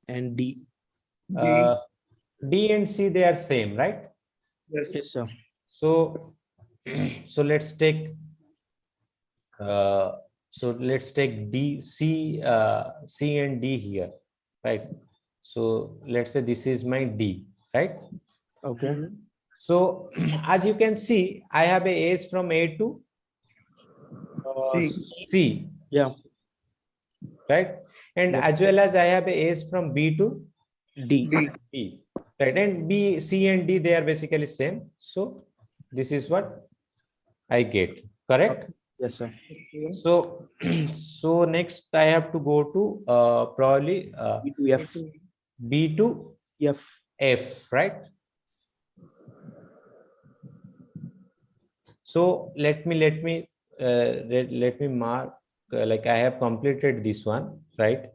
and D. D and C, they are same, right? Yes, sir. So so let's take D, C, C and D here, right? So let's say this is my D, right? Okay. So as you can see, I have a A's from A to C. Yeah. Right? And as well as I have a A's from B to D. Right? And B, C and D, they are basically same. So this is what I get. Correct? Yes, sir. So so next I have to go to probably B to F. B to F, right? So let me mark like I have completed this one, right?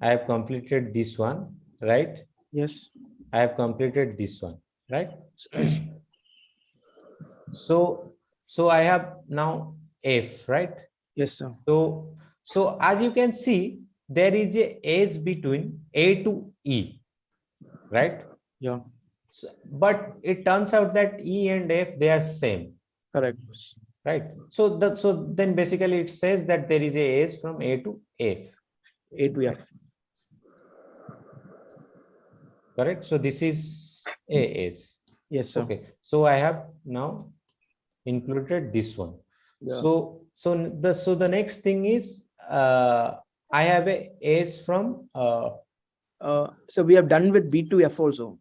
I have completed this one, right? Yes. I have completed this one, right? So I have now F, right? Yes, sir. So as you can see, there is a edge between A to E, right? Yeah. So, but it turns out that E and F, they are same. Correct. Right. So then basically it says that there is a edge from A to F. A to F. Correct. So this is a edge. Yes, sir. Okay. So I have now included this one. Yeah. So the next thing is I have a edge from so we have done with B to F also.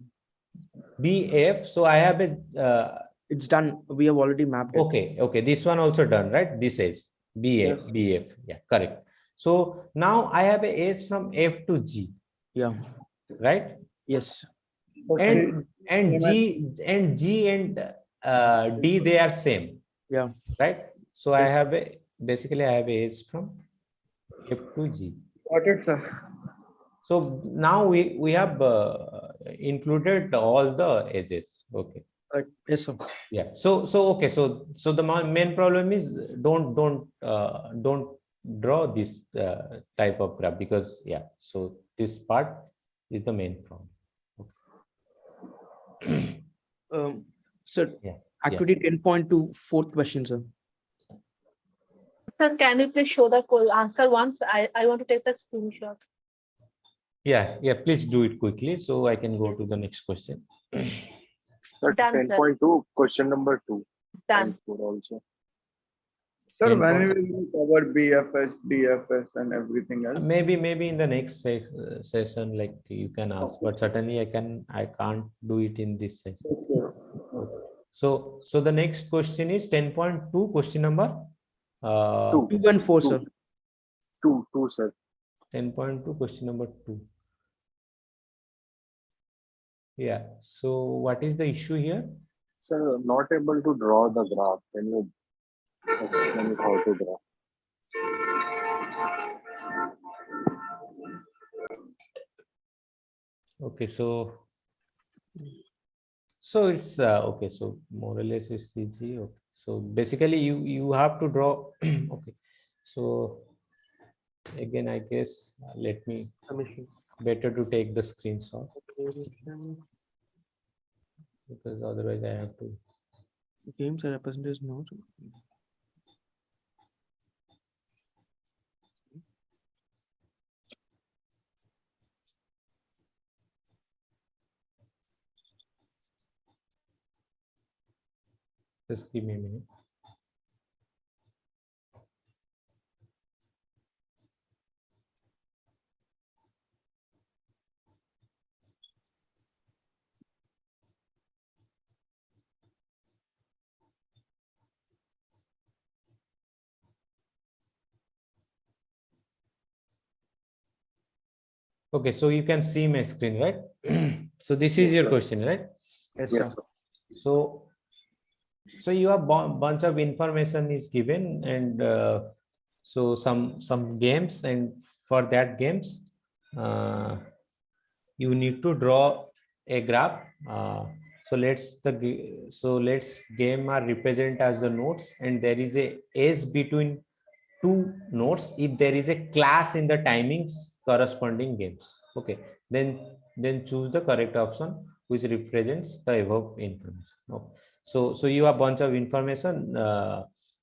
BF. So I have a it's done. We have already mapped it. Okay. This one also done, right? This is BF. Yeah, correct. So now I have a edge from F to G. Yeah. Right? Yes. And G and D, they are same. Yeah. Right? So I have basically I have a edge from F to G. Got it, sir. So now we have included all the edges. Okay. Right. Yes, sir. Yeah. So okay. So the main problem is don't draw this type of graph, because so this part is the main problem. Sir, activity 10.2, fourth question, sir. Sir, can you please show the answer once? I want to take the screenshot. Yeah, please do it quickly so I can go to the next question. Sir, 10.2, question number 2. Done. Also. Sir, when will you cover BFS, DFS, and everything else? Maybe in the next session, like you can ask, but certainly I can't do it in this session. Okay. So the next question is 10.2, question number 2 and 4, sir. 2, sir. 10.2, question number 2. Yeah. So what is the issue here? Sir, not able to draw the graph. Can you explain how to draw? Okay, so it's okay. So more or less it's CG. Okay. So basically you have to draw. Okay. So again, I guess let me better to take the screenshot, because otherwise I have to. Games are represented as not. Just give me a minute. Okay, so you can see my screen, right? So this is your question, right? Yes, Yes, sir. sir. So you have bunch of information is given, and so some games, and for that games you need to draw a graph. Let's game are represent as the nodes, and there is a edge between two nodes if there is a class in the timings corresponding games. Okay, then choose the correct option which represents the above information. Okay. So you have bunch of information,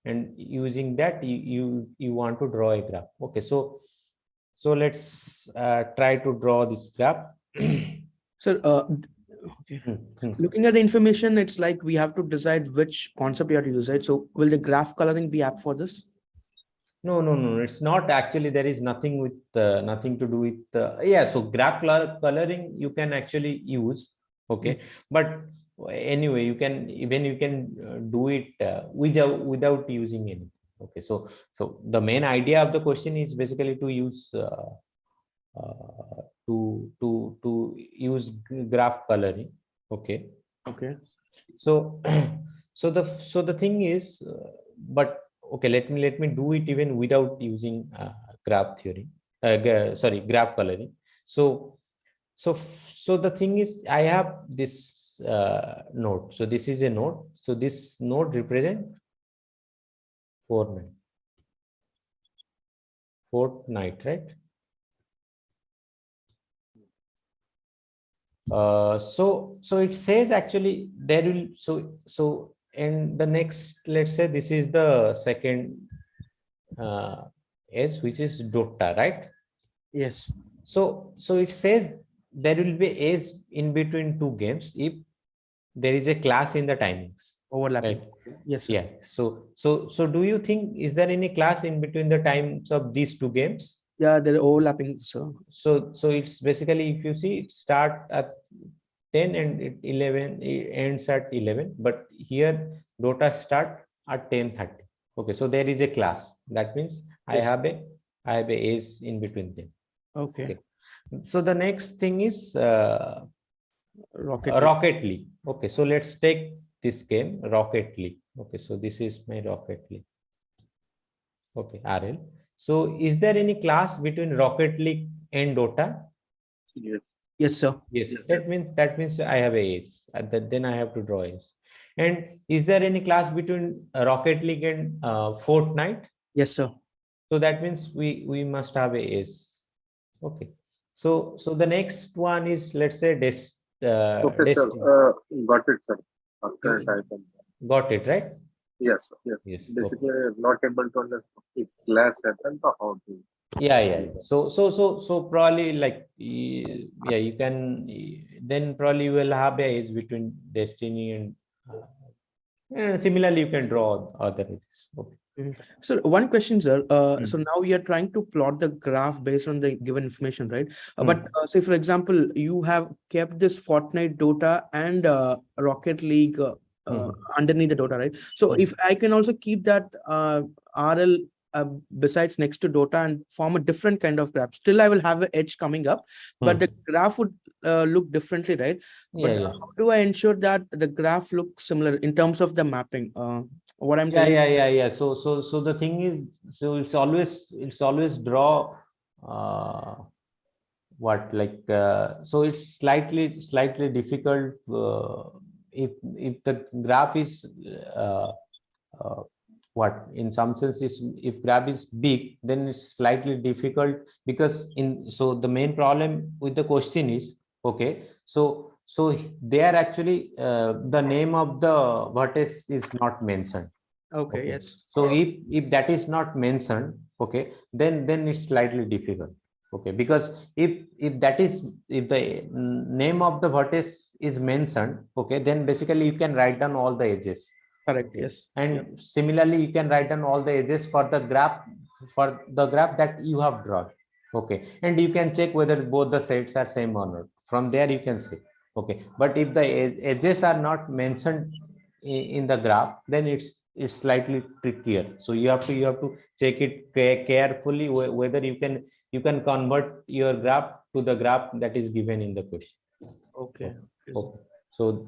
and using that you want to draw a graph. Okay, so let's try to draw this graph. Sir, okay. Looking at the information, it's like we have to decide which concept you have to use, right? So will the graph coloring be apt for this? No, it's not. Actually, there is nothing with nothing to do with yeah. So graph coloring you can actually use. Okay, but anyway, you can do it without using anything. Okay, so the main idea of the question is basically to use to use graph coloring. Okay. Okay. So so the thing is, but okay, let me do it even without using graph theory. Graph coloring. So the thing is, I have this node. So this is a node. So this node represent fortnight, right? So it says actually there will so and the next, let's say this is the second S, which is Dota, right? Yes. So it says there will be S in between two games if there is a class in the timings. Overlapping. Right? Yes, sir. Yeah. So do you think, is there any class in between the times of these two games? Yeah, they're overlapping, sir. So it's basically, if you see, it start at 10 and 11, it ends at 11, but here Dota start at 10:30. Okay, so there is a class. That means Yes. I have a S in between them. Okay. So the next thing is Rocket Rocket League. Okay, so let's take this game, Rocket League. Okay, so this is my Rocket League. Okay, RL. So is there any class between Rocket League and Dota? Yes. Yes, sir. Yes, that means I have a S. Then I have to draw S. And is there any class between Rocket League and Fortnite? Yes, sir. So that means we must have a S. Okay. So the next one is, let's say Okay, Destiny. sir. Got it, sir. After typing. Got it, right? Yes, yes. Yes. Basically, not able to understand if class happened or how to. Yeah. So probably like, yeah, you can, then probably you will have a S between Destiny and similarly you can draw other edges. Okay. So one question, sir. So now we are trying to plot the graph based on the given information, right? But say, for example, you have kept this Fortnite, Dota, and Rocket League underneath the Dota, right? So if I can also keep that RL besides next to Dota and form a different kind of graph, still I will have an edge coming up, but the graph would look differently, right? But how do I ensure that the graph looks similar in terms of the mapping? What I'm telling. Yeah. So the thing is, so it's always draw so it's slightly difficult if the graph is in some sense is, if graph is big, then it's slightly difficult, because so the main problem with the question is, okay, so there actually the name of the vertex is not mentioned. Okay. Yes. So if that is not mentioned, okay, then it's slightly difficult. Okay, because if the name of the vertex is mentioned, okay, then basically you can write down all the edges. Correct. Yes. And similarly, you can write down all the edges for the graph that you have drawn. Okay, and you can check whether both the sets are same or not. From there you can say, okay. But if the edges are not mentioned in the graph, then it's it's slightly trickier. So you have to check it carefully whether you can convert your graph to the graph that is given in the question. Okay. Okay. So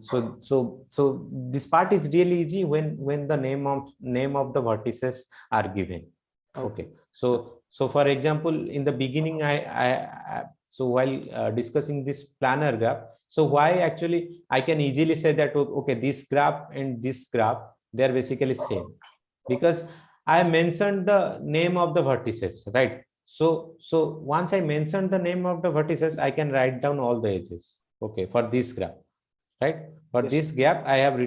this part is really easy when the name of the vertices are given. Okay. So for example, in the beginning, so while discussing this planar graph, so why actually I can easily say that, okay, this graph and this graph, they are basically same, because I mentioned the name of the vertices, right? So once I mentioned the name of the vertices, I can write down all the edges. Okay, for this graph, right? For this graph, I have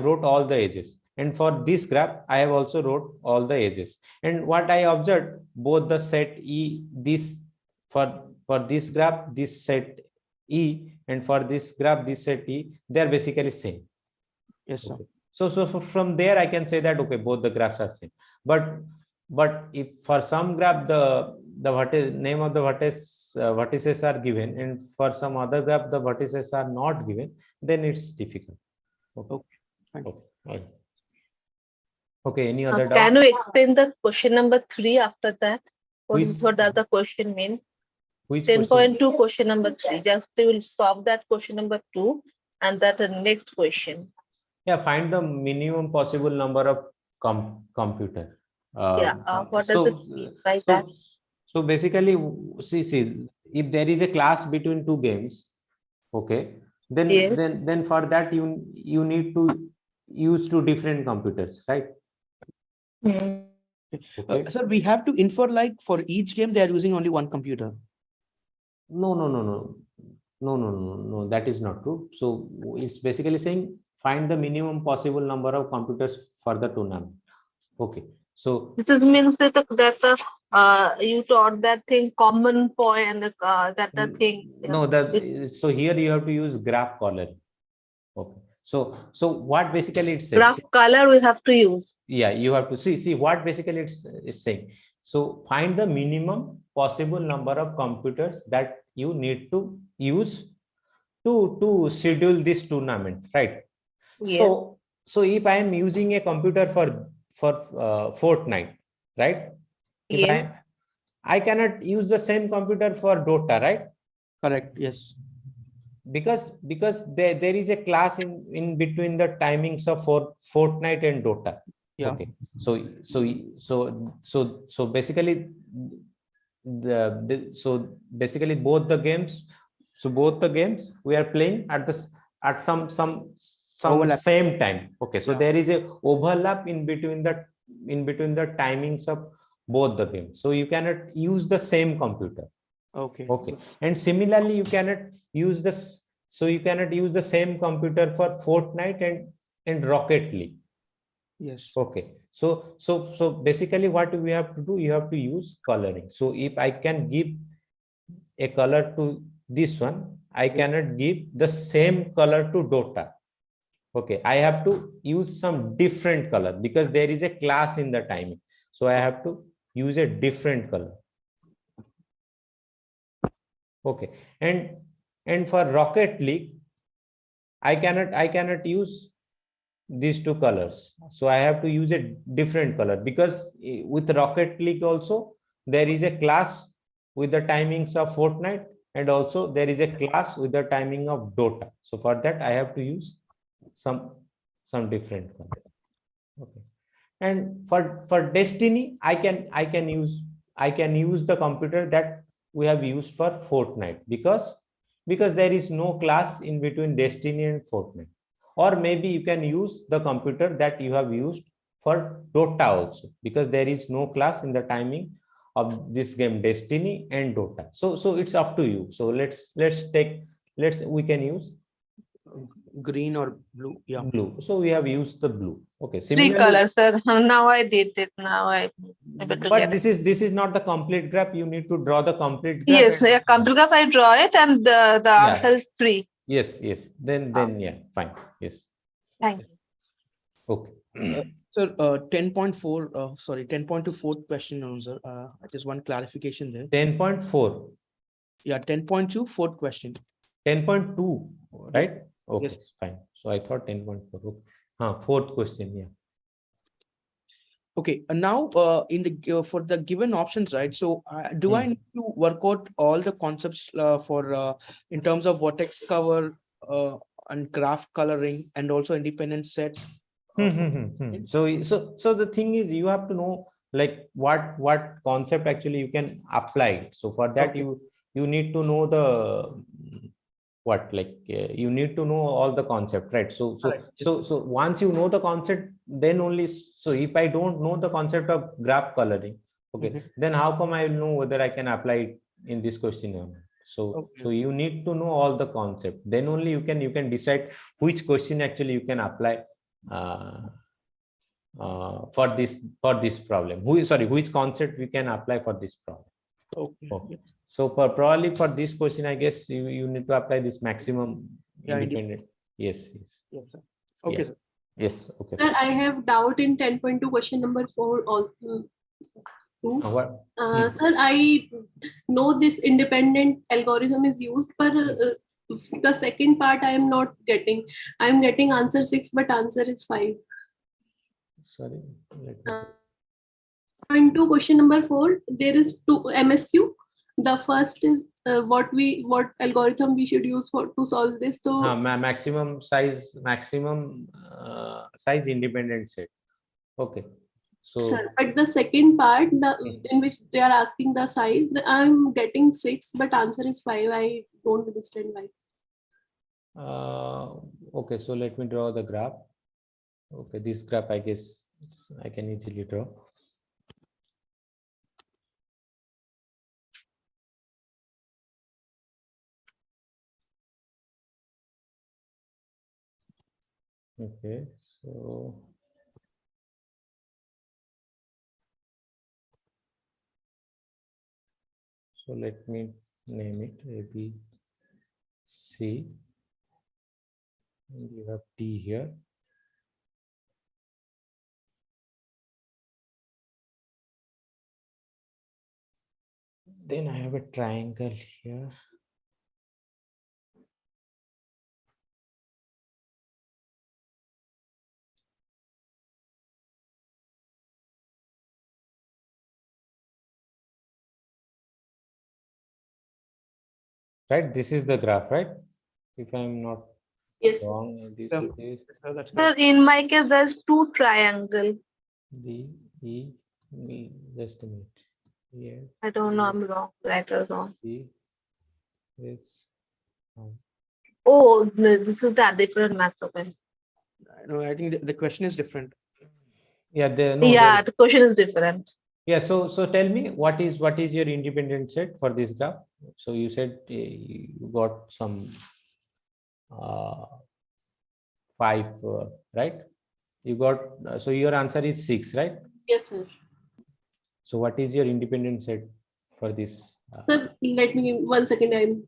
wrote all the edges, and for this graph, I have also wrote all the edges. And what I observed, both the set E, this for this graph, this set E, and for this graph, this set E, they are basically same. Yes, sir. Okay. So from there, I can say that, okay, both the graphs are same. But if for some graph the name of the vertices are given, and for some other graph the vertices are not given, then it's difficult. Okay. Okay. Okay. Any other doubt? Can you explain the question number 3 after that? Which- What does the question mean? Which 10.2 question number 3. Just we will solve that question number 2 and that the next question. Yeah, find the minimum possible number of computer. What does it mean by that? So basically, see, if there is a class between two games, okay, then for that you need to use two different computers, right? Okay. Sir, we have to infer like for each game they are using only one computer. No, that is not true. So it's basically saying find the minimum possible number of computers for the tournament. Okay. So this means that you taught that thing common point and that the thing. No, so here you have to use graph color. Okay. So what basically it says? Graph color we have to use. Yeah, you have to see what basically it's saying. So find the minimum possible number of computers that you need to use to schedule this tournament, right? Yes. So if I am using a computer for Fortnite, right? If I cannot use the same computer for Dota, right? Correct. Yes. Because there is a class in between the timings of Fortnite and Dota. Yeah. Okay. So basically basically both the games we are playing at some same time. Okay. So there is a overlap in between the timings of both the games. So you cannot use the same computer. Okay. And similarly, you cannot use this. So you cannot use the same computer for Fortnite and Rocket League. Yes. Okay. So basically, what we have to do, you have to use coloring. So if I can give a color to this one, I cannot give the same color to Dota. Okay. I have to use some different color because there is a class in the timing. So I have to use a different color. Okay. And for Rocket League, I cannot use these two colors. So I have to use a different color because with Rocket League also there is a class with the timings of Fortnite, and also there is a class with the timing of Dota. So for that I have to use some different color. Okay. And for Destiny, I can use the computer that we have used for Fortnite because there is no class in between Destiny and Fortnite. Or maybe you can use the computer that you have used for Dota also, because there is no class in the timing of this game Destiny and Dota. So it's up to you. So we can use green or blue. Yeah. Blue. So we have used the blue. Okay. Three colors, sir. Now I did it. Now I. But this is not the complete graph. You need to draw the complete graph. Yes, a complete graph. I draw it, and the answer is 3. Yes. Then yeah, fine. Yes. Thank you. Okay. Sir, 10.4. Sorry, 10.2 fourth question, sir. Just one clarification there. 10.4. Yeah, 10.2 fourth question. 10.2, right? Okay, yes. Fine. So I thought 10.4. Okay. Fourth question, yeah. Okay, and now in the for the given options, right? So do I need to work out all the concepts for in terms of vertex cover and graph coloring and also independent set? So the thing is, you have to know like what concept actually you can apply. So for that, you need to know the you need to know all the concept, right? So once you know the concept, then only. So if I don't know the concept of graph coloring, okay, then how come I will know whether I can apply it in this question or not? So you need to know all the concept, then only you can decide which question actually you can apply for this problem. Which concept we can apply for this problem. Okay. So probably for this question, I guess you need to apply this maximum independent. Yes. Yes, sir. Okay, sir. Yes. Okay. Sir, I have doubt in 10.2 question number 4 also. Sir, I know this independent algorithm is used, but the second part I am not getting. I am getting answer 6, but answer is 5. Sorry. Into question number 4, there is 2 MSQ. The first is what algorithm we should use to solve this. So maximum size independent set. Okay. So sir, but the second part, in which they are asking the size, I'm getting 6, but answer is 5. I don't understand why. Okay, so let me draw the graph. Okay, this graph, I guess I can easily draw. Okay, so let me name it A, B, C, and you have D here. Then I have a triangle here. Right, this is the graph, right? If I'm not wrong, this is. Sir, in my case, there's 2 triangle. D, E, just a minute. Here. I don't know, I'm wrong, right or wrong. D, is. Oh, this is the different maths open. No, I think the question is different. Yeah, the question is different. Yeah, so tell me what is your independent set for this graph? So you said you got some 5, right? You got so your answer is 6, right? Yes, sir. So what is your independent set for this? Sir, let me 1 second.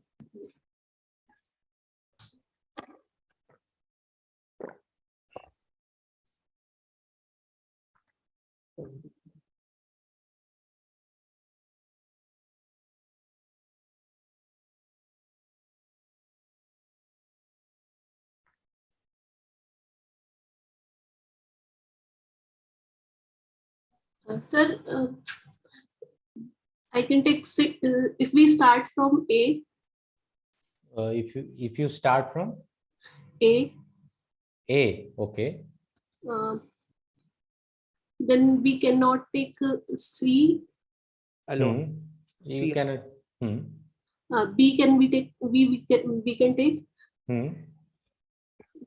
Sir, I can take 6 if we start from A. If you start from A, okay. Then we cannot take C alone. You cannot. B can we take? We can take.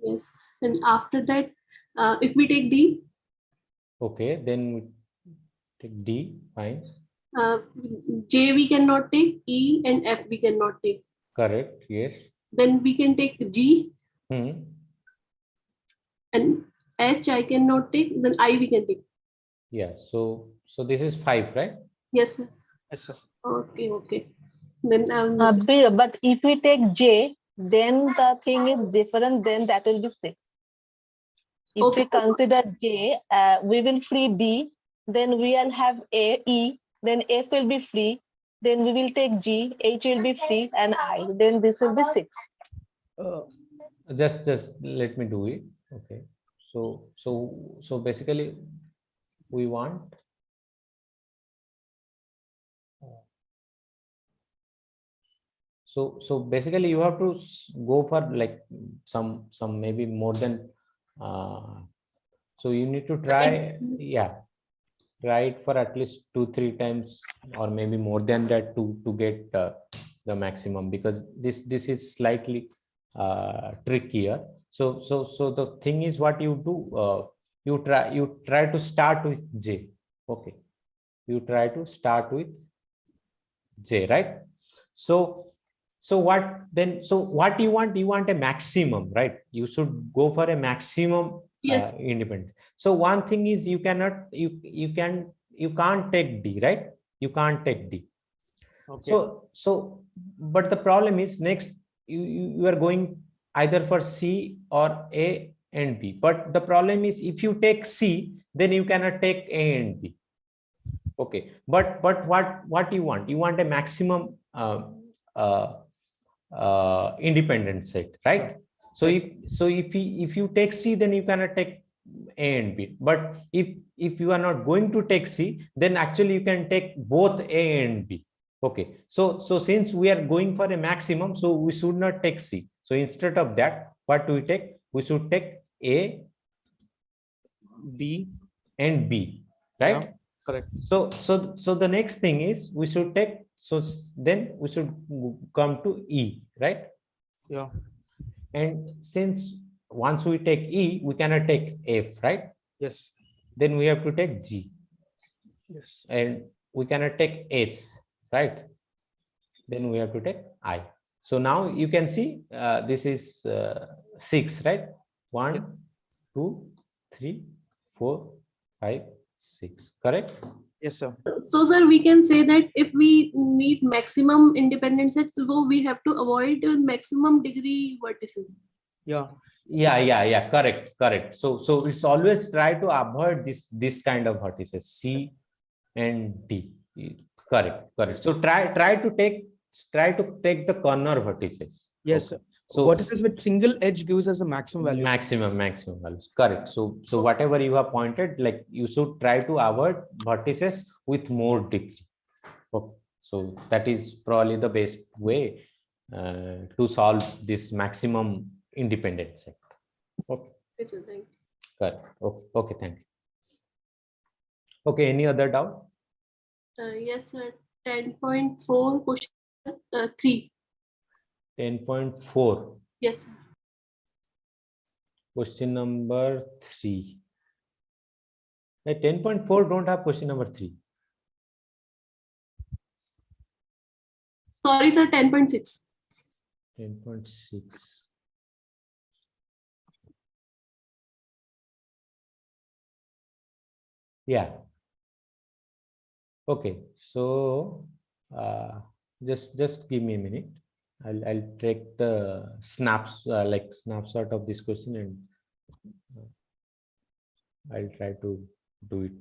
Yes, and after that, if we take D. Okay, then we take D. Fine. J we cannot take. E and F we cannot take. Correct. Yes. Then we can take G. And H I cannot take. Then I we can take. Yeah. So this is 5, right? Yes, sir. Yes, sir. Okay. Then but if we take J, then the thing is different. Then that will be 6. If we consider J, we will free D. Then we will have A, E. Then F will be free. Then we will take G. H will be free, and I. Then this will be 6. Just let me do it. Okay. So basically we want so basically you have to go for like some maybe more than so you need to try, yeah, try it for at least 2-3 times or maybe more than that to get the maximum, because this is slightly trickier. So the thing is, what you do, you try to start with J. Okay, you try to start with J, right? So what then? So what you want a maximum, right? You should go for a maximum independence. So one thing is you can't take D, right? You can't take D. Okay. So but the problem is next you are going either for C or A and B. But the problem is if you take C, then you cannot take A and B. Okay, but what you want? You want a maximum independent set, right? So yes. If you take C, then you cannot take A and B. But if you are not going to take C, then actually you can take both A and B. Okay, so since we are going for a maximum, so we should not take C. So instead of that, what we take? We should take A, B, and B, right? Yeah. Correct. So the next thing is we should take, so then we should come to E, right? Yeah. And since once we take E, we cannot take F, right? Yes. Then we have to take G. Yes. And we cannot take H, right? Then we have to take I. So now you can see this is 6, right? 1, 2, 3, 4, 5, 6, correct? Yes, sir. So, sir, we can say that if we need maximum independent sets, so we have to avoid maximum degree vertices. Yeah. Correct. So it's always try to avoid this kind of vertices, C and D. Correct. So try to take the corner vertices. Yes, okay. So vertices with single edge gives us a maximum value. Maximum values. Correct. So whatever you have pointed, like you should try to avoid vertices with more degree. Okay. So that is probably the best way to solve this maximum independent set. Okay. Yes, sir, thank you. Correct. Okay. Thank you. Okay. Any other doubt? Yes, sir. 10.4 question 3. 10.4. Yes, sir. Question number 3. 10.4 don't have question number 3. Sorry, sir. 10.6. 10.6. Yeah. Okay. So just give me a minute. I'll take the snapshot of this question and I'll try to do it.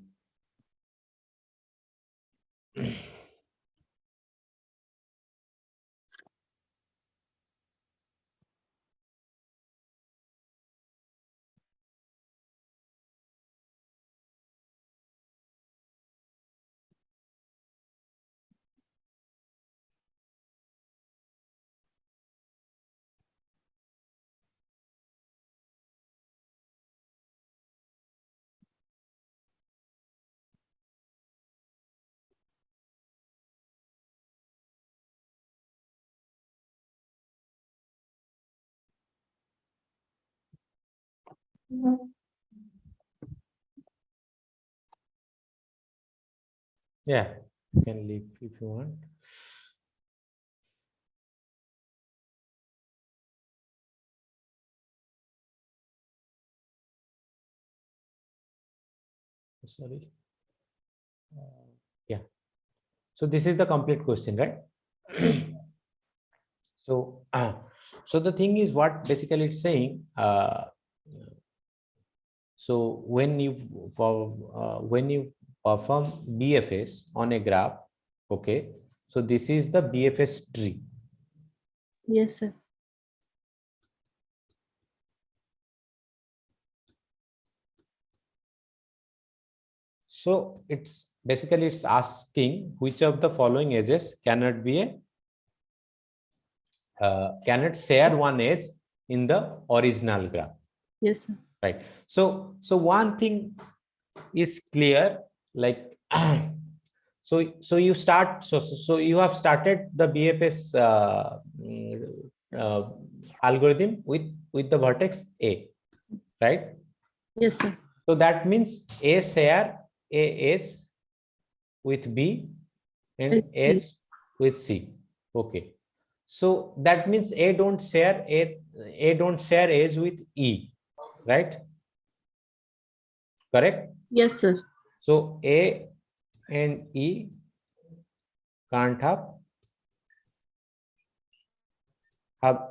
Yeah, you can leave if you want. Sorry. Yeah. So this is the complete question, right? So the thing is, what basically it's saying. So when you perform BFS on a graph, okay. So this is the BFS tree. Yes, sir. So it's basically it's asking which of the following edges cannot be a cannot share one edge in the original graph. Yes, sir. Right. So one thing is clear, like so you start so you have started the BFS algorithm with the vertex A, right? Yes, sir. So that means A share A edge with B and edge with C. Okay. So that means A don't share edge with E, right? Correct? Yes, sir. So A and E can't have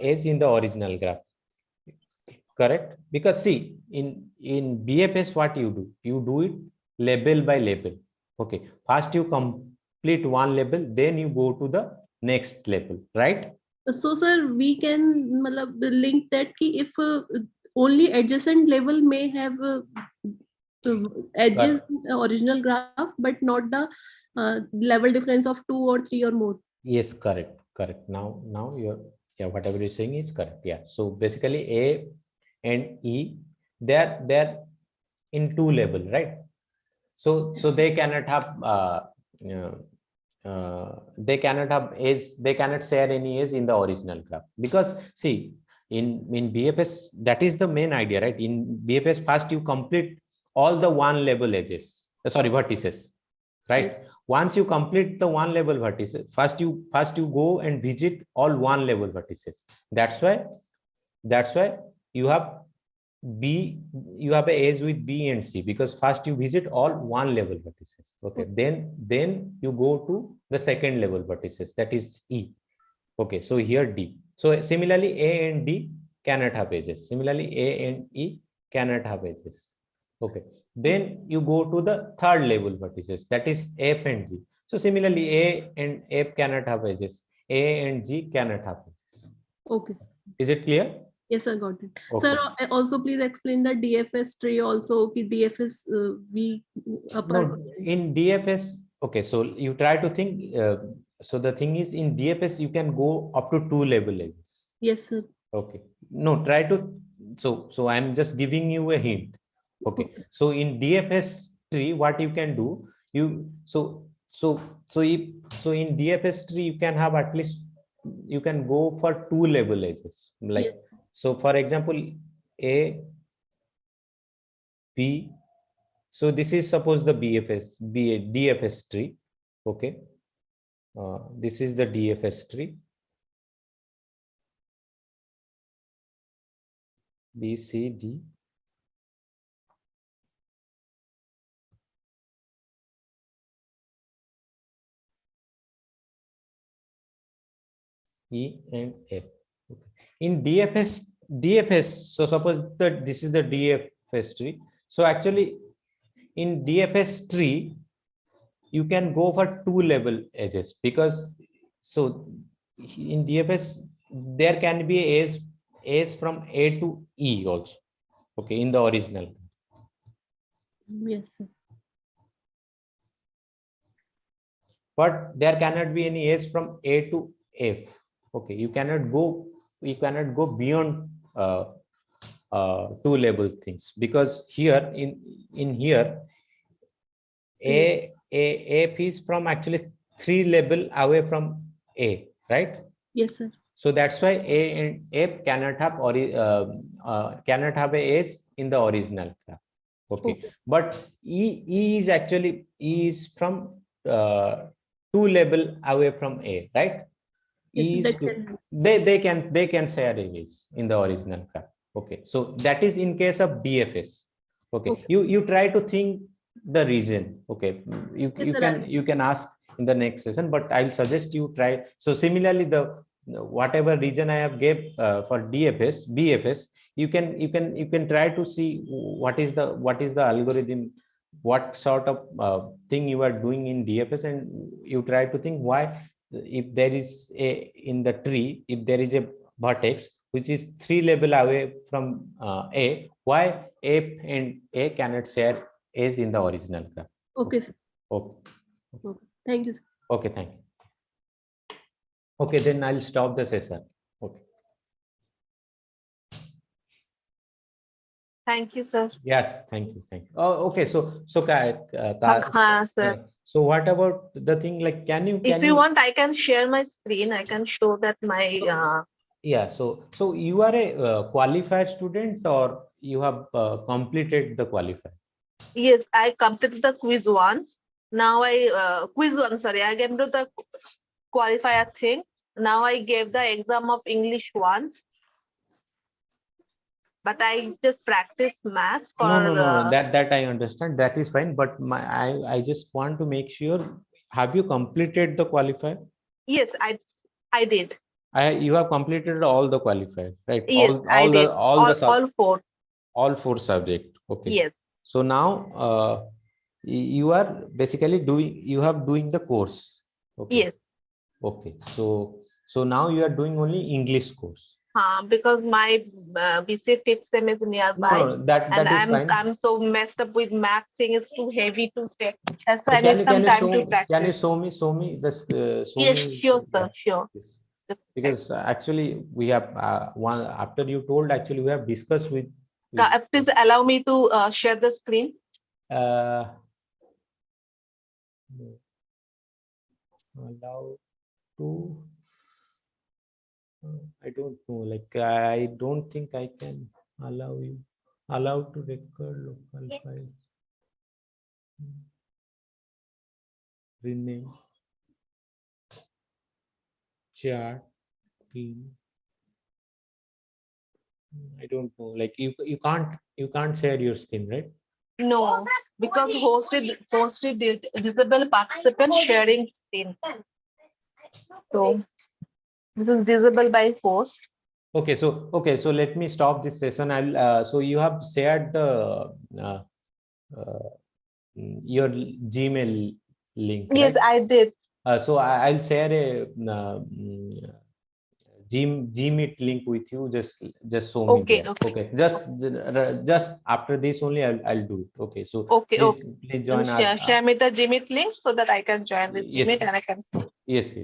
edge in the original graph. Correct? Because see, in BFS, what you do it label by label. Okay. First you complete one label, then you go to the next level, right? So, sir, we can link that ki if only adjacent level may have edges in the original graph, but not the level difference of 2 or 3 or more. Yes, correct. Now you're whatever you're saying is correct. Yeah. So basically A and E, they're in two level, right? So they cannot have they cannot have edge, they cannot share any edge in the original graph, because see in BFS that is the main idea, right? In BFS first you complete all the one level edges, vertices, right? Yes. Once you complete the one level vertices, first you go and visit all one level vertices. That's why you have you have a edge with B and C, because first you visit all one level vertices. Okay. Then you go to the second level vertices, that is E. Okay. So here D. So similarly A and D cannot have edges. Similarly A and E cannot have edges. Okay. Then you go to the third level vertices, that is F and G. So similarly A and F cannot have edges. A and G cannot have edges. Okay. Is it clear? Yes, I got it. Okay. Sir, also please explain the DFS tree also. DFS no, in DFS, okay, so you try to think, so the thing is in DFS you can go up to 2 level edges. Yes, sir. Okay. No, try to, so I'm just giving you a hint. Okay. So in DFS tree, what you can do, so in DFS tree you can have at least, you can go for 2 level edges, like, yes. So for example, A, B, so this is suppose the DFS tree. Okay. This is the DFS tree. B, C, D. E and F. Okay. In DFS, so suppose that this is the DFS tree. So actually in DFS tree, you can go for 2 level edges, because so in DFS there can be edge from A to E also. Okay, in the original. Yes, sir. But there cannot be any edge from A to F. Okay, you cannot go beyond 2 level things, because here in here F is from actually 3 level away from A, right? Yes, sir. So that's why A and F cannot have a edge in the original graph. Okay. But E is from 2 level away from A, right? Yes, they can share images in the original graph. Okay, so that is in case of DFS. Okay, you try to think the reason. Okay, you can ask in the next session, but I'll suggest you try. So similarly, the whatever reason I have gave for BFS, you can try to see what is the algorithm, what sort of thing you are doing in DFS, and you try to think why, if there is in the tree, if there is a vertex which is 3 level away from A, why F and A cannot share edge in the original graph? Okay, sir. Okay. Okay. Thank you, sir. Okay, thank you. Okay, then I'll stop the session. Okay. Thank you, sir. Yes, thank you. Thank you. Oh, okay. So Sir. So what about the thing like, If you want, I can share my screen. I can show that my. Yeah. So you are a qualified student, or you have completed the qualifier? Yes, I completed the quiz 1. Now quiz 1. Sorry, I came to the qualifier thing. Now I gave the exam of English 1. But I just practice maths for. No. That I understand. That is fine. But I just want to make sure. Have you completed the qualifier? Yes, I did. You have completed all the qualifier, right? Yes, I did. All 4. All 4 subjects. Okay. Yes. So now you are basically doing the course. Okay. Yes. Okay. So now you are doing only English course. Because my BCA 5th sem is nearby. No, that is fine. I'm so messed up with math thing. It's too heavy to take. That's why I Can need some time to practice. Can you show me this? Yes, sure, sir. Sure. Because actually we have one after you told, actually we have discussed with please allow me to share the screen. Allow to I don't know, like I don't think I can allow to record local files. Rename chart in. I don't know, like you can't share your screen, right? No, because hosted disable participant sharing screen. So this is disable by host. Okay, so let me stop this session. I'll so you have shared the your Gmail link. Yes, right? I did. So I'll share a Gmeet link with you. Just show me there. Okay. Just after this only I'll do it. Okay. So please join us. Share me the Gmeet link so that I can join with Gmeet and I can. Yes.